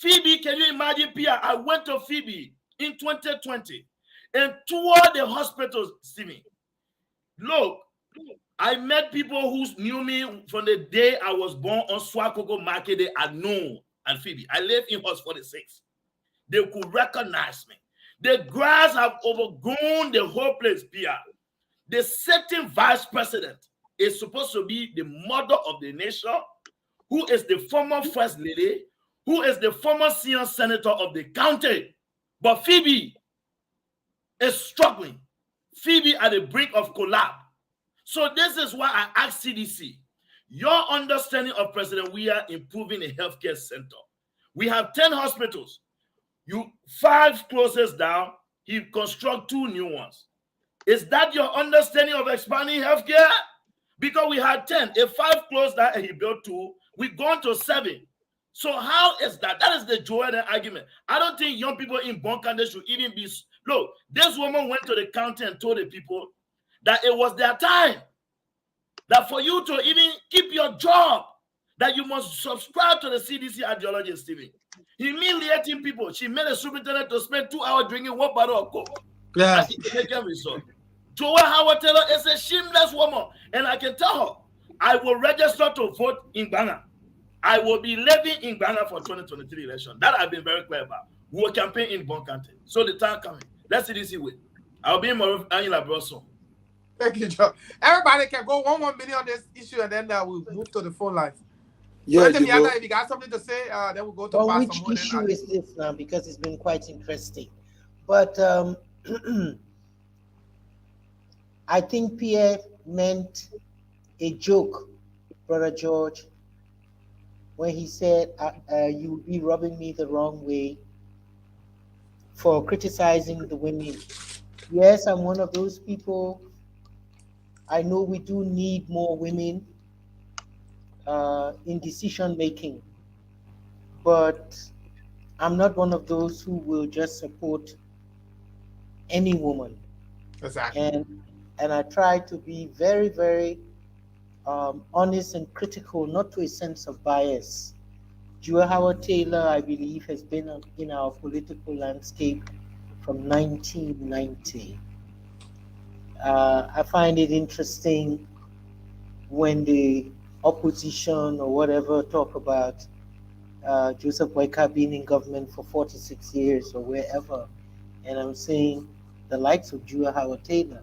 Phoebe, can you imagine, Pia? I went to Phoebe in 2020 and toured the hospitals, Stevie. Look, I met people who knew me from the day I was born on Swakoko Market. They are known at Phoebe. I live in House 46. They could recognize me. The grass have overgrown the whole place, Pia. The sitting vice president is supposed to be the mother of the nation, who is the former first lady, who is the former senior senator of the county. But Phoebe is struggling. Phoebe at the brink of collapse. So this is why I asked CDC, your understanding of President Weah improving the healthcare center. We have 10 hospitals. 5 closes down. He construct 2 new ones. Is that your understanding of expanding healthcare? Because we had 10. If 5 closed down and he built 2, we've gone to 7. So how is that? That is the Jordan argument. I don't think young people in Bonkan should even be. Look, this woman went to the county and told the people that it was their time. That for you to even keep your job, that you must subscribe to the CDC ideology, Stephen. Humiliating people. She made a superintendent to spend 2 hours drinking 1 bottle of Coke. Yeah. Joel Howard Taylor is a shameless woman. And I can tell her, I will register to vote in Ghana. I will be living in Ghana for 2023 election. That I've been very clear about. We will campaign in Bon County. So the time coming. Let's see this way. I'll be in Angela Brosso. Thank you, Joe. Everybody can go 1 minute on this issue, and then we'll move to the phone lines. Yeah, So, if you got something to say, then we'll go to Well, Pastor which issue is this now? Because it's been quite interesting. But I think Pierre meant a joke, Brother George, when he said, you'll be rubbing me the wrong way for criticizing the women. Yes, I'm one of those people. I know we do need more women in decision making, but I'm not one of those who will just support any woman. Exactly. And I try to be very, very honest and critical, not to a sense of bias. Joel Howard Taylor, I believe, has been in our political landscape from 1990. I find it interesting when the opposition or whatever talk about Joseph Boyka being in government for 46 years or wherever. And I'm saying the likes of Joel Howard Taylor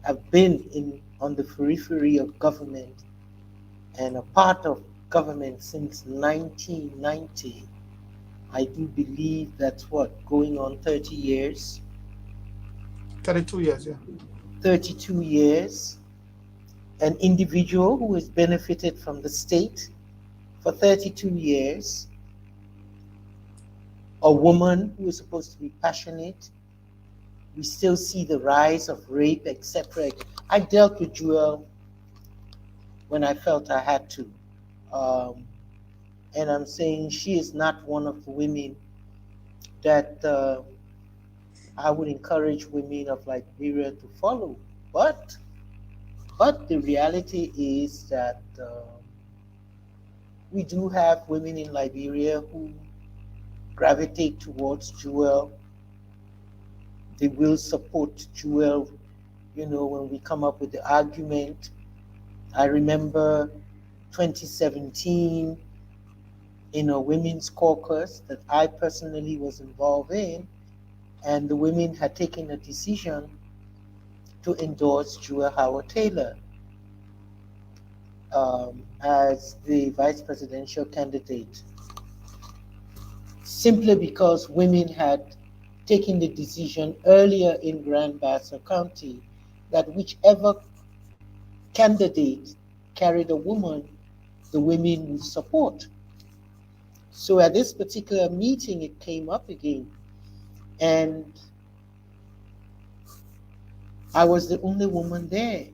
have been on the periphery of government and a part of government since 1990. I do believe that's going on 30 years. 32 years, yeah. 32 years. An individual who has benefited from the state for 32 years. A woman who is supposed to be passionate. We still see the rise of rape, etc. I dealt with Joel when I felt I had to. And I'm saying she is not one of the women that I would encourage women of Liberia to follow. But the reality is that we do have women in Liberia who gravitate towards Jewel. They will support Jewel, when we come up with the argument. I remember 2017 in a women's caucus that I personally was involved in, and the women had taken a decision to endorse Jewel Howard Taylor as the vice presidential candidate, simply because women had taken the decision earlier in Grand Bassa County that whichever candidate carried a woman, the women would support. So at this particular meeting, it came up again. And I was the only woman there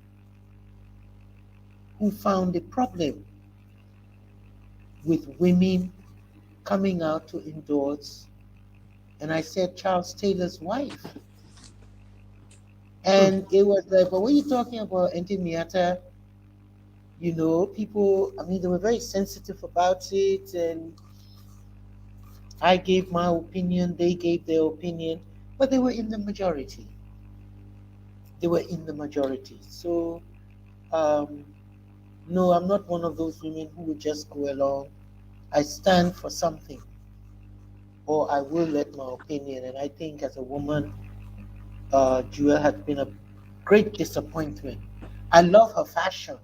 who found a problem with women coming out to endorse. And I said, Charles Taylor's wife. And it was like, but what are you talking about, Auntie Miata? People, they were very sensitive about it. And I gave my opinion, they gave their opinion, but they were in the majority. So, no, I'm not one of those women who would just go along. I stand for something, or I will let my opinion. And I think as a woman, Jewel has been a great disappointment. I love her fashion.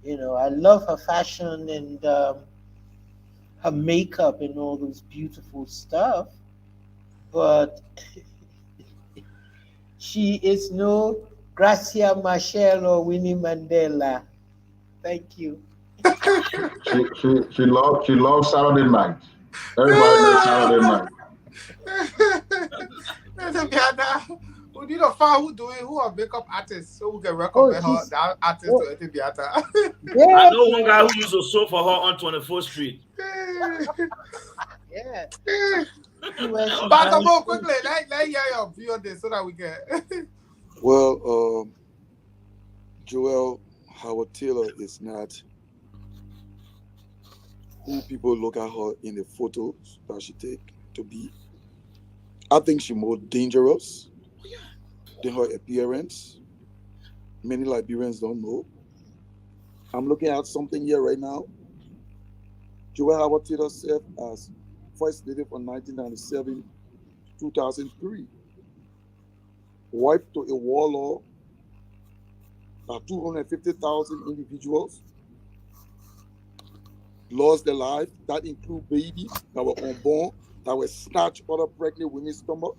I love her fashion and her makeup and all those beautiful stuff. But she is no Gracia Machel or Winnie Mandela. Thank you. She loves Saturday night. Everybody knows Saturday night. We need to find who are makeup artists so we can recommend that artist to Auntie Beata. I know one guy who used to sew for her on 24th Street. Yeah. But come on, quickly, let hear your view on this so that we can. Well, Jewel Howard Taylor is not who people look at her in the photos that she take to be. I think she's more dangerous than her appearance. Many Liberians don't know. I'm looking at something here right now. Jewel Howard Taylor served as First Lady from 1997 to 2003. Wife to a warlord, 250,000 individuals lost their life. That include babies that were unborn, that were snatched out of pregnant women's stomach.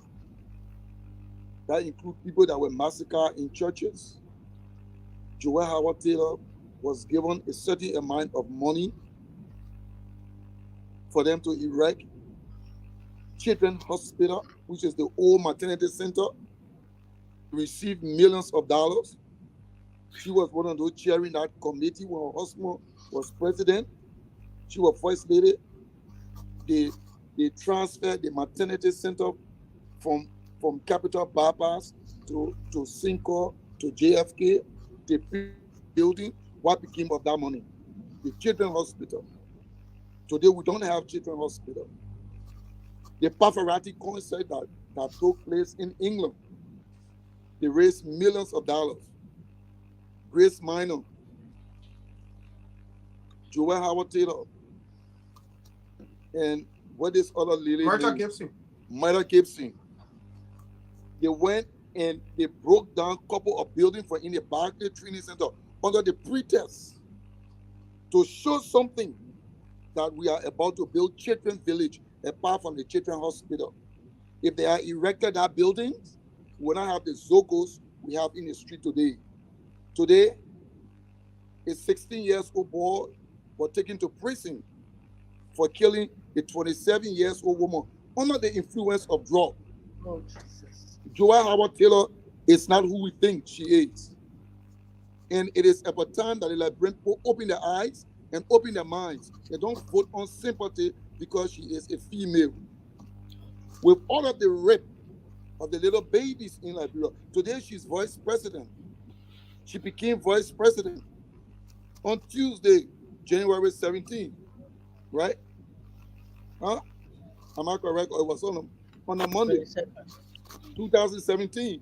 That include people that were massacred in churches. Jewel Howard Taylor was given a certain amount of money for them to erect Children's Hospital, which is the old maternity center, received millions of dollars. She was one of those chairing that committee when her husband was president. She was First Lady. They transferred the maternity center from Capital Bypass to Cinco to JFK. They building. What became of that money? The Children's Hospital. Today we don't have Children's Hospital. The Pavarotti concert that took place in England, they raised millions of dollars. Grace Minor, Jewel Howard Taylor, and what this other lady? Martha Gibson. Martha Gibson. They went and they broke down a couple of buildings for in the Barclay Training Center under the pretext to show something that we are about to build Children's Village apart from the Children's Hospital. If they are erected that buildings, we will not have the Zogos we have in the street today. Today, a 16-year-old boy was taken to prison for killing a 27-year-old woman under the influence of drugs. Oh, Jesus. Jewel Howard Taylor is not who we think she is. And it is about time that the Liberian people open their eyes and open their minds. They don't vote on sympathy because she is a female. with all of the rape of the little babies in Liberia. Today, she's vice president. She became vice president on Tuesday, January 17th, right? Huh? Am I correct? Or it was on a Monday, 2017.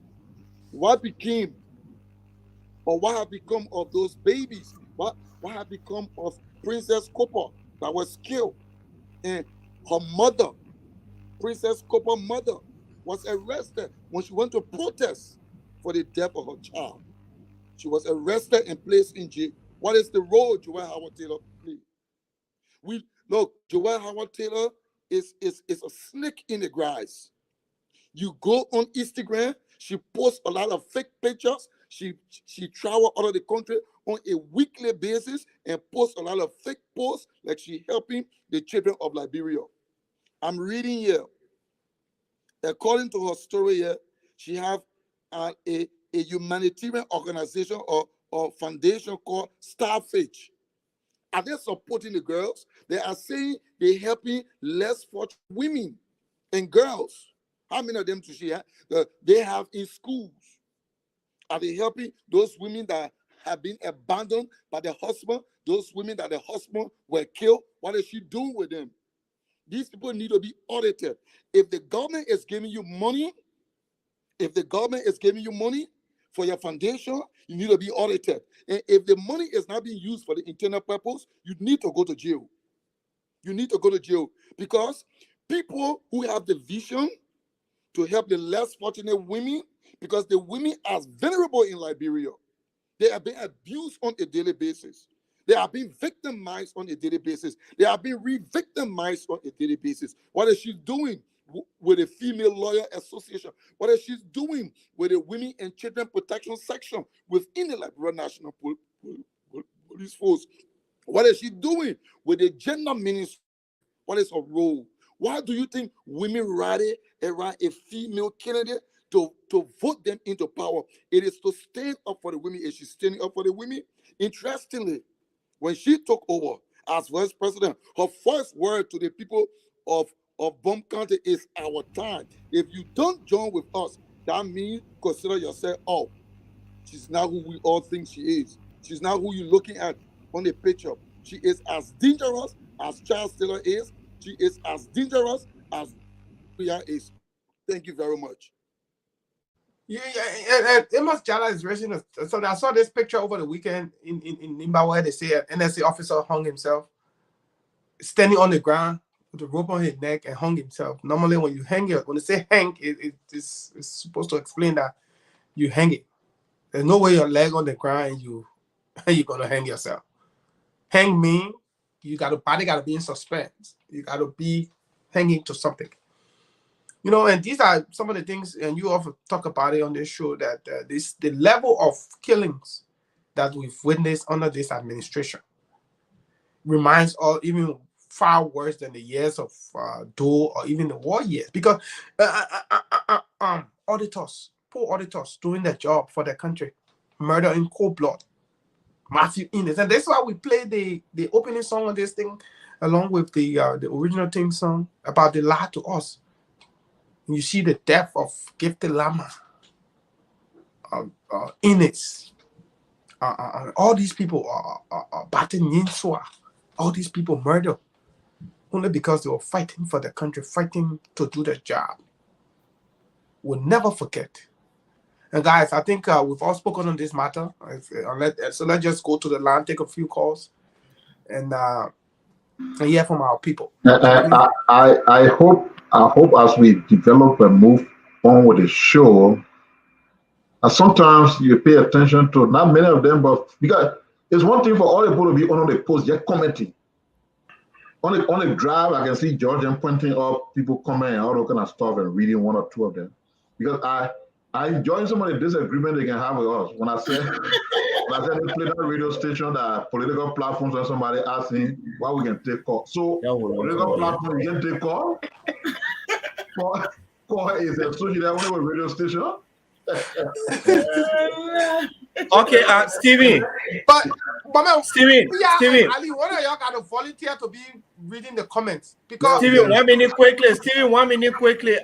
What became, or what have become of those babies? What have become of Princess Copper that was killed? And her mother, Princess Copper's mother, was arrested when she went to protest for the death of her child. She was arrested and placed in jail. What is the role Joel Howard Taylor played? Joel Howard Taylor is a snake in the grass. You go on Instagram, she posts a lot of fake pictures. She travel out of the country on a weekly basis and posts a lot of fake posts like she helping the children of Liberia. I'm reading here. According to her story here, she have a humanitarian organization or foundation called Starfish. Are they supporting the girls? They are saying they're helping less fortunate women and girls. How many of them do she have? They have in schools. Are they helping those women that have been abandoned by their husband? Those women that their husband were killed? What is she doing with them? These people need to be audited. If the government is giving you money, for your foundation, you need to be audited. And if the money is not being used for the internal purpose, you need to go to jail. You need to go to jail because people who have the vision to help the less fortunate women, because the women are vulnerable in Liberia. They are being abused on a daily basis. They are being victimized on a daily basis. They are being re-victimized on a daily basis. What is she doing with the Female Lawyer Association? What is she doing with the Women and Children Protection Section within the Liberia National Police Force? What is she doing with the Gender Ministry? What is her role? Why do you think women rally around a female candidate to vote them into power? It is to stand up for the women. Is she standing up for the women? Interestingly, when she took over as vice president, her first word to the people of Bum County is our time. If you don't join with us, that means consider yourself out. She's not who we all think she is. She's not who you're looking at on the picture. She is as dangerous as Charles Taylor is. She is as dangerous as Priya is. Thank you very much. Yeah, Amos Jala is raising us. So I saw this picture over the weekend in Nimba where they say an NSA officer hung himself, standing on the ground with a rope on his neck and hung himself. Normally, when you hang it, when they say hang, it's supposed to explain that you hang it. There's no way your leg on the ground and you're gonna hang yourself. Hang mean body gotta be in suspense. You gotta be hanging to something. You know, and these are some of the things, and you often talk about it on this show, that the level of killings that we've witnessed under this administration reminds us even far worse than the years of Doe or even the war years. Because poor auditors doing their job for their country, murder in cold blood, massive illness. And that's why we play the opening song of this thing along with the original theme song about the lie to us. You see the death of Gifted Lama, Ines, all these people are Batin Yinsua, all these people murdered only because they were fighting for their country, fighting to do their job. We'll never forget. And guys, I think we've all spoken on this matter. So let's just go to the line, take a few calls, and hear from our people. I hope as we develop and move on with the show, sometimes you pay attention to not many of them, but because it's one thing for all the people to be on the post, just commenting. On the drive, I can see George and pointing up, people commenting, all that kind of stuff, and reading one or two of them. Because I enjoy some of the disagreement they can have with us. When I said they play that radio station, that political platforms, when somebody asking why we can take call. So political platform, you can take call. Call is associated with a radio station. Okay, Stevie. But Stevie, Ali, one of y'all got to volunteer to be reading the comments because Steven, 1 minute quickly. Steven, 1 minute quickly.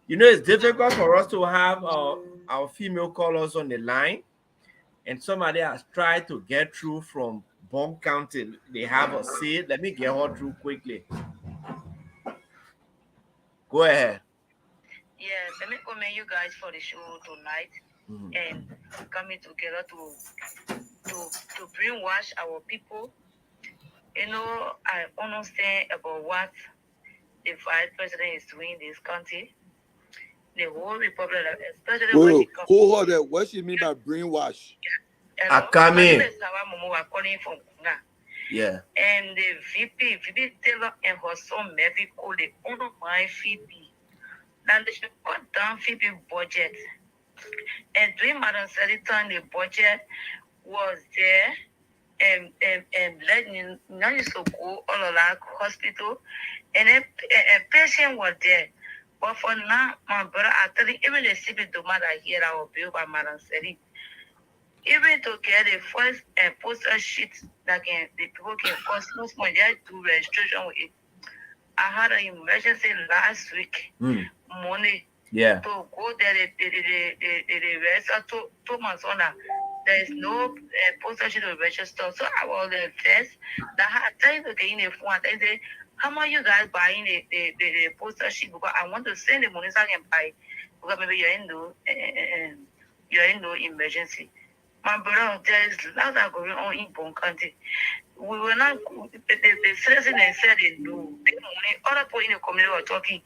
You know, it's difficult for us to have our female callers on the line, and somebody has tried to get through from Bond County. They have a seat. Let me get her through quickly. Go ahead. Yes, let me commend you guys for the show tonight and coming together to brainwash our people. You know, I understand about what the vice president is doing in this country. The whole republic, especially when it comes hold on. What she mean by brainwash? Akame. Yeah. And the VP Taylor and her son Murphy Cole, they honor my VP. Now they should cut down VP budget. And during Madam Seliton, the budget was there and letting now used to go all around hospital and a patient was there. But for now, my brother, I tell you, even the CP demand I hear our bill by Madam Seliton. Even to get the first poster sheet that the people can customers when they do registration with it. I had an emergency last week. Money. Yeah. To go there, the register 2 months on that. There is no poster sheet to register. So I was the first that I tell you to get in the phone. I say, how much you guys buying the poster sheet? Because I want to send the money so I can buy. Because maybe you're in no emergency. My brother, there is lots that going on in Bond County. We were not, the president said they know. Other people in the community were talking.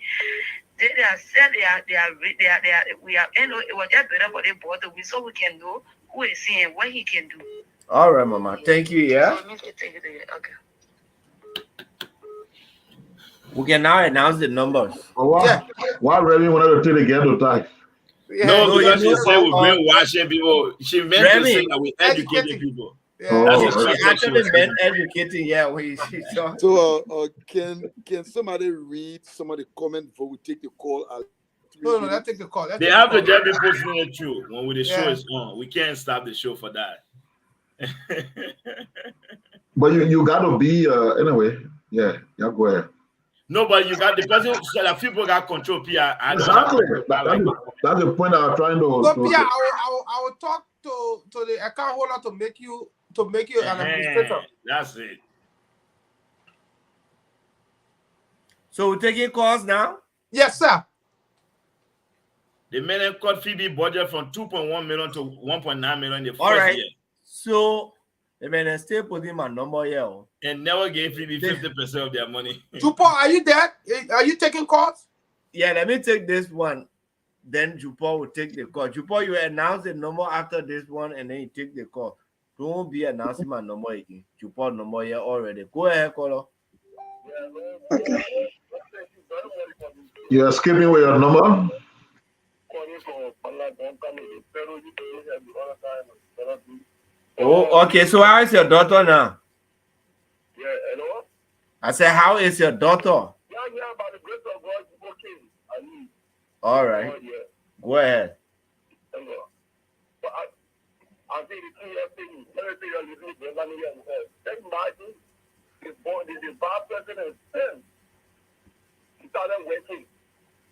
They are said we are, you know, it was just better for the board so we can know who is seeing what he can do. All right, Mama. Thank you, yeah. Okay. We can now announce the numbers. Why Remy wanted to take the ghetto tax? Yeah. No, because she said we're brainwashing people. She meant to say that we educated people. She actually meant educating, yeah. So, can somebody read some of the comments before we take the call? No, let's take the call. They have to just be posting it through when the show is on. We can't stop the show for that. But you got to be anyway. Yeah, go ahead. No, but you got the person so that people got control. PR. Exactly. That's the point I was trying to. So, PR, I will talk to the account holder to make you an administrator. That's it. So we're taking calls now? Yes, sir. The men cut Phoebe budget from 2.1 million to 1.9 million in the first All right. year. So the men still putting my number here. And never gave Phoebe 50% of their money. Jupo, are you there? Are you taking calls? Yeah, let me take this one. Then Jupo will take the call. Jupo, you announce the number after this one and then you take the call. Don't be announcing my number again. Jupo number here already. Go ahead, caller. Okay. You're skipping with your number? Oh, okay. So how is your daughter now? Yeah, hello? I said, how is your daughter? Yeah, by the grace of God, it's okay. I mean, all right. Go ahead. Thank God. But I think the 2 year thing, let me say you're living the money and just imagine the bad president he started working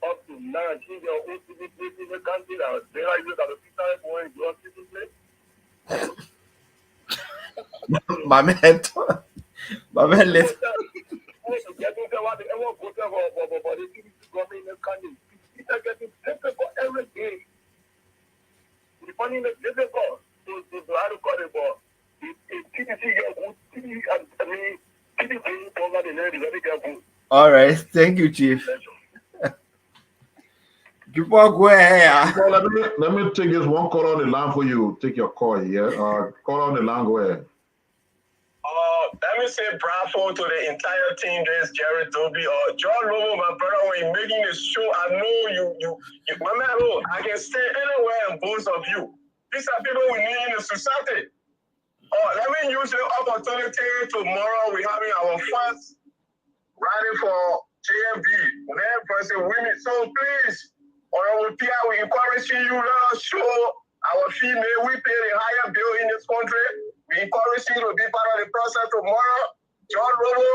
up to now. She's your own city place in the country that they are using the people going to your city place. My man, listen. Every day. The funny is difficult to how to call it, but all right, thank you, Chief. Before go ahead. So let me take this one call on the line for you. Take your call here. Call on the line. Go ahead. Let me say bravo to the entire team. There's Jerry Dobie or John Romo, my brother. When you're making this show, I know you my man. Look, I can stay anywhere and both of you. These are people we need in the society. Let me use the opportunity. Tomorrow we're having our first rally for JMB. Whenever person winning, so please, Honorable Pierre, we encouraging you. Let us show our female. We pay the higher bill in this country. We encourage you to be part of the process tomorrow. John Robo,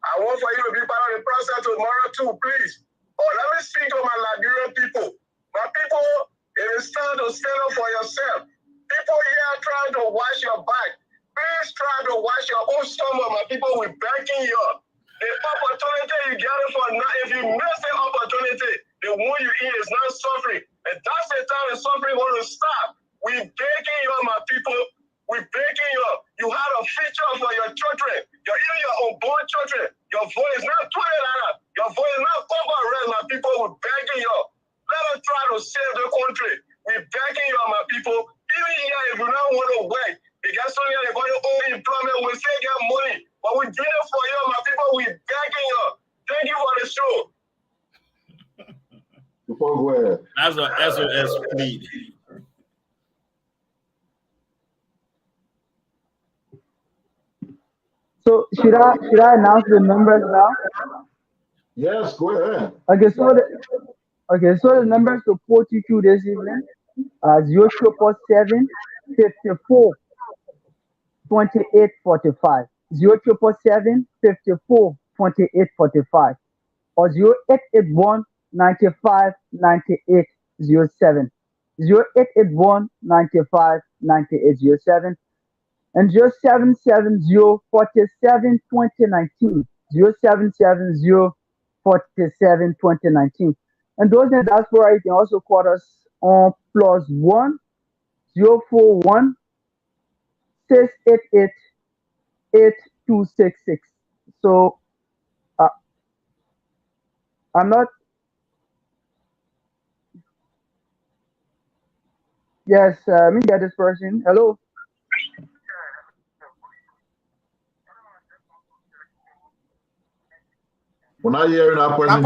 I want for you to be part of the process tomorrow too, please. Oh, let me speak to my Liberian people. My people, it is time to stand up for yourself. People here trying to wash your back. Please try to wash your own stomach. My people, we're backing you up. The opportunity you get it for now, if you miss the opportunity, the one you eat is not suffering. And that's the time the suffering going to stop. We're begging you, my people. We're begging you. You have a future for your children. You're even your unborn children. Your voice is not $20. Your voice is not $4. My people, we're begging you. Let us try to save the country. We're begging you, my people. Even here, if you don't want to work, you got something that got your own employment, we still get money. But we're doing it for you, my people. We're begging you. Thank you for the show. Before we go ahead. That's an SOS plead. So should I announce the numbers now? Yes, go ahead. Okay, so the numbers to support you this evening are 0777 54 28 45, 0777 54 28 45, or 0881 95 98 07, 0881 95 98 07, and 0770 47 2019, 0770 47 2019. And those in the diaspora, you can also call us on +1 041 688 8266. So I'm not. Yes, let me get this person. Hello. We're not hearing that person.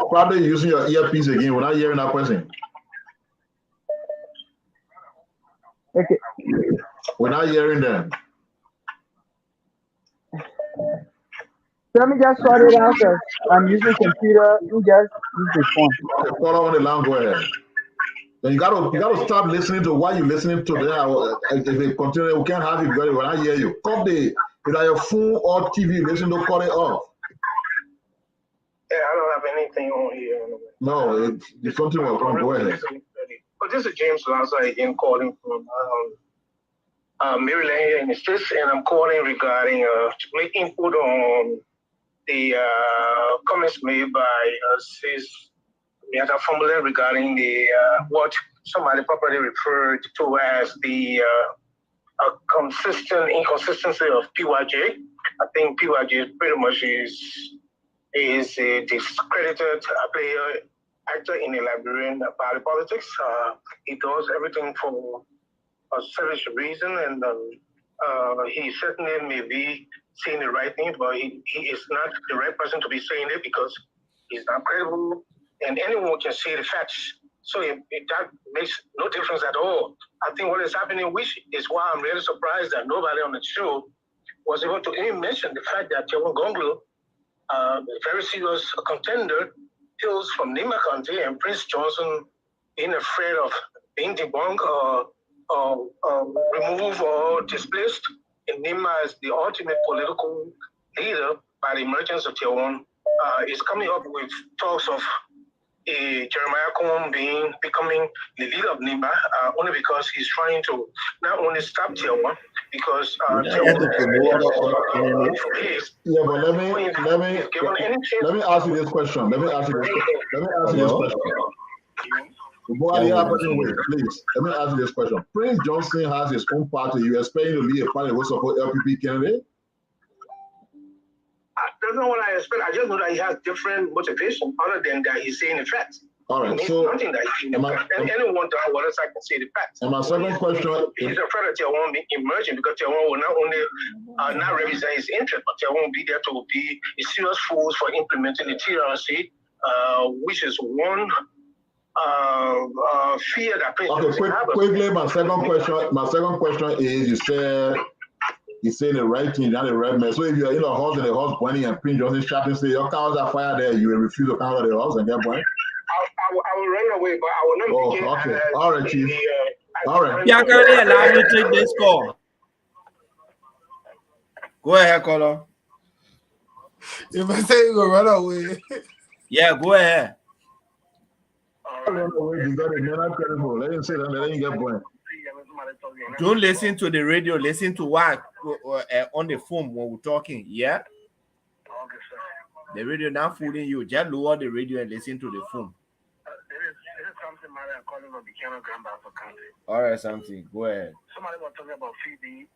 Probably using your earpiece again. We're not hearing that person. Okay. We're not hearing them. Let me just sort it out because I'm using computer. You just use the phone. Okay, follow on the line. Go ahead. Then you gotta stop listening to what you're listening to. There, if they continue, we can't have it. When I hear you, cut the either your phone or TV. Listen to cut it off. Yeah, I don't have anything on here. No, it's something was wrong. Go ahead. But this is James Lanza again calling from Maryland here in the States, and I'm calling regarding to make input on the comments made by Sis Miata Fumble regarding the what somebody properly referred to as the consistent inconsistency of PYJ. I think PYJ pretty much is a discredited player, actor in the Liberian party politics. He does everything for a selfish reason, and he certainly may be saying the right thing, but he is not the right person to be saying it because he's not credible, and anyone can say the facts. So that makes no difference at all. I think what is happening, which is why I'm really surprised that nobody on the show was able to even mention the fact that Kevin Gonglo, a very serious contender, hails from Nima County, and Prince Johnson being afraid of being debunked or removed or displaced. And Nima is the ultimate political leader by the emergence of Tier 1. Is coming up with talks of Jeremiah Cohen becoming the leader of Nima, only because he's trying to not only stop Tier 1, because Tier 1 yeah, but let me ask you this question. Let me ask you this question. Please, let me ask you this question. Prince Johnson has his own party. You expect him to be a party that will support LPP candidate? That's not what I expect. I just know that he has different motivation other than that he's saying the facts. All right, so nothing that he's saying the facts. And anyone that what else I can say the facts. And my second question, he's afraid of Tier 1 emerging because Tier 1 will not only not represent his interest, but Tier 1 will be there to be a serious force for implementing the TRC, which is one fear that Prince Johnson has. Quickly, my second question is, you said he's saying the right thing, not the right mess. So if you're in a house and the house burning and Prince Johnson shouting, say your cars are fire there, you will refuse to come out of the house and get burned? I will run away, but I will not begin. Okay. All right, Chief. All right. Yeah, can you allow me to take this call? Go ahead, caller. If I say you go run away. Yeah, go ahead. Don't listen to the radio. Listen to what on the phone when we're talking. Yeah. The radio not fooling you. Just lower the radio and listen to the phone. All right, something. Go ahead. Somebody was talking about Phoebe.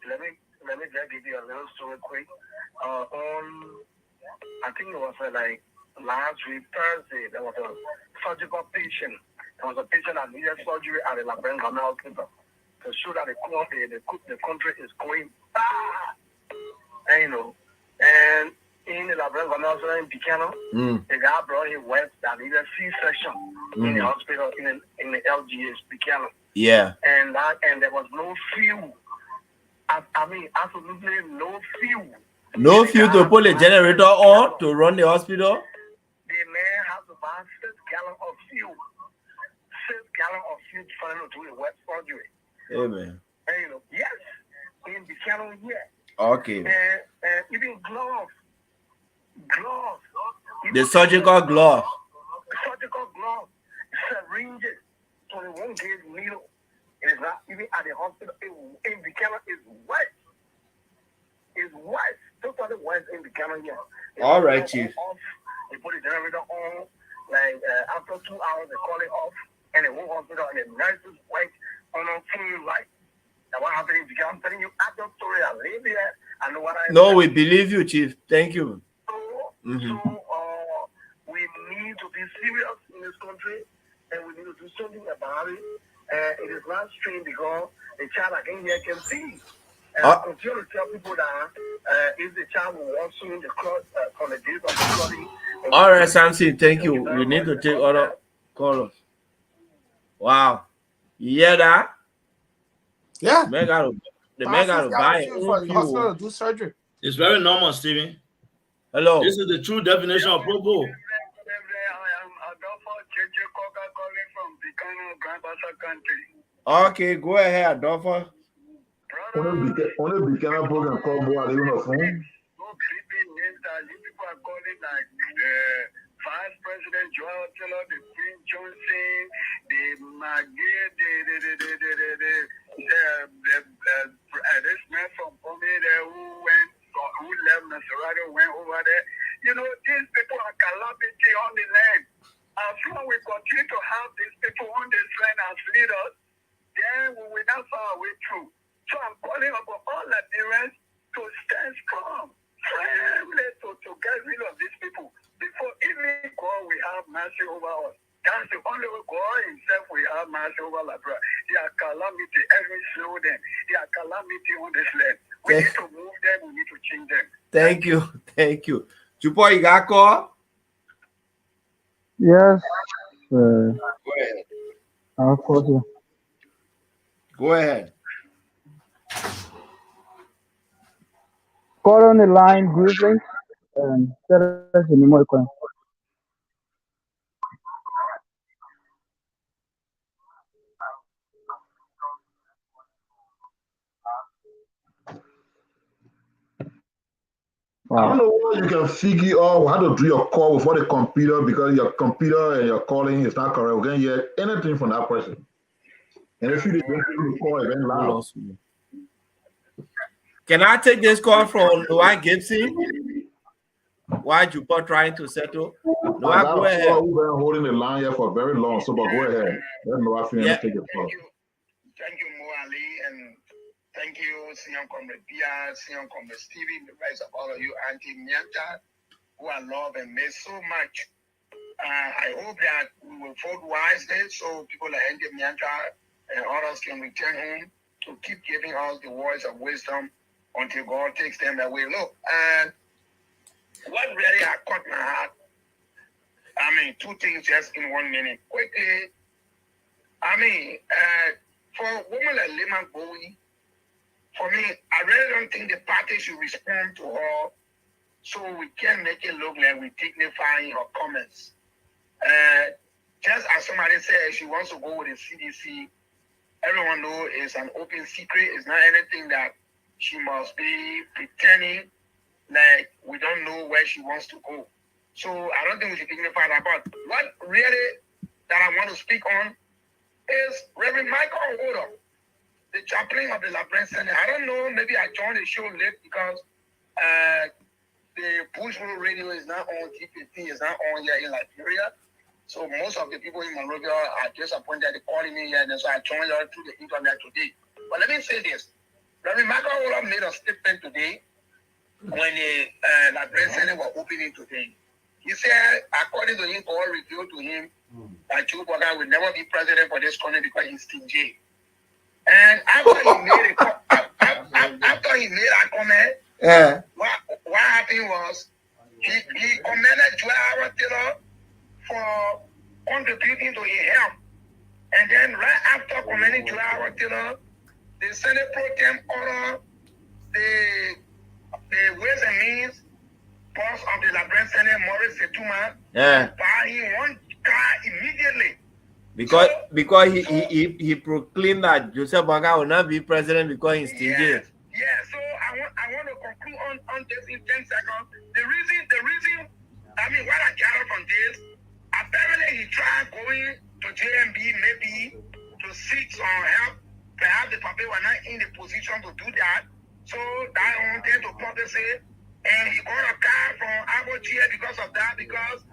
Let me just give you a little story quick. On I think it was like last week Thursday, there was a surgical patient. There was a patient that needed surgery at the La Brenga Hospital to show that the country is going bad. And, you know, and in the La Brenga Hospital in Buchanan, the guy brought his wife that needed C-section in the hospital in the LGS Buchanan. Yeah. And there was no fuel. I mean, absolutely no fuel. No fuel to put a generator on to run the hospital? The man has to buy 6 gallons of fuel. 6 gallons of fuel to do the wet surgery. Amen. And, you know, yes, in Buchanan, yes. Okay. And even gloves. The surgical glove. Surgical gloves. Syringes. 21 gauge needle. It is not even at the hospital. In Buchanan, it's wet. It's wet. Totally wet in Buchanan, yeah. All right, Chief. They put the generator on. Like after 2 hours, they call it off. And the whole hospital and the nurses wait on a full light. Now, what happened in Buchanan? I'm telling you, after story, I live here. I know what I No, we believe you, Chief. Thank you. So we need to be serious in this country, and we need to do something about it. It is not strange because the child again here can see. I continue to tell people that if the child will walk soon the cross on the days of the flooding. All right, Samson, thank you. We need to take other callers. Wow. You hear that? Yeah. The man got to buy it. For the hospital to do surgery. It's very normal, Stephen. Hello. This is the true definition of Popo. Okay, go ahead, Adolfo. Only Buchanan program called Boa, they don't phone. Vice President Joel Taylor, the Queen Johnson, the Maggie, this man from Pomade who left Maserati went over there. You know, these people are calamity on the land. As long as we continue to have these people on this land as leaders, then we will not find our way through. So I'm calling upon all Nigerians to stand strong, firmly to get rid of these people. Before even God will have mercy over us. That's the only way God himself will have mercy over Labra. They are calamity, every slow them. They are calamity on this land. We need to move them, we need to change them. Thank you. Thank you. Chupo, you got call? Yes. Go ahead. I'll call you. Go ahead. Call on the line, Grizzly, and tell us any more questions. I don't know why you can figure out how to do your call before the computer because your computer and your calling is not correct. You can hear anything from that person. And if you didn't call it, then loud. Can I take this call from Noah Gibson? Why Chupo trying to settle? Noah, go ahead. We've been holding the line here for very long, so but go ahead. Let Noah finish take it call. Thank you, Mo Ali, and thank you, Senior Comrade Pia, Senior Comrade Stevie, the rest of all of you, Auntie Mianta, who I love and miss so much. I hope that we will vote wisely so people like Auntie Mianta and others can return home to keep giving us the words of wisdom until God takes them away. Look, and what really had caught my heart, I mean, two things just in 1 minute. Quickly, I mean, for a woman like Lehman Bowie, for me, I really don't think the party should respond to her so we can make it look like we're dignifying her comments. Just as somebody said, she wants to go with the CDC. Everyone knows it's an open secret. It's not anything that she must be pretending like we don't know where she wants to go. So I don't think we should ignore that. But what really that I want to speak on is Reverend Michael Owodo, the chaplain of the Labyrinth Center. I don't know, maybe I joined the show late because the Bush Road Radio is not on, T15 is not on here in Liberia. So most of the people in Monrovia are disappointed they calling me here, and so I joined her through the internet today. But let me say this. Reverend Michael Owodo made a statement today when the Labyrinth Center were opening today. He said, according to him, God revealed to him that Joe Boga will never be president for this country because he's stingy. And after he made a comment, what happened was he commended Joe Taylor for contributing to his health. And then right after commending Joe Taylor, the Senate Pro Tem ordered the Ways and Means boss of the Labyrinth Center, Maurice Setuma, buy him one car immediately. Because he proclaimed that Joseph Boakai will not be president because he's stingy. Yeah, so I want to conclude on this in 10 seconds. The reason, I mean, what I gather from this, apparently he tried going to JMB maybe to seek some help. Perhaps the people were not in the position to do that. So that wanted to publicly, and he got a car from Abochia because of that, because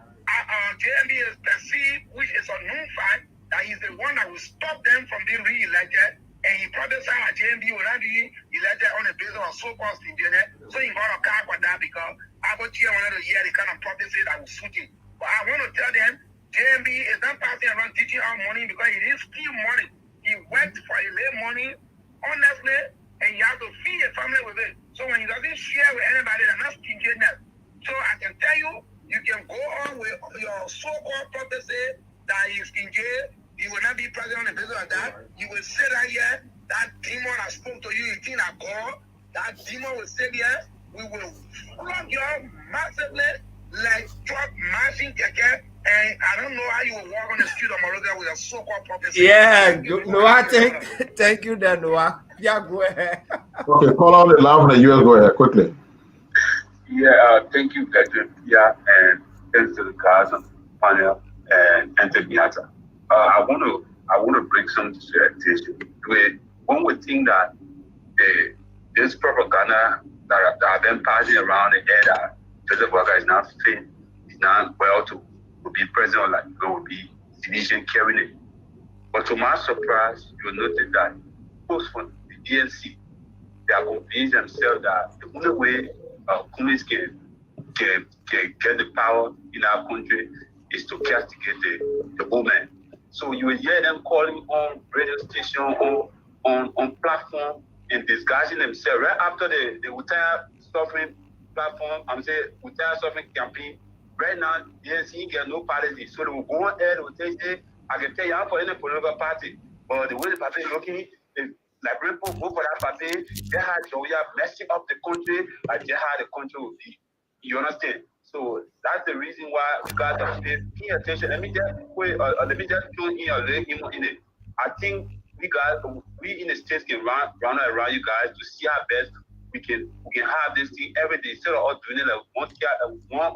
JMB is perceived, which is a known fact, that he's the one that will stop them from being re-elected, and he prophesied that JMB will not be elected on the basis of so-called stinginess. So he got a car for that because Abochia wanted to hear the kind of prophecy that will suit him. But I want to tell them, JMB is not passing around teaching out money because he didn't steal money. He worked for a little money, honestly, and you have to feed your family with it. So when he doesn't share with anybody, they're not stinginess. So I can tell you, you can go on with your so-called prophecy that he's stingy, he will not be president on the basis of that. You will sit right here, that demon that spoke to you, you think that God, that demon will sit here, we will flog you massively like truck mashing keke, and I don't know how you will walk on the street of Monrovia with a so-called prophecy. Yeah, Noah, thank you there, Noah. Yeah, go ahead. Okay, call on the line from the US. Go ahead quickly. Yeah, thank you, Patrick. Yeah, and thanks to the guys on the panel and Anthony Miata. I want to bring something to your attention. One would think that this propaganda that have been passing around the air that Joseph Boakai is not fit, is not well to be president, like will be decision carrying it. But to my surprise, you'll notice that folks from the DNC, they are convinced themselves that the only way Kumis can get the power in our country is to castigate the woman. So you will hear them calling on radio station, on platform, and disguising themselves right after the Utah suffering platform. I'm saying Utah suffering campaign. Right now, DNC get no policy, so they will go on air. They will say, hey, I can tell you I'm for any political party, but the way the party is looking, like people vote for that party, they have messing up the country, like they how the country will be. You understand? So that's the reason why we got to pay attention. Let me just throw in a little in it. I think we in the States can run around you guys to see how best we can have this thing every day instead of all doing it like one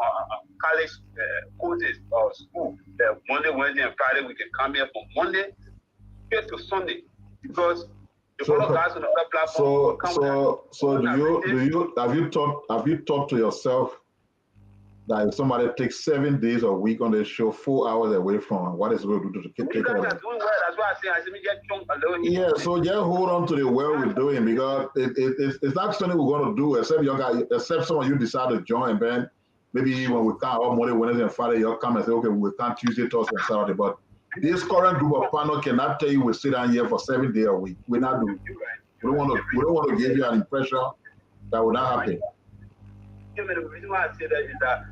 college courses or school. Monday, Wednesday, and Friday we can come here from Monday to Sunday because the other guys on the other platform. Have you talked to yourself that if somebody takes 7 days a week on the show, 4 hours away from what is going to do to keep taking it? That's why I say me get drunk alone. Yeah, so just hold on to the well we're doing because it's not something we're going to do except some of you decide to join, man. Maybe when we come on Monday, Wednesday, and Friday, you'll come and say, okay, we come Tuesday, Thursday, and Saturday. But this current group of panel cannot tell you we sit down here for 7 days a week. We're not doing it. We don't want to give you an impression that will not happen. The reason why I say that is that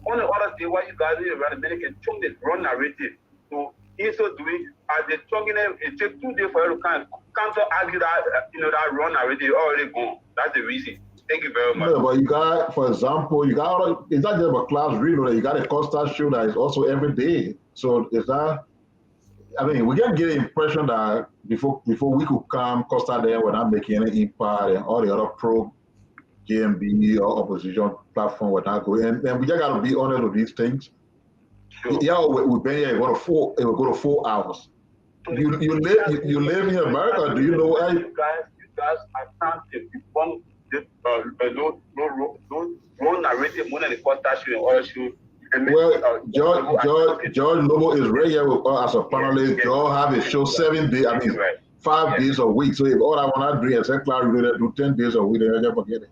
on the other day, what you guys do around American chung this wrong narrative. So in so doing, as they talking, it takes 2 days for you to counter argue that that wrong narrative already gone. That's the reason. Thank you very much. Yeah, but you got, for example, it's not just a class reload. You got a Costa show that is also every day. So is that? I mean, we can get the impression that before we could come, Costa there, we're not making any impact, and all the other JMB or opposition platform will not go. And we just got to be honest with these things. Sure. Yeah, we've been here. It will go to 4 hours. You live in America. Do you know why? You guys are trying to debunk this no narrative more than the contact you and all you. Well, George Lobo is right here with us as a panelist. George have a show 7 days. I mean, 5 days a week. So if all I want to do is do 10 days a week, then I just forget it.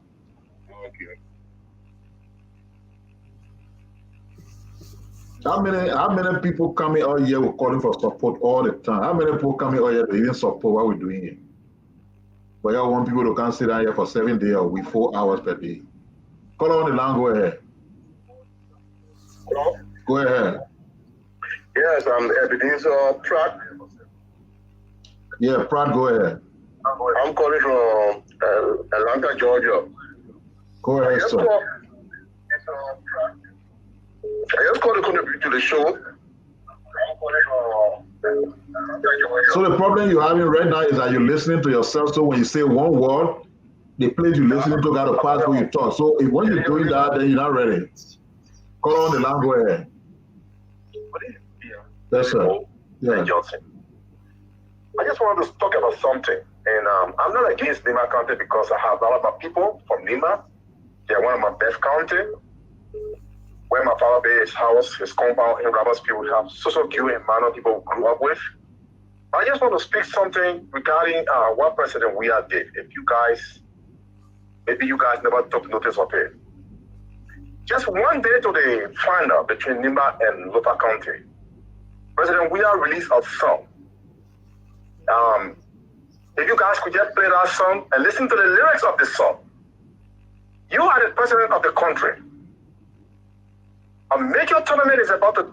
How many people coming out here were calling for support all the time? How many people coming out here to even support what we're doing here? But y'all want people to come sit down here for 7 days a week, 4 hours per day. Call on the line, go ahead. Hello? Go ahead. Yes, I'm Ebenezer Pratt. Yeah, Pratt, go ahead. I'm calling from Atlanta, Georgia. Go ahead, sir. I just called to contribute to the show. So the problem you're having right now is that you're listening to yourself. So when you say one word, the place you're listening to got to pass when you talk. So if when you're doing that, then you're not ready. Call on the line, go ahead. Yes, sir. Yeah. Johnson. I just wanted to talk about something. And I'm not against Nima County because I have a lot of people from Nima. They're one of my best counties. Where my father built his house, his compound in Roberts Field, we have social queue and minor people who grew up with. I just want to speak something regarding what President Weah did. Maybe you guys never took notice of it. Just one day to the final between Nima and Luther County, President Weah released a song. If you guys could just play that song and listen to the lyrics of the song. You are the president of the country. A major tournament is about to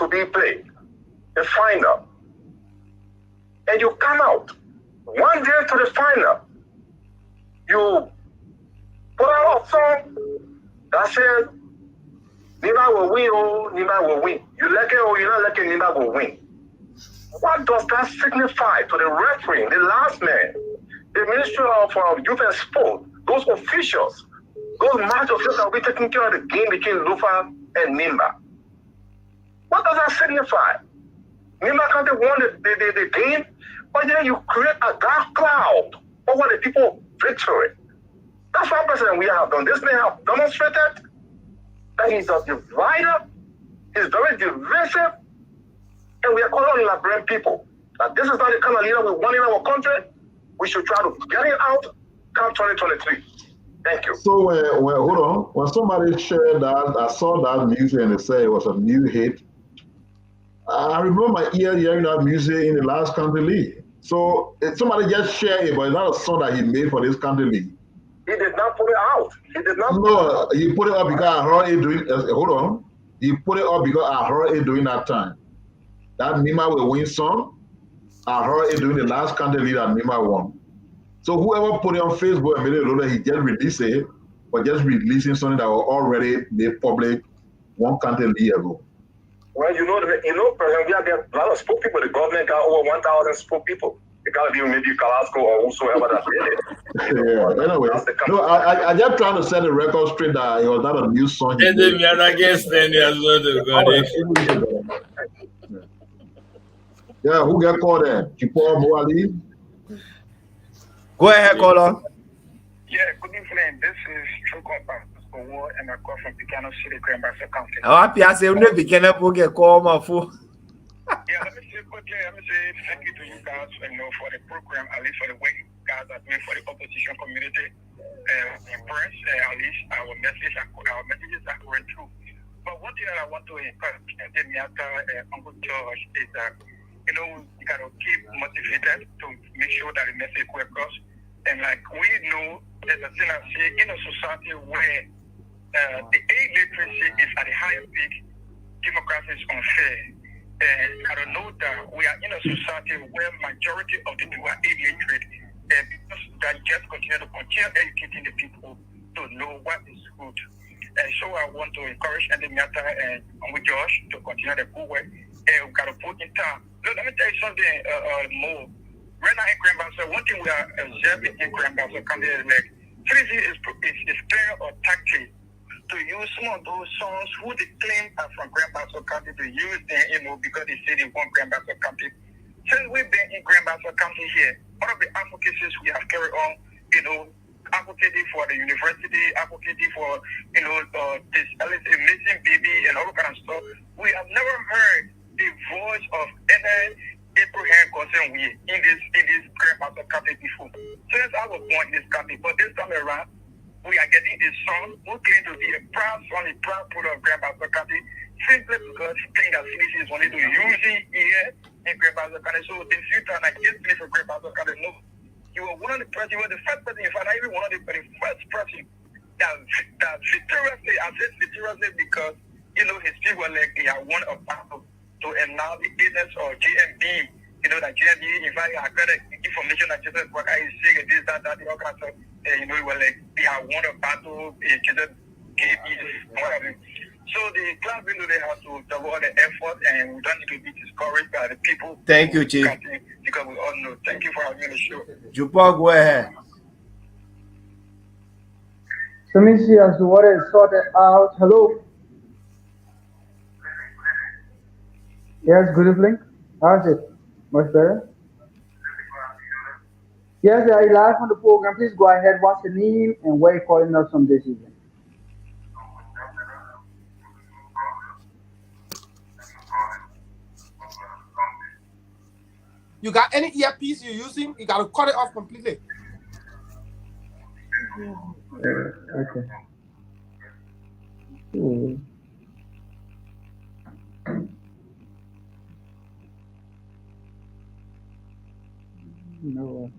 be played, the final. And you come out one day to the final. You put out a song that says, Nima will win, oh, Nima will win. You like it or you not like it, Nima will win. What does that signify to the referee, the last man, the Ministry of Youth and Sport, those officials, those match officials that will be taking care of the game between Luther and Nima? What does that signify? Nima County won the game, but then you create a dark cloud over the people's victory. That's what President Weah have done. This man have demonstrated that he's a divider, he's very divisive, and we are calling on Liberian people that this is not the kind of leader we want in our country. We should try to get it out come 2023. Thank you. So hold on. When somebody shared that, I saw that music and they said it was a new hit. I remember my ear hearing that music in the last country league. So somebody just shared it, but it's not a song that he made for this country league. He did not put it out. He did not. No, he put it up because I heard it during. Hold on. He put it up because I heard it during that time. That Nima will win song. I heard it during the last country league that Nima won. So whoever put it on Facebook and made it look like he just released it, but just releasing something that was already made public one country league ago. Well, President, we have a lot of spoke people. The government got over 1,000 spoke people. It got to be maybe Kalasco or whosoever that did it. Yeah. Anyway, no, I just trying to set the record straight that it was not a new song. And then we are against them as well. Yeah, who get called there? Chipo Moali? Go ahead, caller. Yeah, good evening. This is True Compass and I call from Buchanan City, Grand Bassa County. I'm happy I say we never Buchanan will get called my fool. Yeah, let me say thank you to you guys for the program, at least for the way you guys are doing for the opposition community. Press, at least our messages are going through. But one thing that I want to encourage Uncle George is that you gotta keep motivated to make sure that the message will across. And like we know, there's a thing I say in a society where the age literacy is at the highest peak, democracy is unfair. And I don't know that we are in a society where majority of the people are illiterate, and because that just continue educating the people to know what is good. And so I want to encourage Andy Miata and Uncle Josh to continue the good work. And we got to put in time. Look, let me tell you something more. Right now in Grand Bassa, one thing we are observing in Grand Bassa County is like Freezy is playing a tactic to use some of those songs who they claim are from Grand Bassa County to use them, because they say they want Grand Bassa County. Since we've been in Grand Bassa County here, one of the advocacies we have carried on, advocating for the university, advocating for, this missing baby and all kind of stuff. We have never heard the voice of any Abraham concern we in this Grand Bassa County before. Since I was born in this county, but this time around, we are getting a son who claims to be a proud son, a proud product of Grand Bassa County, simply because he thinks that CDC is wanting to use it here in Grand Bassa County. So in future, like this place for Grand Bassa County, no. You were one of the person, you were the first person, in fact, not even one of the first person that victoriously, I said victoriously because, his people were like, they are one of battle to announce the business of GMB, that GMB, in fact, I got information that Jesus Walker is saying this, that, all kinds of stuff. We were like, they are one of battle, Jesus gave me whatever. So the club really they have to double the effort, and we don't need to be discouraged by the people. Thank you, Chief. Because we all know. Thank you for having me on the show. Jupa, go ahead. So let me see as the water is sorted out. Hello. Yes, good evening. How's it? Much better? Yes, are you live on the program? Please go ahead. What's your name and where you're calling us from this evening? You got any earpiece you're using? You gotta cut it off completely. Okay. No.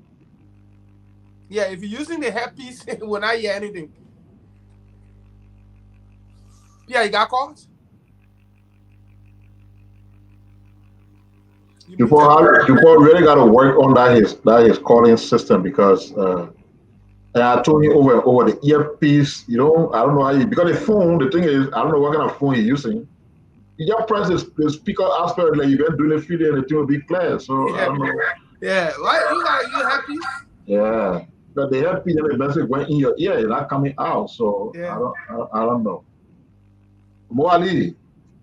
Yeah, if you're using the earpiece, we'll not hear anything. Yeah, you got calls? You really got to work on his calling system because I told you over the earpiece. I don't know how because the phone. The thing is, I don't know what kind of phone you're using. You just press the speaker aspect like you've been doing a video and the thing will be clear. So I don't know. Yeah, right. You got your earpiece. Yeah, but the earpiece and the message went in your ear. It's not coming out. So yeah. I don't know. Moali.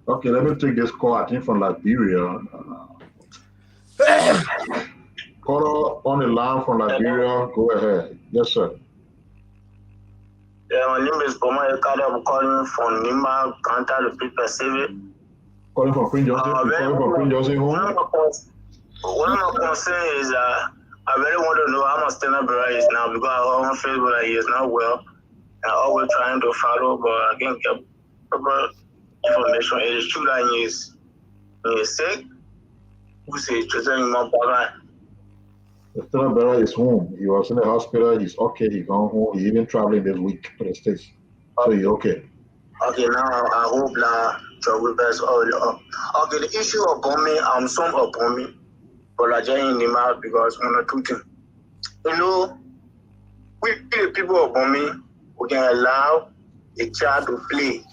Okay, let me take this call. I think from Liberia. Caller on the line from Liberia, go ahead. Yes, sir. Yeah, my name is Boma Ekada. I'm calling from Nima, Kanta, the people Civil. Calling from Queen Johnson. One of my concerns is I really want to know how much Stena Bera is now because I on Facebook that he is not well. And I'm always trying to follow, but I can't get proper information. It is true that he is sick. Who says treating my brother? Stena Bera is home. He was in the hospital. He's okay. He's gone home. He's even traveling this week to the States. So he's okay. Okay, now I hope that trouble is all up. Okay, the issue of bombing, some of bombing, but I just in the mouth because one or two things. We the people of bombing, we can allow a child to play.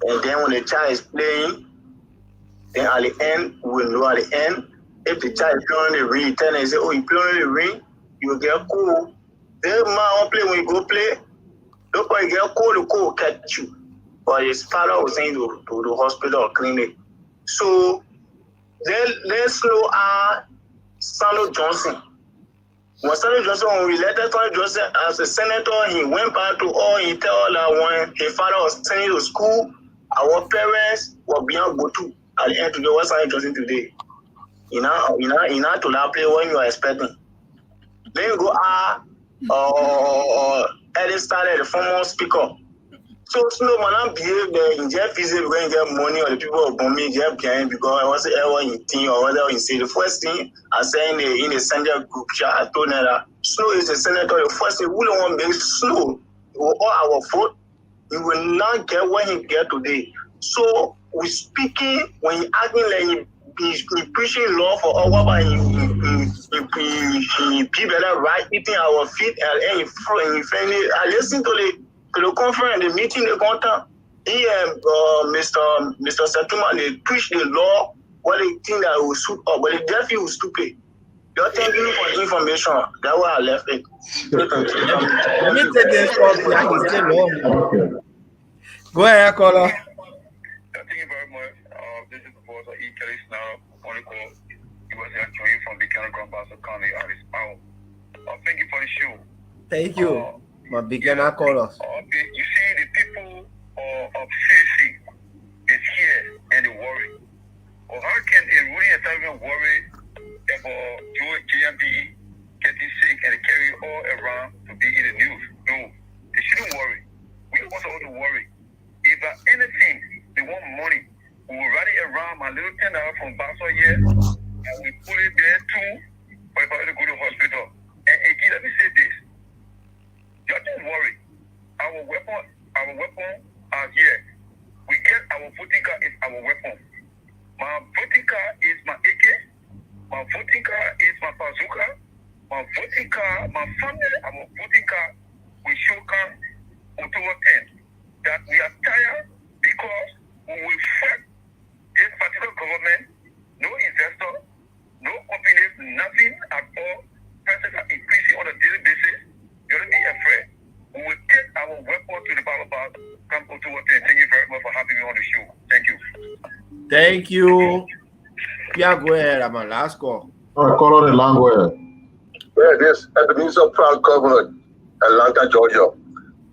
And then when the child is playing, then at the end, we will know at the end, if the child is playing the ring, tell them, say, oh, you playing the ring, you will get cool. Then man play when you go play, look when you get cold, the cold will catch you. But his father was saying to the hospital or clinic. So let's know Samuel Johnson. When Samuel Johnson, when we elected Samuel Johnson as a senator, he went back to all he told that when his father was sending to school, our parents were beyond Botu at the end of the West Samuel Johnson today. You know to that play when you are expecting. Then you go Eddie started the former speaker. So man, I behave in Jeff Easy going to get money or the people of Bombay Jeff behind because I was ever in team or whatever you say. The first thing I said in the Senator group chat, I told her that Snow is the senator. The first thing we don't want to make Snow all our vote. He will not get what he get today. So we speaking when he acting like he preaching law for all what he people that right eating our feet and he friendly. I listen to the conference, the meeting, the content. He and Mr. Satuma, they preach the law, what they think that will suit up, but they definitely will stupid. Just thank you for the information. That's why I left it. Let me take this call. I can still long. Go ahead, caller. Thank you very much. This is the boss of E. Kelly Snarl, Monaco. He was actually from Buchanan Grand Bassa County at his power. Thank you for the show. Thank you. My beginner callers. Okay, you see, the people of CC is here and they worry. Or how can a ruling establishment worry about GMP getting sick and they carry all around to be in the news? No, they shouldn't worry. We don't want someone to worry. If anything, they want money. We will ride it around my little $10 from Basel here, and we put it there too for if I to go to the hospital. And again, let me say this. Just don't worry. Our weapon are here. We get our voting card is our weapon. My voting card is my AK. My voting card is my bazooka. My voting card, my family, our voting card will show come October 10th that we are tired because we will fight this particular government, no investor, no companies, nothing at all. Prices are increasing on a daily basis. You're not afraid. We will take our weapon to the battle box come October 10th. Thank you very much for having me on the show. Thank you. Thank you. Yeah, go ahead. I'm on last call. All right, call on the language. Yeah, this Ebenezer Proud Governor, Atlanta, Georgia.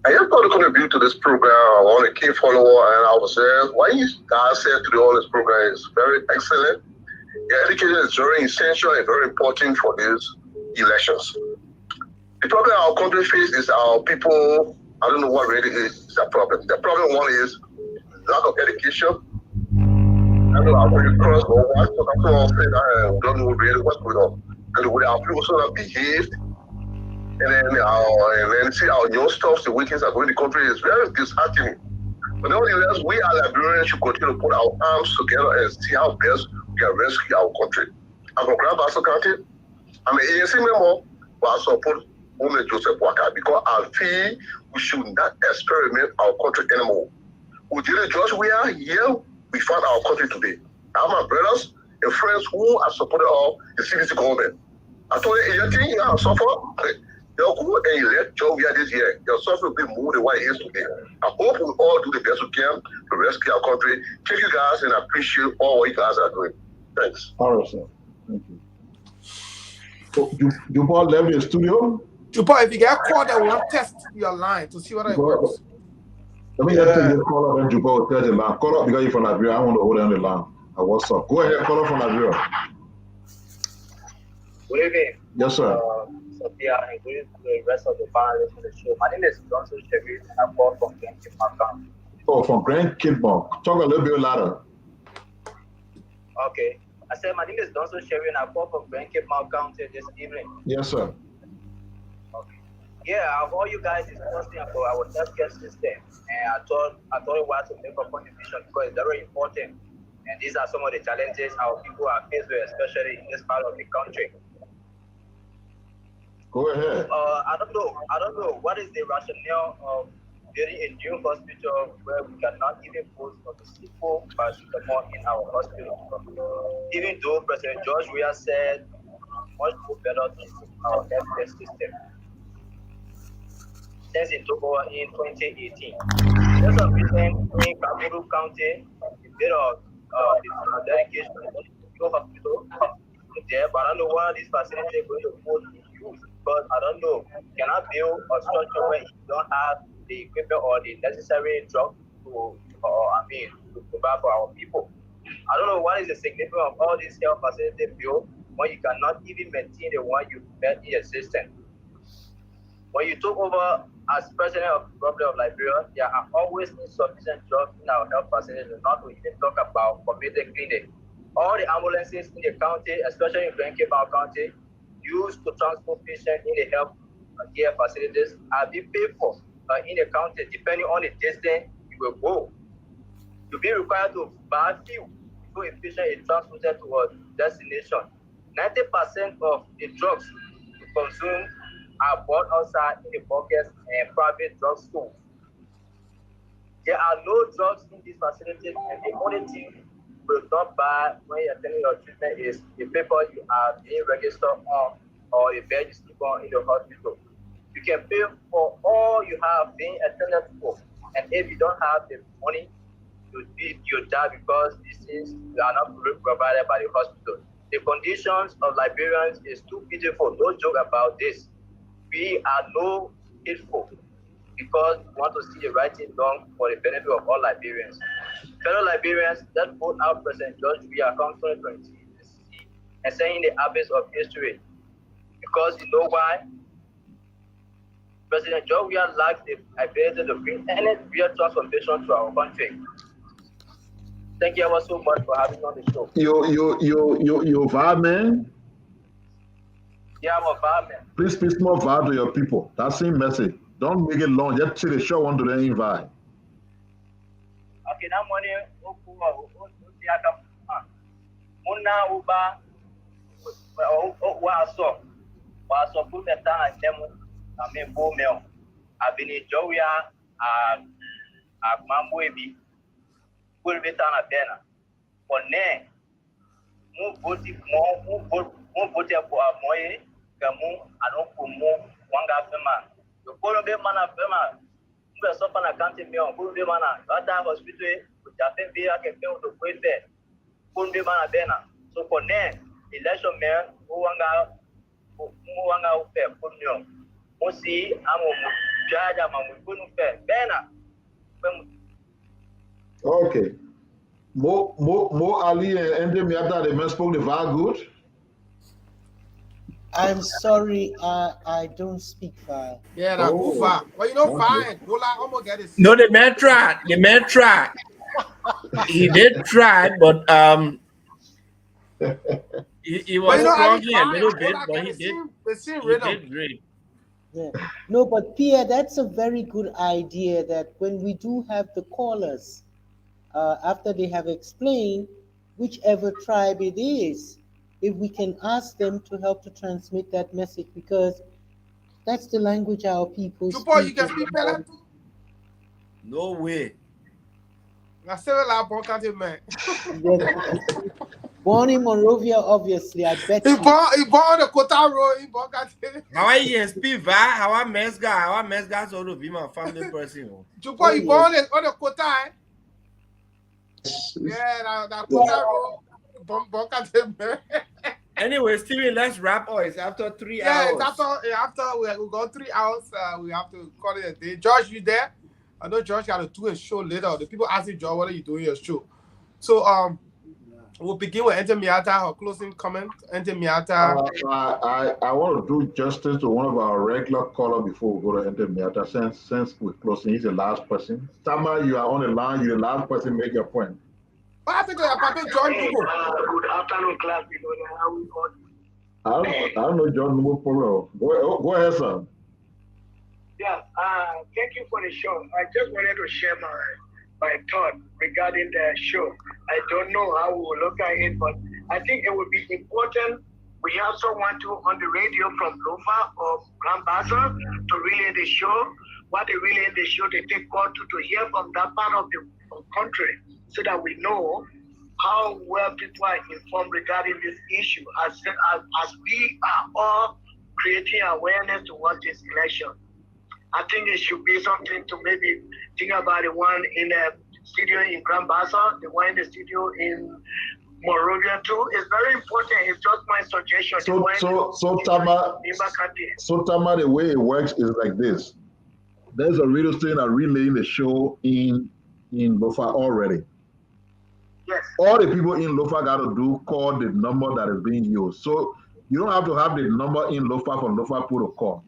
I just want to contribute to this program. I'm a key follower, and I was saying, what you guys said to all this program is very excellent. Yeah, education is very essential and very important for these elections. The problem our country faces is our people, I don't know what really is the problem. The problem one is lack of education. I don't know how to cross or what, so I'm all saying I don't know really what's going on. Because we our people sort of behaved, and then see our new stuff, the weekends are going to the country is very disheartening. But nevertheless, we as Liberians should continue to put our arms together and see how best we can rescue our country. I'm from Grand Bassa County. I'm an ANC member, but I support only Joseph Boakai because I feel we should not experiment our country anymore. We did a judge we are here, we found our country today. I have my brothers and friends who are supported of the CDC government. I told you, anything you have suffered, they'll go and elect Joe we are this year. Your suffering will be more than what it is today. I hope we all do the best we can to rescue our country. Thank you guys and I appreciate all what you guys are doing. Thanks. All right, sir. Thank you. So, Jupal left the studio? Jupal, if you get called, I will test your line to see whether it works. Let me just take this call up and Jupal will tell the line. Call up because you're from Nigeria. I want to hold on the line. What's up? Go ahead, call up from Nigeria. Good evening. Yes, sir. Sophia, and good evening to the rest of the panelists on the show. My name is Johnson Chevy, and I'm called from Grand Cape County. Oh, from Grand Cape. Talk a little bit louder. Okay. I said, my name is Johnson Chevy, and I called from Grand Cape County this evening. Yes, sir. Okay. Yeah, I've heard you guys discussing about our healthcare system, and I thought it was to make a contribution because it's very important. And these are some of the challenges our people are faced with, especially in this part of the country. Go ahead. I don't know what is the rationale of building a new hospital where we cannot even put the simple paracetamol in our hospital. Even though President George Weah said much more better to our healthcare system since it took over in 2018. There's a reason in Kaburu County, a bit of the dedication to the hospital there, but I don't know what this facility is going to put in use. But I don't know, can I build a structure where you don't have the equipment or the necessary drugs to provide for our people? I don't know what is the significance of all these health facilities built when you cannot even maintain the one you had in existence. When you took over as president of the Republic of Liberia, there are always insufficient drugs in our health facilities, not to even talk about community clinic. All the ambulances in the county, especially in Grand Cape County, used to transport patients in the health care facilities are being paid for in the county, depending on the distance you will go. To be required to buy fuel before a patient is transported to a destination. 90% of the drugs you consume are bought outside in the pockets and private drugstores. There are no drugs in these facilities, and the only thing will not buy when you're attending your treatment is the paper you are being registered on or a bed you sleep on in the hospital. You can pay for all you have being attended for. And if you don't have the money, you die because these things are not provided by the hospital. The conditions of Liberians is too pitiful. No joke about this. We are no hateful because we want to see the right thing done for the benefit of all Liberians. Fellow Liberians, let's vote out President George Weah come 2020 and saying the abyss of history. Because you know why? President George Weah lacks the ability to bring any real transformation to our country. Thank you ever so much for having me on the show. You VAR man? Yeah, I'm a VAR man. Please speak more VAR to your people. That's the message. Don't make it long. Just see the show on to the invite. Okay, now money. Muna uba waso kumeta na temu na membo meo abini jowia a mambo ebi kulbeta na bena one mu boti ko amoye kamu anoku mu wanga fema yo kolo be mana fema mbe sofa na kanti meo kolo be mana bata hospital utafe be akeke to kwete kolo be mana bena so kone election man wanga upe kunyo musi amo jaja mamu kunu pe bena. Okay. Mo Ali and Miata, the men spoke the VAR good. I'm sorry, I don't speak VAR. Yeah, that's good VAR. Well, you know, fine. We'll almost get it. No, the man tried. The man tried. He did try, but he was struggling a little bit, but he did great. Yeah. No, but Pierre, that's a very good idea that when we do have the callers, after they have explained whichever tribe it is, if we can ask them to help to transmit that message, because that's the language our people speak. You can speak better? No way. I said a lot of man. Born in Monrovia, obviously, I bet he born the Kotaro, he born how I speak VAR, how I Mesga sort of be my family person. He born on the Kota. Yeah, that Kotaro, man. Anyway, Steven, let's wrap up. It's after 3 hours. Yeah, it's after we got 3 hours, we have to call it a day. George, you there? I know George got to do a show later. The people asking George, what are you doing your show? So we'll begin with Ente Miata, her closing comment. Ente Miata. I want to do justice to one of our regular callers before we go to Ente Miata. Since we're closing, he's the last person. Tama, you are on the line. You're the last person. Make your point. What happened to your Papa John Nubo? Good afternoon, class. I don't know John Nubo Polo. Go ahead, sir. Yeah, thank you for the show. I just wanted to share my thought regarding the show. I don't know how we will look at it, but I think it would be important. We have someone on the radio from Lofa or Grand Bazaar to relay the show. What they relay the show, they take call to hear from that part of the country so that we know how well people are informed regarding this issue as we are all creating awareness towards this election. I think it should be something to maybe think about the one in the studio in Grand Bazaar, the one in the studio in Monrovia too. It's very important. It's just my suggestion. So Tama, the way it works is like this. There's a radio station that relaying the show in Lofa already. Yes. All the people in Lofa got to do call the number that is being used. So you don't have to have the number in Lofa for Lofa put a call.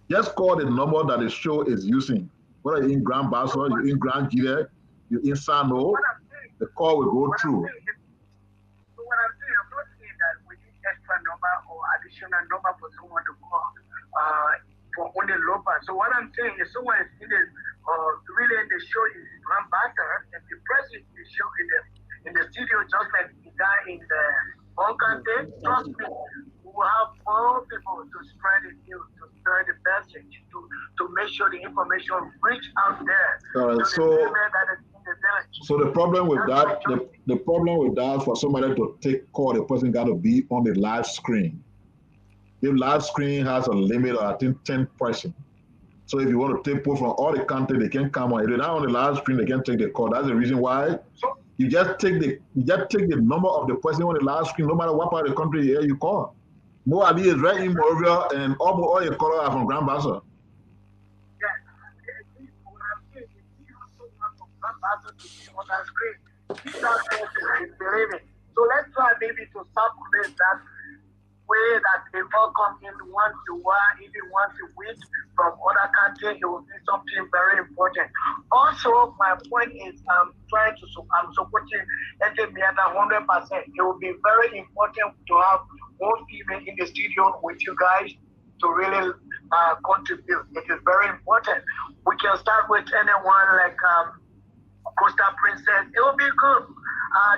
Just call the number that the show is using. Whether you're in Grand Bazaar, you're in Grand Gire, you're in Sano, the call will go through. So what I'm saying, I'm not saying that we need extra number or additional number for someone to call for only Lofa. So what I'm saying is someone is in the really the show in Grand Bazaar and the president is show in the studio just like the guy in the Boncante. Trust me, we will have more people to spread the news, to spread the message, to make sure the information reach out there. All right, to the women that is in the village. So the problem with that, the problem with that, for somebody to take call, the person got to be on the live screen. The live screen has a limit of, I think, 10 person. So if you want to take people from all the country, they can come on. If they're not on the live screen, they can take the call. That's the reason why you just take the number of the person on the live screen, no matter what part of the country you call. Mo Ali is right in Monrovia, and almost all your callers are from Grand Bassa. So let's try maybe to circulate that way that they all come in once a while, even once a week from other countries. It will be something very important. Also, my point is I'm supporting Ntimiata 100%. It will be very important to have one female in the studio with you guys to really contribute. It is very important. We can start with anyone like Costa Princess. It will be good.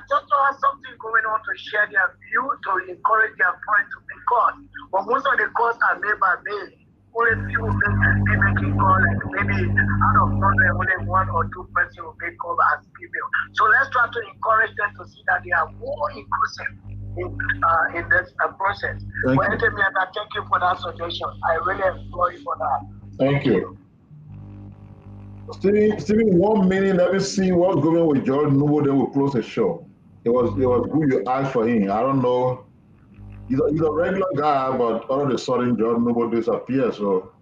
Just to have something going on to share their view, to encourage their point to be called. But most of the calls are made by male. Only few may making call, like maybe out of 100, only 1 or 2 persons will make call as female. So let's try to encourage them to see that they are more inclusive in this process. But thank you for that suggestion. I really employ you for that. Thank you. Stephen, 1 minute, let me see what's going on with George Noble, then we'll close the show. It was good you asked for him. I don't know. He's a regular guy, but all of a sudden George Noble disappeared. So,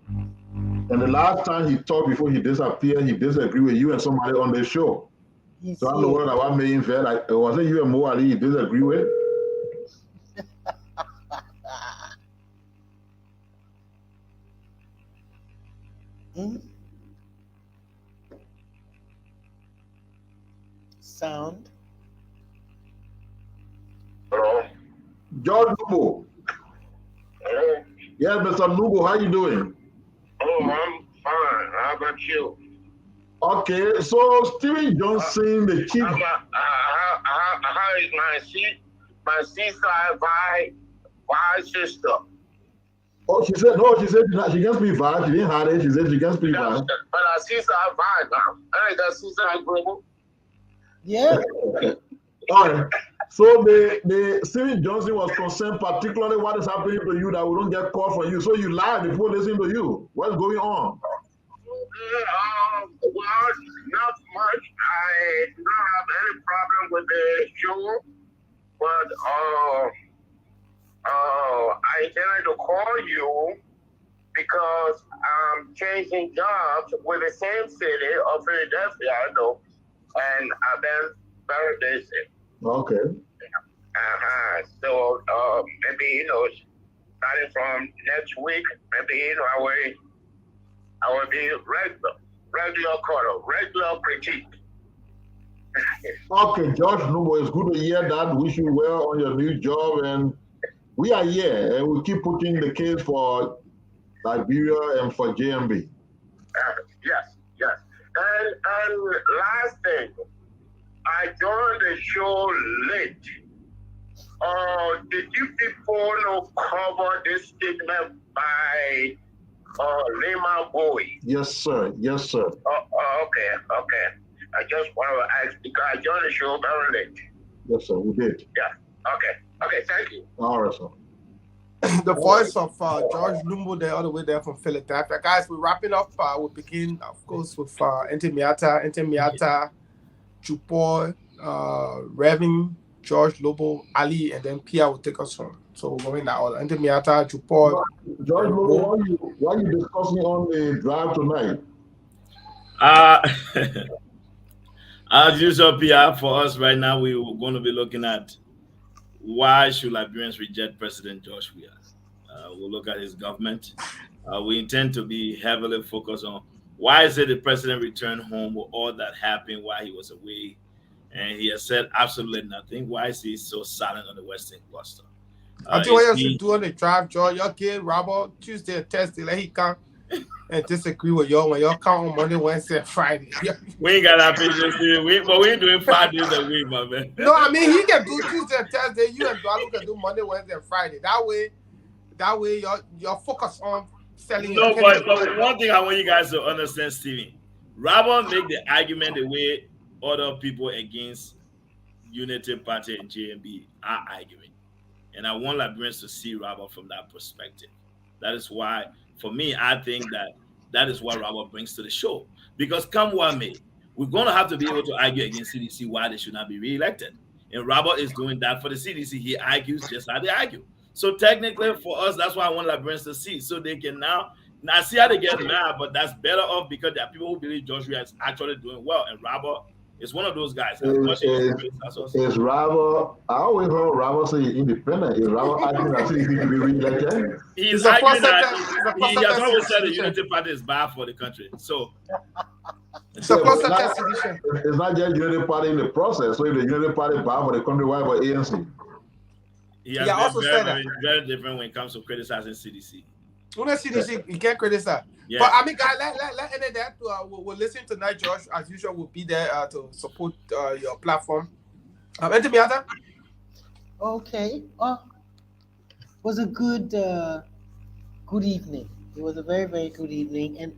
and the last time he talked before he disappeared, he disagreed with you and somebody on the show. So I don't know what made him feel like, was it you and Mo Ali he disagree with? Sound. Hello. George Nubo. Hello. Yeah, Mr. Nubo, how you doing? Oh, I'm fine. How about you? Okay, so Stephen Johnson, the chief. How is my seaside vice sister? Oh, she said no. She said she can speak vibe. She didn't have it. She said she can speak vibe. But I seaside vibe now. I got seaside global. Yeah. All right. So the Stephen Johnson was concerned particularly what is happening to you that we don't get call from you. So you lied before listening to you. What's going on? Well, not much. I do not have any problem with the show, but I intended to call you because I'm changing jobs with the same city of Philadelphia, I know, and I've been very busy. Okay. So maybe starting from next week, maybe I will be regular caller, regular critique. Okay, Josh Nubo, it's good to hear that. Wish you well on your new job, and we are here, and we keep pushing the case for Liberia and for JMB. Yes. And last thing, I joined the show late. Did you people cover this statement by Lehman Bowie? Yes, sir. Okay. I just want to ask because I joined the show very late. Yes, sir, we did. Yeah. Okay, thank you. All right, sir. The voice of George Lumbo there, all the way there from Philadelphia. Guys, we're wrapping up. We'll begin, of course, with Ntimiata, Chupor, Reverend George Lobo, Ali, and then Pia will take us home. So we're going that order. Ntimiata, Chupor. George Lobo, why are you discussing on the drive tonight? As usual, Pia, for us right now, we're going to be looking at why should Liberians reject President George Weah? We'll look at his government. We intend to be heavily focused on why is it the president returned home with all that happened while he was away, and he has said absolutely nothing. Why is he so silent on the Western cluster? I think what you should do on the drive, George. Your kid, Robert, Tuesday or Thursday, let he come and disagree with y'all when y'all come on Monday, Wednesday, and Friday. We ain't got that patience, but we ain't doing 5 days a week, my man. No, I mean he can do Tuesday and Thursday. You and Dwalu can do Monday, Wednesday, and Friday. That way, you're focused on selling. No, but one thing I want you guys to understand, Steven. Robert make the argument the way other people against Unity Party and JNB are arguing. And I want Liberians to see Robert from that perspective. That is why, for me, I think that is what Robert brings to the show. Because come what may, we're going to have to be able to argue against CDC why they should not be re-elected. And Robert is doing that for the CDC. He argues just how they argue. So technically, for us, that's why I want Liberians to see. So they can now see how they get mad, but that's better off because there are people who believe George Weah is actually doing well. And Robert is one of those guys. Is Robert, I always heard Robert say independent. Is Robert arguing that he can be re-elected? He's arguing that he has always said the Unity Party is bad for the country. So it's not just Unity Party in the process. So if the Unity Party is bad for the country, why about ANC? He has also said that very different when it comes to criticizing CDC. When CDC, you can't criticize. Yeah. But I mean, guys, let end that. We'll listen tonight. Josh, as usual, will be there to support your platform. Enter Miata. Okay. It was a good evening. It was a very, very good evening.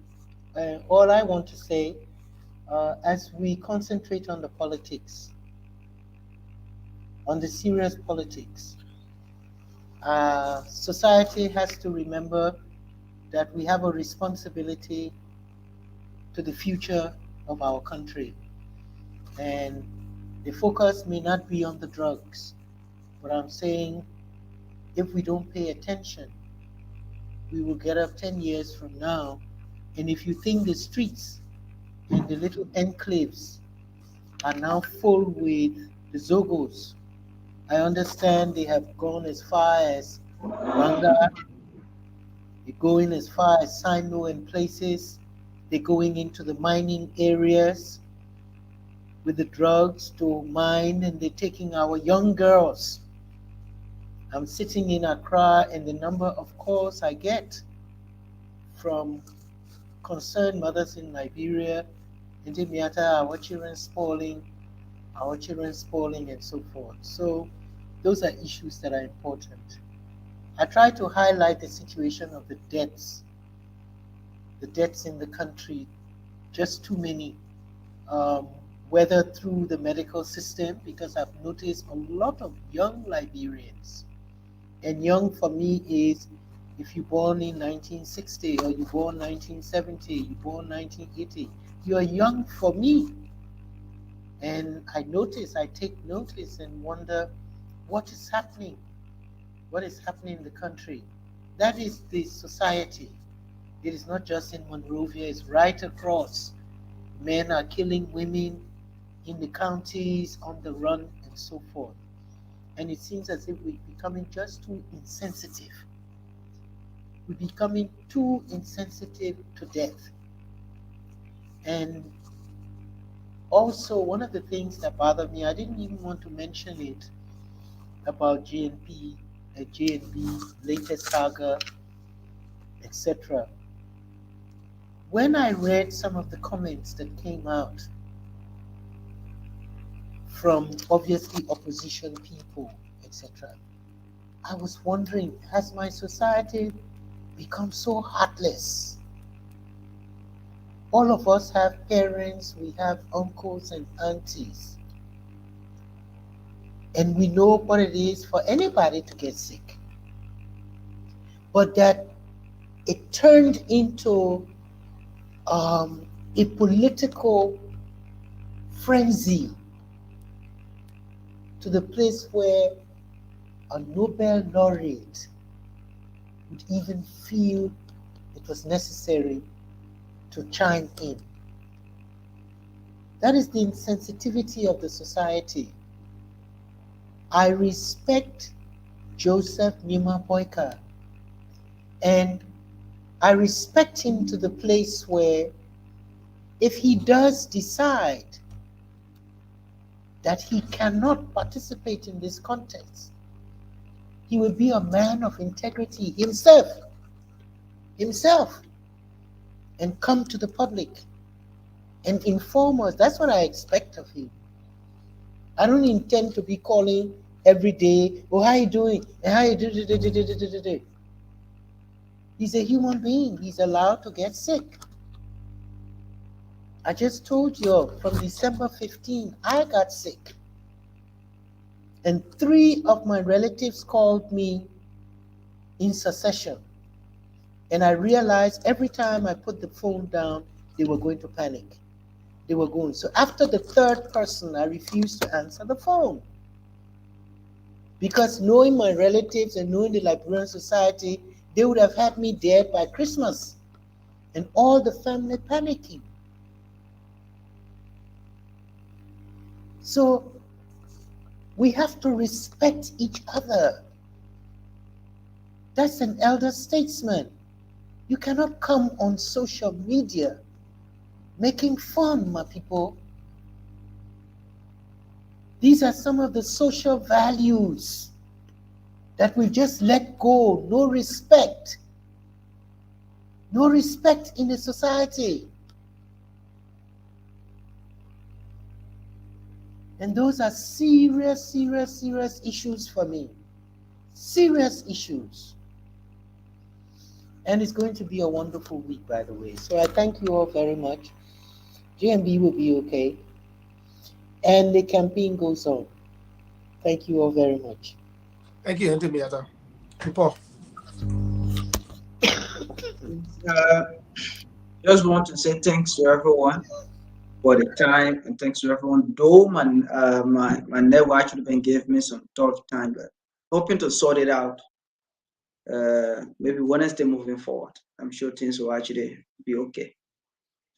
And all I want to say, as we concentrate on the politics, on the serious politics, society has to remember that we have a responsibility to the future of our country. And the focus may not be on the drugs, but I'm saying if we don't pay attention, we will get up 10 years from now. And if you think the streets and the little enclaves are now full with the Zogos, I understand they have gone as far as Ranga. They're going as far as Sino and places. They're going into the mining areas with the drugs to mine, and they're taking our young girls. I'm sitting in Accra, and the number of calls I get from concerned mothers in Liberia, in Miata, our children spoiling, and so forth. So those are issues that are important. I try to highlight the situation of the deaths in the country, just too many, whether through the medical system, because I've noticed a lot of young Liberians, and young for me is if you're born in 1960 or you're born 1970, you're born 1980, you're young for me. And I take notice and wonder what is happening. What is happening in the country? That is the society. It is not just in Monrovia, it's right across. Men are killing women in the counties, on the run, and so forth. And it seems as if we're becoming just too insensitive. We're becoming too insensitive to death. And also, one of the things that bothered me, I didn't even want to mention it, about JNB's latest saga, etc. When I read some of the comments that came out from obviously opposition people, etc., I was wondering, has my society become so heartless? All of us have parents, we have uncles and aunties. And we know what it is for anybody to get sick. But that it turned into a political frenzy to the place where a Nobel laureate would even feel it was necessary to chime in. That is the insensitivity of the society. I respect Joseph Nima Boyka, and I respect him to the place where if he does decide that he cannot participate in this contest, he will be a man of integrity himself, and come to the public and inform us. That's what I expect of him. I don't intend to be calling every day, oh, how you doing? And how you do? He's a human being. He's allowed to get sick. I just told you from December 15, I got sick. And 3 of my relatives called me in succession. And I realized every time I put the phone down, they were going to panic. They were going. So after the 3rd person, I refused to answer the phone. Because knowing my relatives and knowing the Liberian society, they would have had me dead by Christmas. And all the family panicking. So we have to respect each other. That's an elder statesman. You cannot come on social media making fun, my people. These are some of the social values that we just let go. No respect. No respect in the society. And those are serious, serious, serious issues for me. Serious issues. And it's going to be a wonderful week, by the way. So I thank you all very much. JMB will be okay. And the campaign goes on. Thank you all very much. Thank you, Auntie Miata. Paul. Just want to say thanks to everyone for the time, and thanks to everyone. Though my network actually been gave me some tough time, but hoping to sort it out. Maybe Wednesday moving forward. I'm sure things will actually be okay.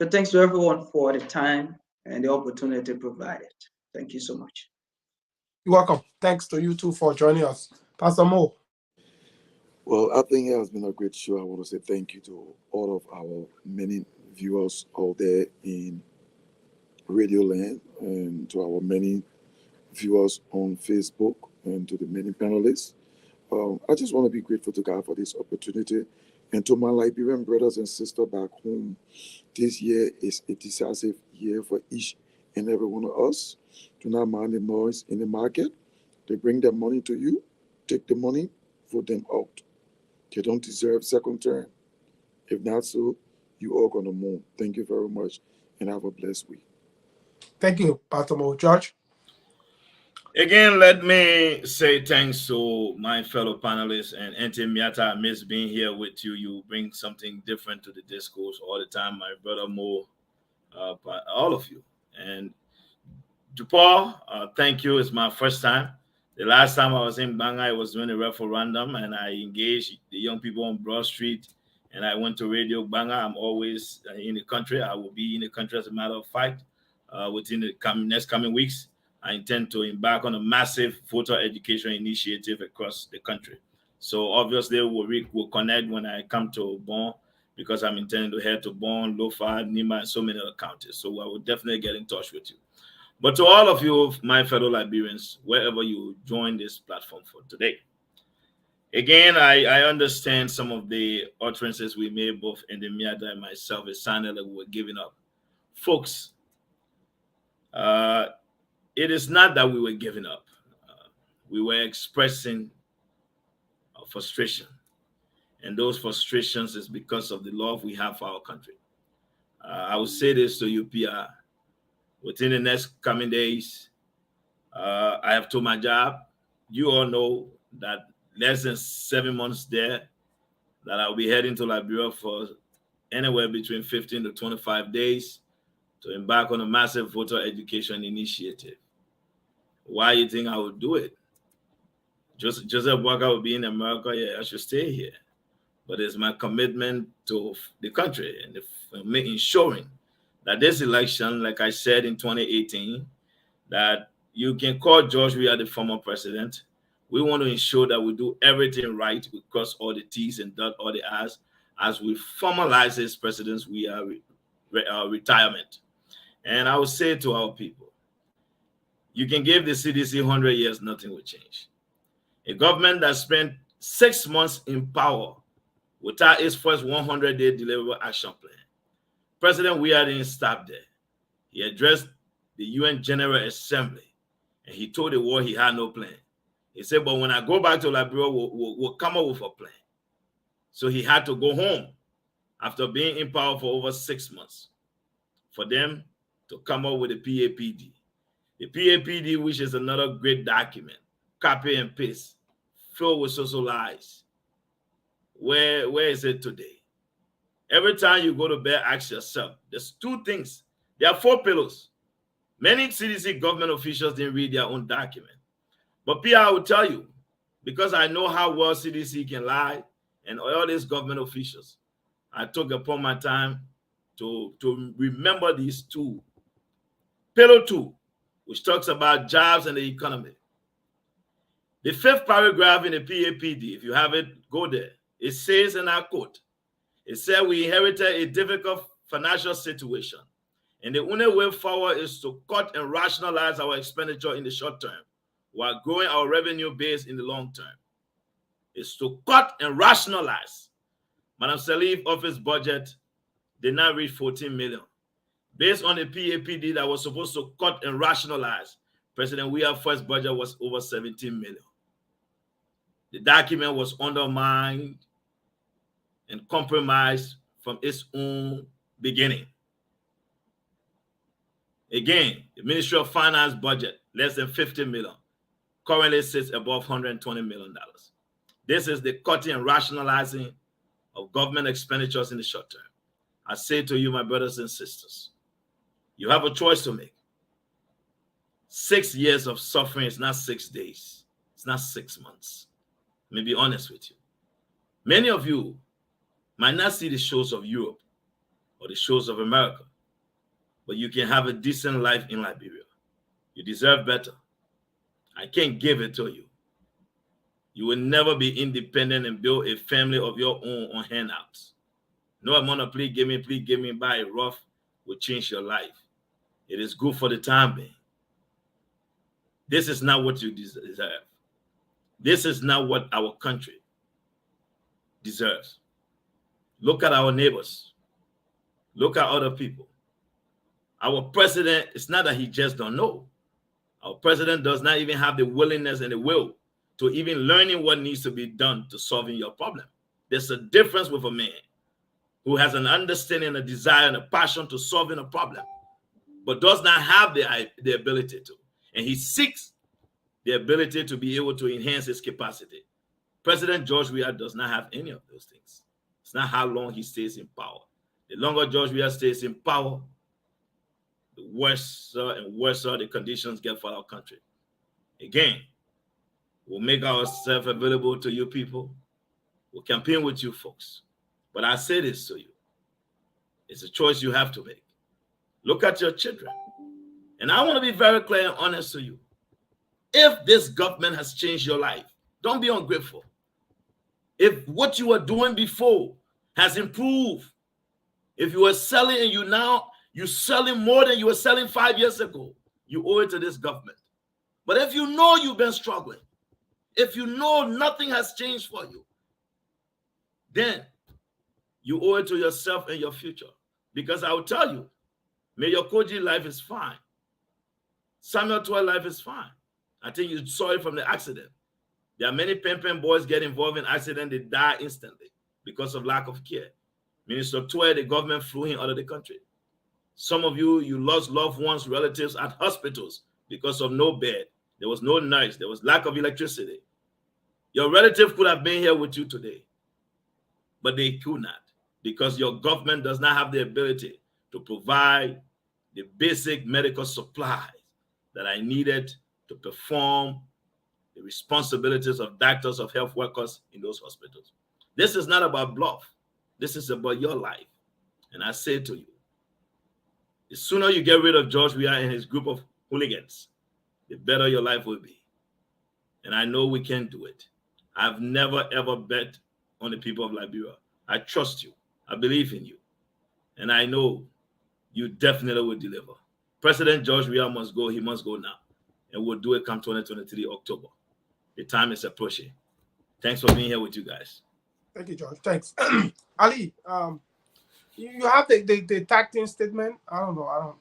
So thanks to everyone for the time and the opportunity provided. Thank you so much. You're welcome. Thanks to you too for joining us. Pastor Mo. Well, I think it has been a great show. I want to say thank you to all of our many viewers out there in Radio Land, and to our many viewers on Facebook, and to the many panelists. I just want to be grateful to God for this opportunity, and to my Liberian brothers and sisters back home. This year is a decisive year for each and every one of us. Do not mind the noise in the market. They bring their money to you. Take the money, vote them out. They don't deserve second term. If not so, you all gonna move. Thank you very much, and have a blessed week. Thank you, Pastor Mo. George. Again, let me say thanks to my fellow panelists, and Auntie Miata. I miss being here with you. You bring something different to the discourse all the time. My brother Mo, all of you. And DuPaul, thank you. It's my first time. The last time I was in Banga, I was doing a referendum, and I engaged the young people on Broad Street, and I went to Radio Banga. I'm always in the country. I will be in the country, as a matter of fact, within the next coming weeks. I intend to embark on a massive voter education initiative across the country. So obviously we'll connect when I come to Bon, because I'm intending to head to Bon, Lofa, Nima, and so many other counties. So I will definitely get in touch with you. But to all of you, my fellow Liberians, wherever you join this platform for today, again, I understand some of the utterances we made, both in the Miata and myself. It sounded like we were giving up. Folks, it is not that we were giving up. We were expressing frustration. And those frustrations is because of the love we have for our country. I will say this to you, PR. Within the next coming days, I have told my job. You all know that less than 7 months there, that I'll be heading to Liberia for anywhere between 15 to 25 days to embark on a massive voter education initiative. Why you think I would do it? Joseph Walker will be in America. Yeah, I should stay here. But it's my commitment to the country and ensuring that this election, like I said in 2018, that you can call George Weah the former president. We want to ensure that we do everything right. We cross all the T's and dot all the I's as we formalize his president's retirement. And I would say to our people, you can give the CDC 100 years, nothing will change. A government that spent 6 months in power without its first 100-day deliverable action plan. President Weah didn't stop there. He addressed the UN General Assembly, and he told the world he had no plan. He said, but when I go back to Liberia, we'll come up with a plan. So he had to go home after being in power for over 6 months. for them to come up with a PAPD. The PAPD, which is another great document, copy and paste, filled with social lies. Where is it today? Every time you go to bed, ask yourself, there's two things. There are 4 pillars. Many CDC government officials didn't read their own document. But Pierre, I will tell you, because I know how well CDC can lie and all these government officials, I took upon my time to remember these 2. Pillar 2, which talks about jobs and the economy. The 5th paragraph in the PAPD, if you have it, go there. It says, and I quote, it said, we inherited a difficult financial situation, and the only way forward is to cut and rationalize our expenditure in the short term while growing our revenue base in the long term. It's to cut and rationalize. Madam Salif office budget did not reach 14 million. Based on the PAPD that was supposed to cut and rationalize, President Weah's first budget was over 17 million. The document was undermined and compromised from its own beginning. Again, the Ministry of Finance budget, less than 50 million, currently sits above $120 million. This is the cutting and rationalizing of government expenditures in the short term. I say to you, my brothers and sisters, you have a choice to make. 6 years of suffering is not 6 days. It's not 6 months. Let me be honest with you. Many of you might not see the shows of Europe or the shows of America, but you can have a decent life in Liberia. You deserve better. I can't give it to you. You will never be independent and build a family of your own on handouts. No amount of please give me by a rough will change your life. It is good for the time being. This is not what you deserve. This is not what our country deserves. Look at our neighbors. Look at other people. Our president, it's not that he just don't know. Our president does not even have the willingness and the will to even learning what needs to be done to solving your problem. There's a difference with a man who has an understanding, a desire, and a passion to solving a problem, but does not have the ability to. And he seeks the ability to be able to enhance his capacity. President George Weah does not have any of those things. It's not how long he stays in power. The longer George Weah stays in power, the worse and worse the conditions get for our country. Again, we'll make ourselves available to you people. We'll campaign with you folks. But I say this to you. It's a choice you have to make. Look at your children. And I want to be very clear and honest to you. If this government has changed your life, don't be ungrateful. If what you were doing before has improved, if you were selling and you're selling more than you were selling 5 years ago, you owe it to this government. But if you know you've been struggling, if you know nothing has changed for you, then you owe it to yourself and your future. Because I will tell you, Mayor Koji life is fine. Samuel Toy life is fine. I think you saw it from the accident. There are many Pen boys get involved in accident, they die instantly because of lack of care. Minister Toy, the government flew him out of the country. Some of you lost loved ones, relatives at hospitals because of no bed. There was no nurse. There was lack of electricity. Your relative could have been here with you today, but they could not because your government does not have the ability to provide the basic medical supplies that I needed to perform the responsibilities of doctors, of health workers in those hospitals. This is not about bluff. This is about your life. And I say to you, the sooner you get rid of George Weah and his group of hooligans, the better your life will be. And I know we can do it. I've never, ever bet on the people of Liberia. I trust you. I believe in you. And I know you definitely will deliver. President George Weah must go. He must go now. And we'll do it come 2023 October. The time is approaching. Thanks for being here with you guys. Thank you, George. Thanks. Ali, you have the tag team statement. I don't know.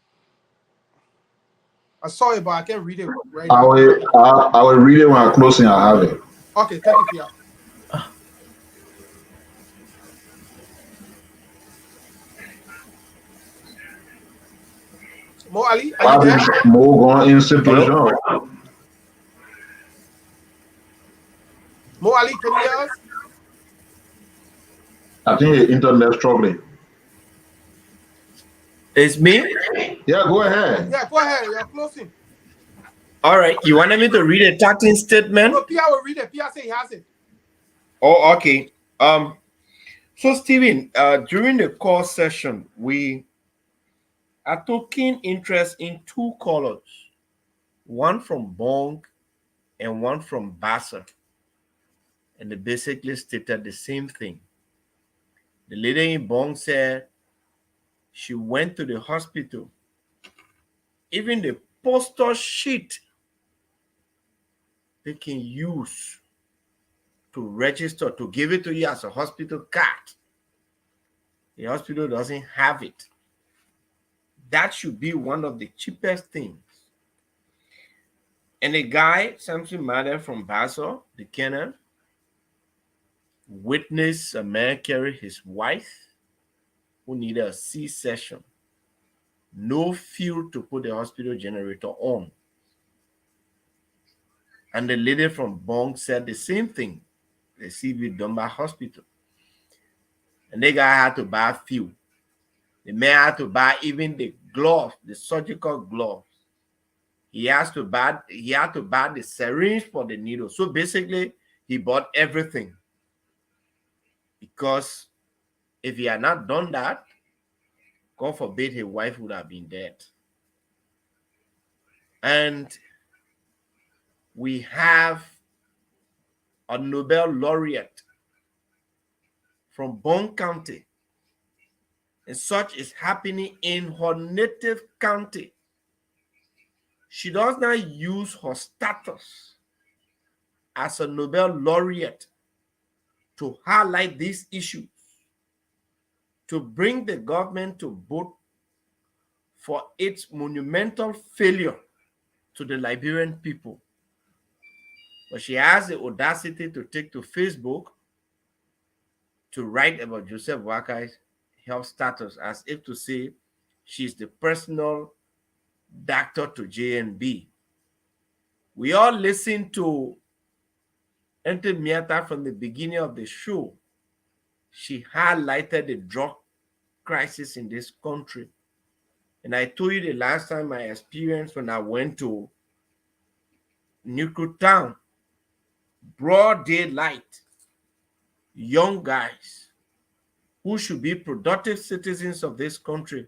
I saw it, but I can't read it right now. I will read it when I'm closing. I have it. Okay, thank you, Pierre. Mo Ali, are you there? Mo going in simple genre. Mo Ali, can you hear us? I think the internet struggling. It's me? Yeah, go ahead. Yeah, go ahead. You're closing. All right. You wanted me to read a tacting statement? No, Pia will read it. Pia say he has it. Oh, okay. So Stephen, during the call session, we are taking interest in two callers, one from Bong and one from Bassa. And they basically stated the same thing. The lady in Bong said she went to the hospital. Even the poster sheet they can use to register, to give it to you as a hospital card. The hospital doesn't have it. That should be one of the cheapest things. And the guy, Samson Mada from Basel, the Kenyan, witnessed a man carry his wife who needed a C-section. No fuel to put the hospital generator on. And the lady from Bong said the same thing. The CV Dunbar Hospital. And the guy had to buy fuel. The man had to buy even the gloves, the surgical gloves. He had to buy the syringe for the needle. So basically, he bought everything. Because if he had not done that, God forbid his wife would have been dead. And we have a Nobel laureate from Bong County, and such is happening in her native county. She does not use her status as a Nobel laureate to highlight these issues, to bring the government to book for its monumental failure to the Liberian people. But she has the audacity to take to Facebook to write about Joseph Boakai's health status as if to say she's the personal doctor to JNB. We all listened to Ente Miata from the beginning of the show. She highlighted the drug crisis in this country. And I told you the last time my experience when I went to Nuclear Town, broad daylight, young guys who should be productive citizens of this country,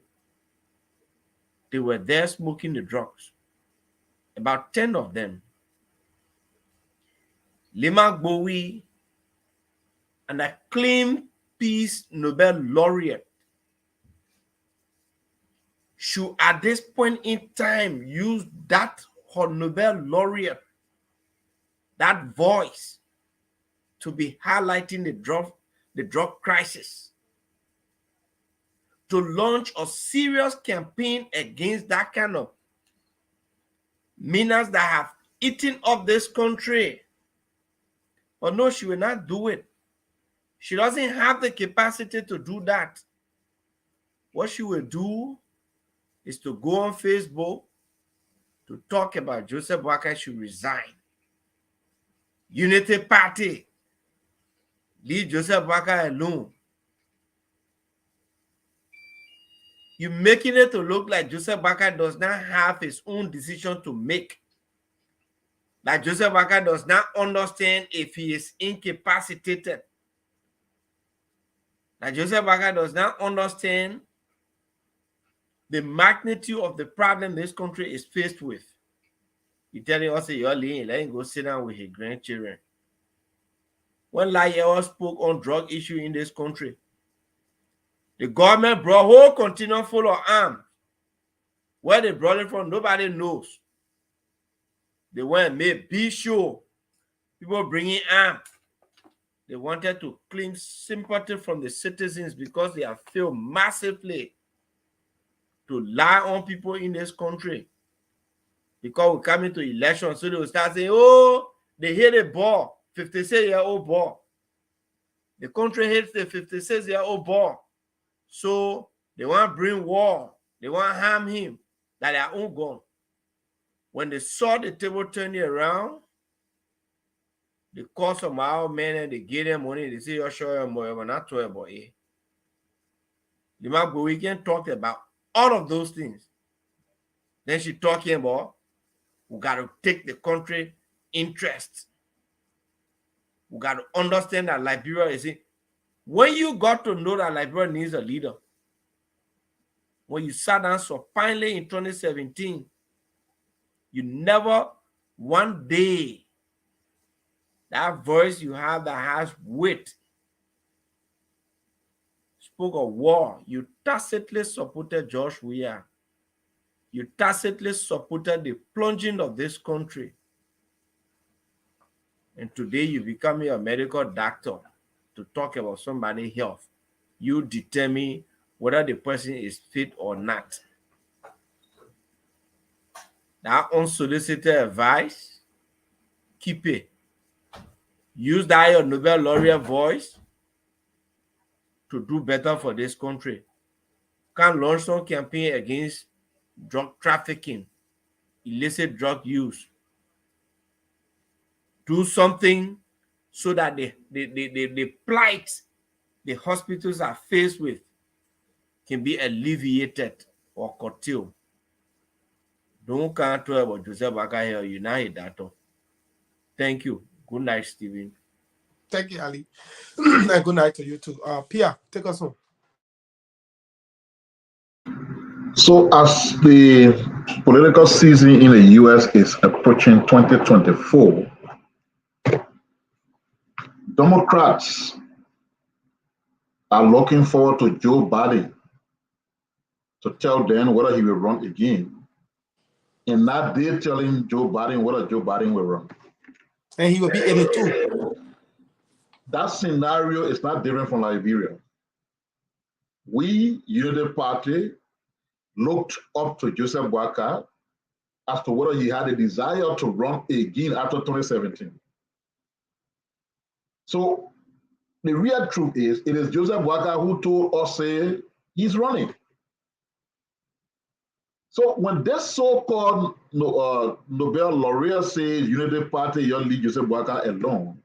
they were there smoking the drugs. About 10 of them. Lima Bowie, an acclaimed Peace Nobel laureate, should at this point in time use that her Nobel laureate, that voice, to be highlighting the drug crisis, to launch a serious campaign against that kind of menace that have eaten up this country. But no, she will not do it. She doesn't have the capacity to do that. What she will do is to go on Facebook to talk about Joseph Boakai should resign. Unity Party, leave Joseph Boakai alone. You're making it to look like Joseph Boakai does not have his own decision to make. Like Joseph Boakai does not understand if he is incapacitated. Like Joseph Boakai does not understand the magnitude of the problem this country is faced with. You tell him, also, you're leaving, let him go sit down with his grandchildren. When Layewa spoke on drug issue in this country, the government brought whole container full of arms. Where they brought it from, nobody knows. They went and made big show. People bringing arms. They wanted to claim sympathy from the citizens because they have failed massively to lie on people in this country. Because we're coming to election, so they will start saying, oh, they hit a ball, 56-year-old ball. The country hates the 56-year-old ball. So they want to bring war. They want to harm him. that their own gone. When they saw the table turning around, they called some of our men and they gave them money. They say, you're sure you're not to about it. We can talk about all of those things. Then she talking about we got to take the country interest. We got to understand that Liberia is in. When you got to know that Liberia needs a leader, when you sat down supinely in 2017, you never one day that voice you have that has weight spoke of war. You tacitly supported George Weah. You tacitly supported the plunging of this country. And today you become a medical doctor to talk about somebody's health. You determine whether the person is fit or not. That unsolicited advice, keep it. Use that your Nobel laureate voice to do better for this country. Can launch some campaign against drug trafficking, illicit drug use. Do something so that the plight the hospitals are faced with can be alleviated or curtailed. Don't come to about Joseph Boakai here, United Dato. Thank you. Good night, Stephen. Thank you, Ali. And good night to you too. Pia, take us home. So as the political season in the US is approaching 2024, Democrats are looking forward to Joe Biden to tell them whether he will run again. And not they telling Joe Biden whether Joe Biden will run. And he will be 82. That scenario is not different from Liberia. We, Unity Party, looked up to Joseph Boakai as to whether he had a desire to run again after 2017. So the real truth is, it is Joseph Boakai who told us, say, he's running. So when this so-called Nobel laureate says Unity Party, you leave Joseph Boakai alone,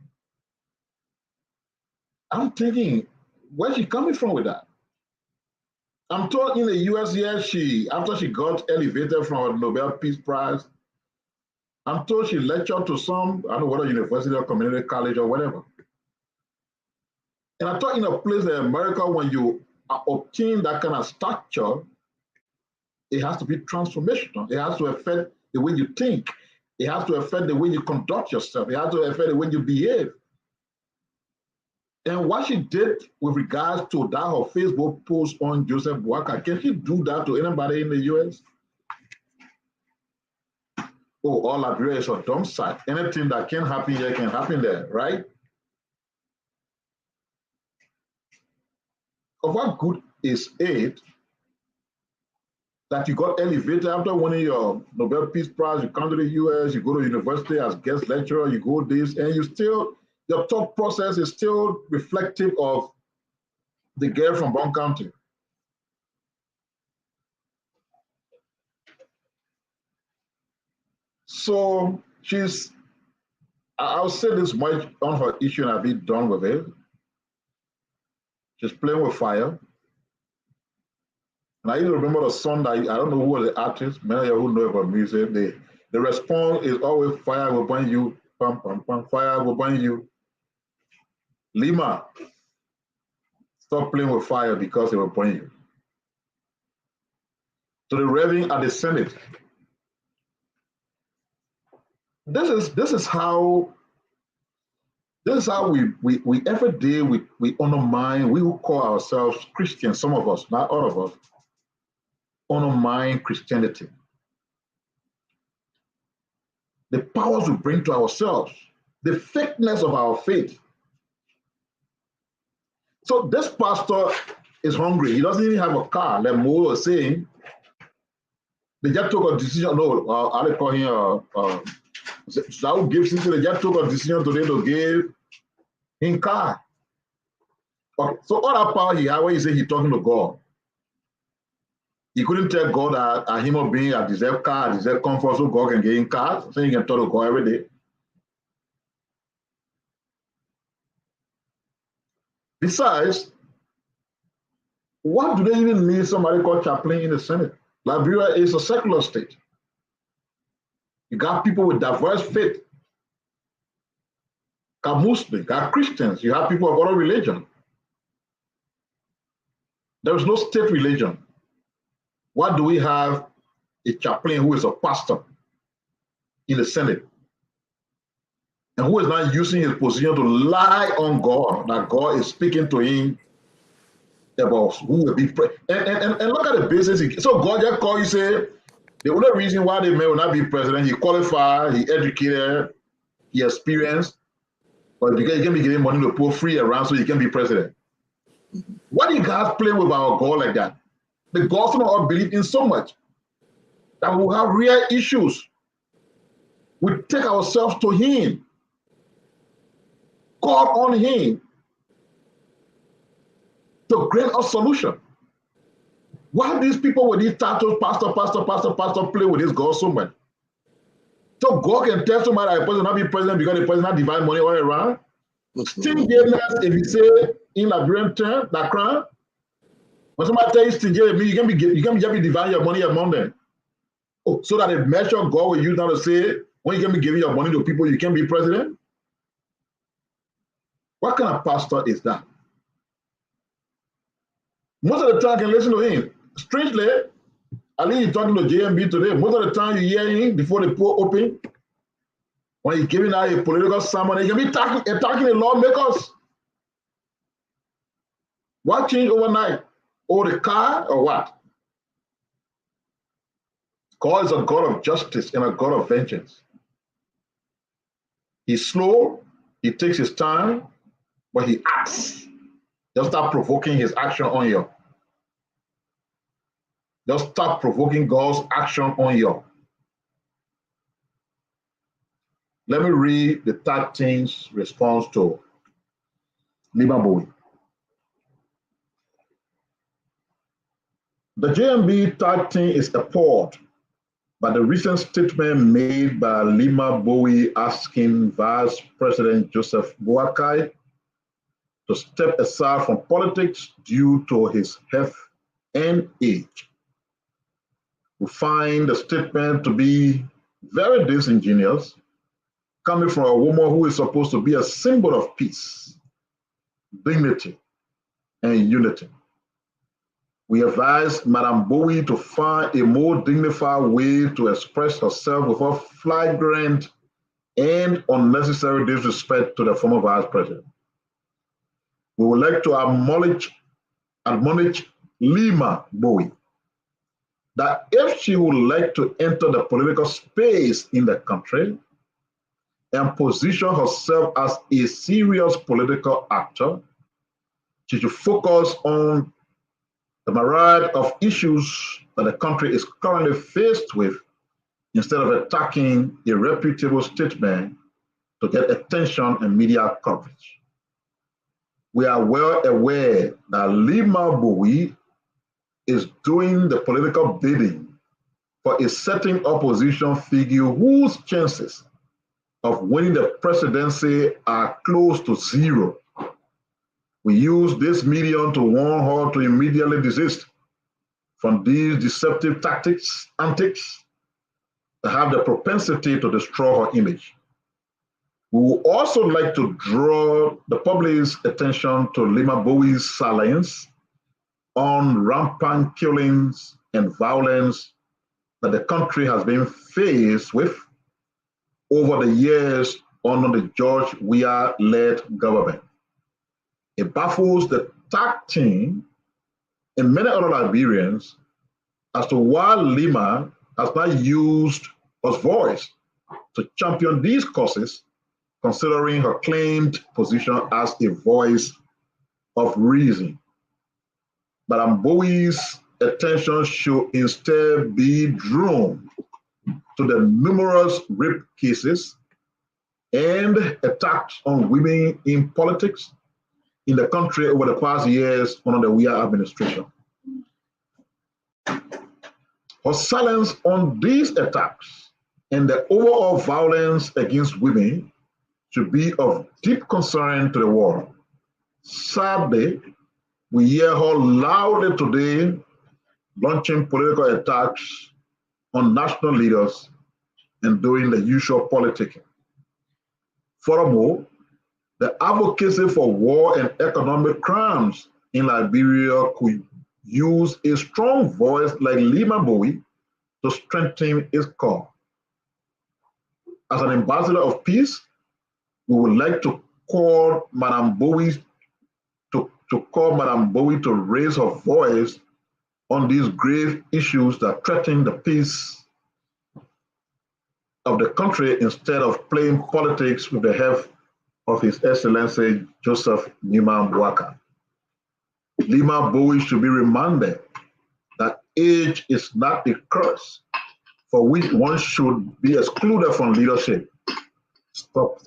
I'm thinking, where's she coming from with that? I'm told in the US here, after she got elevated from a Nobel Peace Prize, I'm told she lectured to some, I don't know whether university or community college or whatever. And I thought in a place in America, when you obtain that kind of stature, it has to be transformational. It has to affect the way you think. It has to affect the way you conduct yourself. It has to affect the way you behave. And what she did with regards to that her Facebook post on Joseph Boakai, can she do that to anybody in the US? Oh, all Liberia is a dump site. Anything that can happen here can happen there, right? Of what good is it that you got elevated after winning your Nobel Peace Prize, you come to the US, you go to university as guest lecturer, you go this, and you still, your thought process is still reflective of the girl from Bon County. So I'll say this much on her issue and I'll be done with it. She's playing with fire. And I even remember the song that I don't know who was the artist, many of you who know about music, the response is always fire will burn you, pam, pam, pam, fire will burn you. Lima, stop playing with fire because it will burn you. So the Reverend at the Senate, this is how we every day we undermine, we who call ourselves Christians, some of us, not all of us, undermine Christianity. The powers we bring to ourselves, the fakeness of our faith. So this pastor is hungry. He doesn't even have a car. Like Mo was saying, they just took a decision. No, I'll call him. Saul Gibson. They just took a decision today to give him car. Okay. So all that power he had, when he say he's talking to God. He couldn't tell God that a human being that deserve car, deserve comfort, so God can get in cars. So he can talk to God every day. Besides, what do they even need somebody called chaplain in the Senate? Liberia is a secular state. You got people with diverse faith. You got Muslims, you got Christians, you have people of other religion. There is no state religion. Why do we have a chaplain who is a pastor in the Senate and who is not using his position to lie on God, that God is speaking to him about who will be president? And look at the business. So God just called you, say, the only reason why the man will not be president, he qualified, he educated, he experienced, but because he can be getting money to put free around so he can be president. Why do you guys play with our God like that? The gospel of our belief in so much that we have real issues. We take ourselves to him, call on him to grant us solution. Why these people with these titles, pastor, play with this God so much? So God can tell somebody that a person not be president because the person not divine money all around. Stinginess, if you say in Liberian term, that crown. When somebody tell you stingy, you can be divine your money among them. Oh, so that a measure God will use now to say, when you can be giving your money to people, you can be president? What kind of pastor is that? Most of the time, I can listen to him. Strangely, at least he's talking to JMB today. Most of the time, you hear him before the poll open. When he's giving out a political sermon, he can be attacking the lawmakers. What changed overnight? Or the car, or what? God is a God of justice and a God of vengeance. He's slow, he takes his time, but he acts. Just start provoking his action on you. Just start provoking God's action on you. Let me read the 13th response to Lima Bowie. The JMB 13 is appalled by the recent statement made by Lima Bowie asking Vice President Joseph Boakai to step aside from politics due to his health and age. We find the statement to be very disingenuous, coming from a woman who is supposed to be a symbol of peace, dignity, and unity. We advise Madame Bowie to find a more dignified way to express herself without flagrant and unnecessary disrespect to the former Vice President. We would like to admonish Lima Bowie that if she would like to enter the political space in the country and position herself as a serious political actor, she should focus on the myriad of issues that the country is currently faced with instead of attacking a reputable statement to get attention and media coverage. We are well aware that Lima Bowie is doing the political bidding for a certain opposition figure whose chances of winning the presidency are close to zero. We use this medium to warn her to immediately desist from these deceptive antics that have the propensity to destroy her image. We would also like to draw the public's attention to Lima Bowie's silence on rampant killings and violence that the country has been faced with over the years under the George Weah-led government. It baffles the TAC team and many other Liberians as to why Lima has not used her voice to champion these causes, considering her claimed position as a voice of reason. Madame Bowie's attention should instead be drawn to the numerous rape cases and attacks on women in politics in the country over the past years under the Weah administration. Her silence on these attacks and the overall violence against women should be of deep concern to the world. Sadly, we hear her loudly today launching political attacks on national leaders and doing the usual politicking. Furthermore, the advocacy for war and economic crimes in Liberia could use a strong voice like Lima Bowie to strengthen its cause. As an ambassador of peace, we would like to call Madame Bowie to raise her voice on these grave issues that threaten the peace of the country instead of playing politics with the help of His Excellency Joseph Nima Bouaka. Lima Bowie should be reminded that age is not a curse for which one should be excluded from leadership. Stop.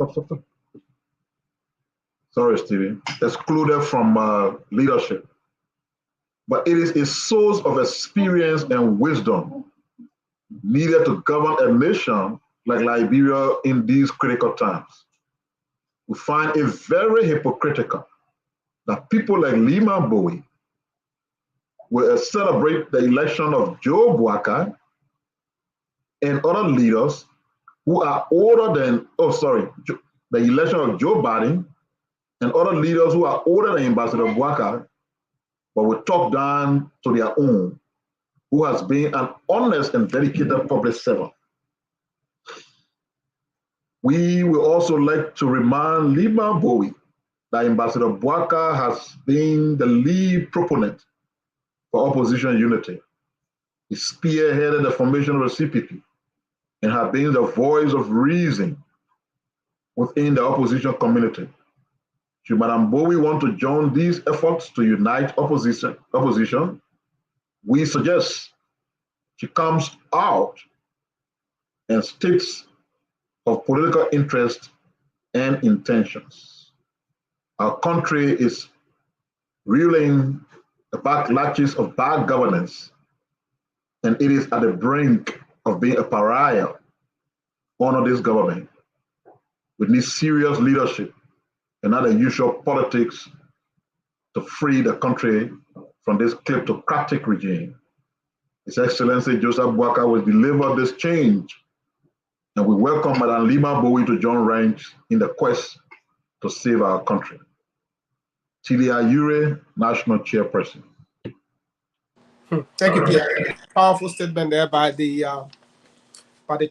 Sorry, Stevie. Excluded from leadership. But it is a source of experience and wisdom needed to govern a nation like Liberia in these critical times. We find it very hypocritical that people like Lima Bowie will celebrate the election of Joe Bouaka and other leaders who are older than, the election of Joe Biden and other leaders who are older than Ambassador Bouaka, but will talk down to their own, who has been an honest and dedicated public servant. We will also like to remind Lima Bowie that Ambassador Bouaka has been the lead proponent for opposition unity. He spearheaded the formation of the CPP and has been the voice of reason within the opposition community. Should Madame Bowie want to join these efforts to unite opposition, we suggest she comes out and states of political interest and intentions. Our country is reeling the backlashes of bad governance, and it is at the brink of being a pariah under this government. We need serious leadership and not the usual politics to free the country from this kleptocratic regime. His Excellency Joseph Bouaka will deliver this change, and we welcome Madame Lima Bowie to join ranks in the quest to save our country. Tilia Yure, National Chairperson. Thank you, Pierre. Powerful statement there by the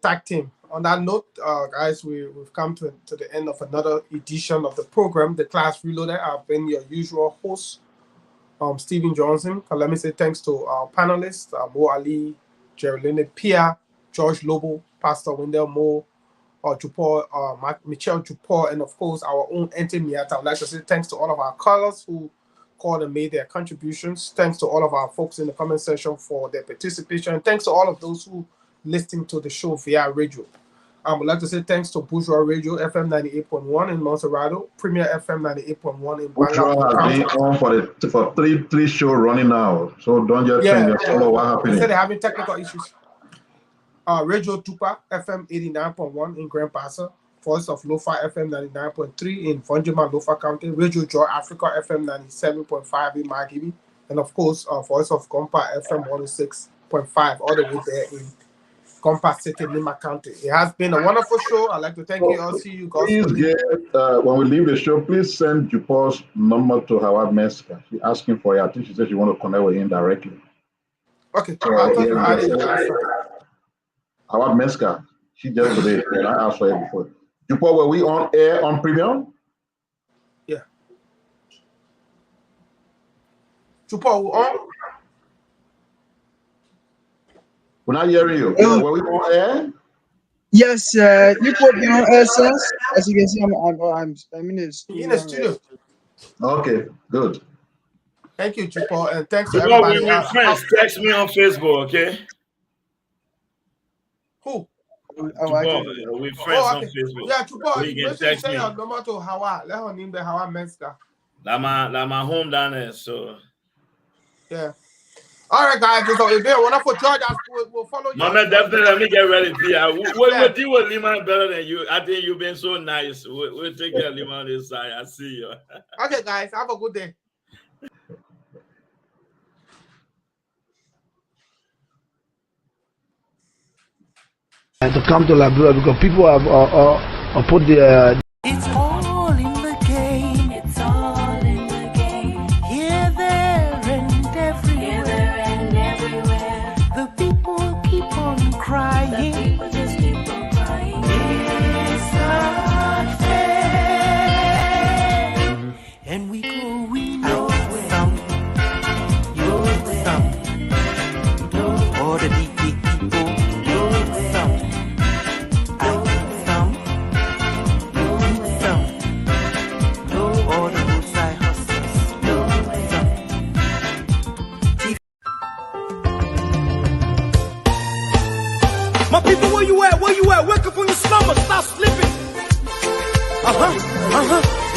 tag team. On that note, guys, we've come to the end of another edition of the program, The Class Reloaded. I've been your usual host, Stephen Johnson. Let me say thanks to our panelists, Mo Ali, Geraldine Pia, George Lobo, Pastor Wendell Moore, Michelle Duport, and of course our own Ente Miata. I'd like to say thanks to all of our callers who called and made their contributions. Thanks to all of our folks in the comment section for their participation. Thanks to all of those who listening to the show via radio. I would like to say thanks to Bourgeois Radio FM 98.1 in Monserrato, Premier FM 98.1 in Bourgeois has been on for three shows running now, so don't just think follow what happened. They said they're having technical issues. Radio Tupa FM 89.1 in Grand Bassa, Voice of Lofa FM 99.3 in Vonjima, Lofa County, Radio Joy Africa FM 97.5 in Margibi, and of course, Voice of Compa FM 106.5 all the way there in Compa City, Lima County. It has been a wonderful show. I'd like to thank you all. See you guys. Please when we leave the show, please send Duport's number to Howard Meska. She's asking for it. I think she said she want to connect with him directly. Okay. Howard Meska, she just today, and I asked for it before. Duport, were we on air on Premium? Yeah. Duport, we're on. We're not hearing you. Were we on air? Yes, you put me on air, sense. As you can see, I'm in this. In the studio. Okay, good. Thank you, Duport, and thanks to everybody. We're friends. Text me on Facebook, okay? Who? We're friends on Facebook. Yeah, Duport, you make sure you send your number to Howard. Let her name the Howard Meska. That's my home down there, so. Yeah. All right, guys. So if they want to join us, we'll follow you. Mama, definitely let me get ready. We'll deal with Liman better than you. I think you've been so nice. We'll take care of Liman on this side. I see you. Okay, guys. Have a good day. And to come to Liberia because people have put the. It's all in the game. It's all in the game. Here, there, and everywhere. Here, there, and everywhere. The people keep on crying. The people just keep on crying. It's not fair. And we going nowhere. Nowhere. All the big people. My people, where you at? Where you at? Wake up from your slumber, stop sleeping.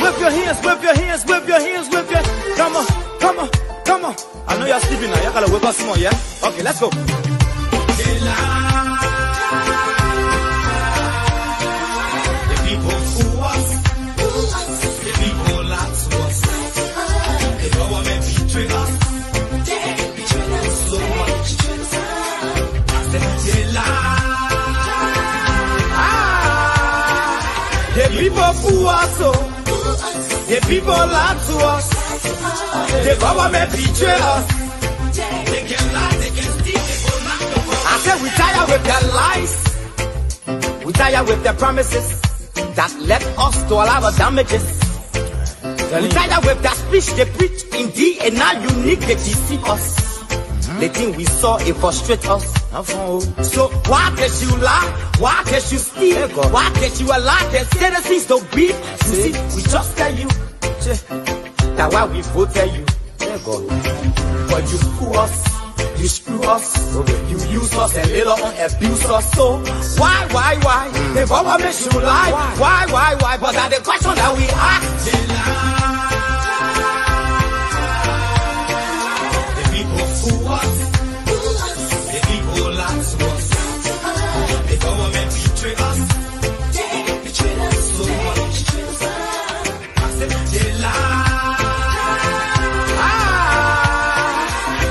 Whip your hands, whip your hands, whip your hands, whip your. Come on, come on, come on. I know you're sleeping now. You gotta whip us some more, yeah? Okay, let's go. The people fool us. The people lie to us. The government betray us. So much. They lie. The people fool us, the people lie to us. The government betray us. They can lie, they can steal, they will not go. I said we tired with their lies. We tired with their promises that led us to all our damages. We tired with their speech they preach indeed, and now unique they deceive us. The thing we saw, it frustrates us. So why can't you lie? Why can't you steal? Why can't you allow the citizens to be? You see, we just tell you that's why we voted you. But you fool us, you screw us, you use us and later on abuse us. So why? The government should lie. Why? But that's the question that we ask. The people fool us. The people lie to us. The government betray us. So much. I said they lie.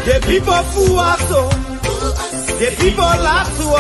The people fool us. The people lie to us.